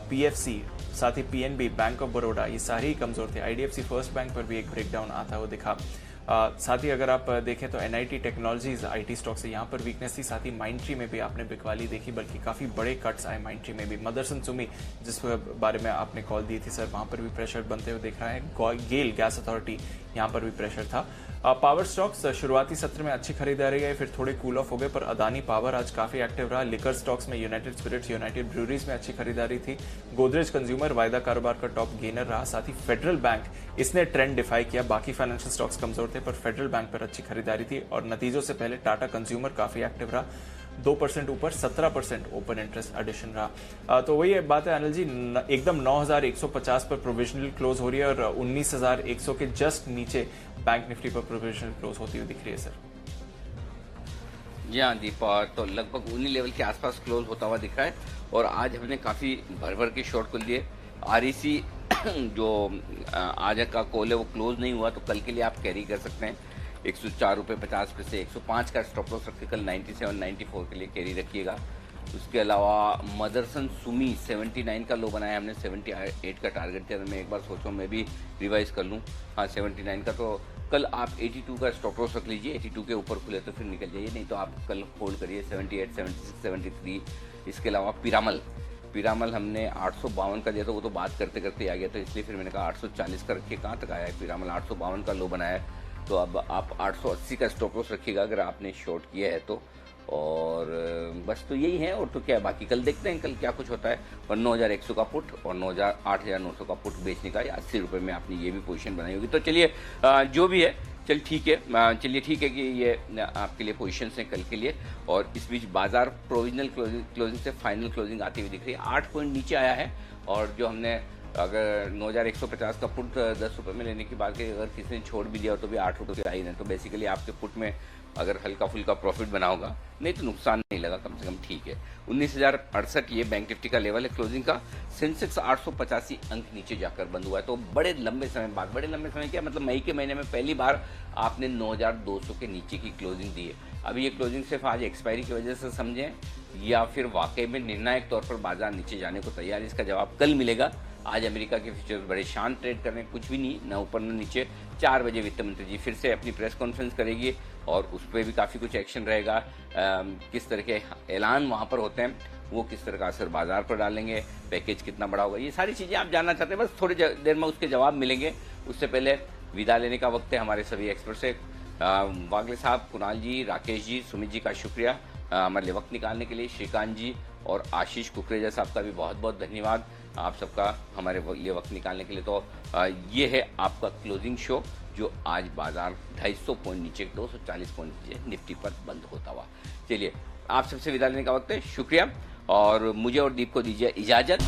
पीएफसी, साथ ही पीएनबी, बैंक ऑफ बड़ौदा, ये सारे ही कमजोर थे। आईडीएफसी फर्स्ट बैंक पर भी एक ब्रेकडाउन आता हुआ दिखा। साथ ही अगर आप देखें तो एनआईटी टेक्नोलॉजीज आईटी स्टॉक से यहाँ पर वीकनेस थी, साथ ही माइंडट्री में भी आपने बिकवाली देखी, बल्कि काफी बड़े कट्स आए माइंडट्री में भी। मदरसन सुमी, जिस बारे में आपने कॉल दी थी सर, वहां पर भी प्रेशर बनते हुए दिख रहा है। गेल गैस अथॉरिटी, यहाँ पर भी प्रेशर था। पावर स्टॉक्स शुरुआती सत्र में अच्छी खरीदारी है, फिर थोड़े कूल ऑफ हो गए, पर अदानी पावर आज काफी एक्टिव रहा। लिकर स्टॉक्स में यूनाइटेड स्पिरिट्स, यूनाइटेड ब्रूरीज में अच्छी खरीदारी थी। गोदरेज कंज्यूमर वायदा कारोबार का टॉप गेनर रहा, साथ ही फेडरल बैंक, इसने ट्रेंड डिफाई किया। बाकी फाइनेंशियल स्टॉक्स कमजोर थे, पर फेडरल बैंक पर अच्छी खरीदारी थी। और नतीजों से पहले टाटा कंज्यूमर काफी एक्टिव रहा, 2% ऊपर, 17% ओपन इंटरेस्ट एडिशन रहा। तो वही बात है अनिल जी, एकदम 9,150 पर प्रोविजनल क्लोज हो रही है, और 19,100 के जस्ट नीचे बैंक निफ्टी पर प्रोविजनल क्लोज होती हुई दिख रही है सर। जी हाँ दीपा, तो लगभग उन्हीं लेवल के आसपास क्लोज होता हुआ दिख रहा है, और आज हमने काफी भर के शॉर्ट खोल दिए। आरईसी जो आज का कॉल है वो क्लोज नहीं हुआ, तो कल के लिए आप कैरी कर सकते हैं। 104 रुपये 50 पैसे, 105 का स्टॉप लॉस रखिए, कल 97 94 के लिए कैरी रखिएगा। उसके अलावा मदरसन सुमी 79 का लो बनाया हमने, 78 का टारगेट दिया, मैं एक बार सोचूं मैं भी रिवाइज कर लूं। हाँ 79 का, तो कल आप 82 का स्टॉप लॉस रख लीजिए, 82 के ऊपर खुले तो फिर निकल जाइए, नहीं तो आप कल होल्ड करिए 78 76 73। इसके अलावा पिरामल हमने 852 का दिया, तो वो तो बात करते करते आ गया, तो इसलिए फिर मैंने कहा 840 का रखिए। कहाँ तक आया है पिरामल, 852 का लो बनाया है, तो अब आप 880 का स्टॉप लॉस रखिएगा अगर आपने शॉर्ट किया है तो। और बस तो यही है, और तो क्या है, बाकी कल देखते हैं कल क्या कुछ होता है। और 9,100 का पुट और 8,900 का पुट बेचने का, या 80 रुपये में आपने ये भी पोजीशन बनाई होगी। तो चलिए जो भी है चल ठीक है, चलिए ठीक है कि ये आपके लिए पोजीशंस हैं कल के लिए। और इस बीच बाजार प्रोविजनल क्लोजिंग से फाइनल क्लोजिंग आती हुई दिख रही है, 8 पॉइंट नीचे आया है। और जो हमने अगर 9,150 का पुट 10 रुपये में लेने की बात करें, अगर किसी ने छोड़ भी दिया तो भी 8 रुपये आई नहीं, तो बेसिकली आपके पुट में अगर हल्का फुल्का प्रॉफिट बना होगा, नहीं तो नुकसान नहीं लगा, कम से कम ठीक है। 19,068 ये बैंक निफ्टी का लेवल है क्लोजिंग का। सेंसेक्स 885 अंक नीचे जाकर बंद हुआ है, तो बड़े लंबे समय बाद, बड़े लंबे समय क्या मतलब, मई के महीने में पहली बार आपने 9,200 के नीचे की क्लोजिंग दी है। अब ये क्लोजिंग सिर्फ आज एक्सपायरी की वजह से समझें, या फिर वाकई में निर्णायक तौर पर बाजार नीचे जाने को तैयार है, इसका जवाब कल मिलेगा। आज अमेरिका के फ्यूचर्स बड़े शांत ट्रेड कर रहे हैं, कुछ भी नहीं, न ऊपर न नीचे। 4 बजे वित्त मंत्री जी फिर से अपनी प्रेस कॉन्फ्रेंस करेगी और उस पर भी काफ़ी कुछ एक्शन रहेगा। किस तरह के ऐलान वहाँ पर होते हैं, वो किस तरह का असर बाजार पर डालेंगे, पैकेज कितना बड़ा होगा, ये सारी चीज़ें आप जानना चाहते हैं, बस थोड़ी देर में उसके जवाब मिलेंगे। उससे पहले विदा लेने का वक्त है हमारे सभी एक्सपर्ट से। वागले साहब, कुणाल जी, राकेश जी, सुमित जी का शुक्रिया हमारे लिए वक्त निकालने के लिए। श्रीकांत जी और आशीष कुकरेजा साहब का भी बहुत बहुत धन्यवाद आप सबका हमारे लिए वक्त निकालने के लिए। तो ये है आपका क्लोजिंग शो, जो आज बाजार 250 पॉइंट नीचे 240 पॉइंट नीचे निफ्टी पर बंद होता हुआ। चलिए, आप सबसे विदा लेने का वक्त है, शुक्रिया, और मुझे और दीप को दीजिए इजाजत।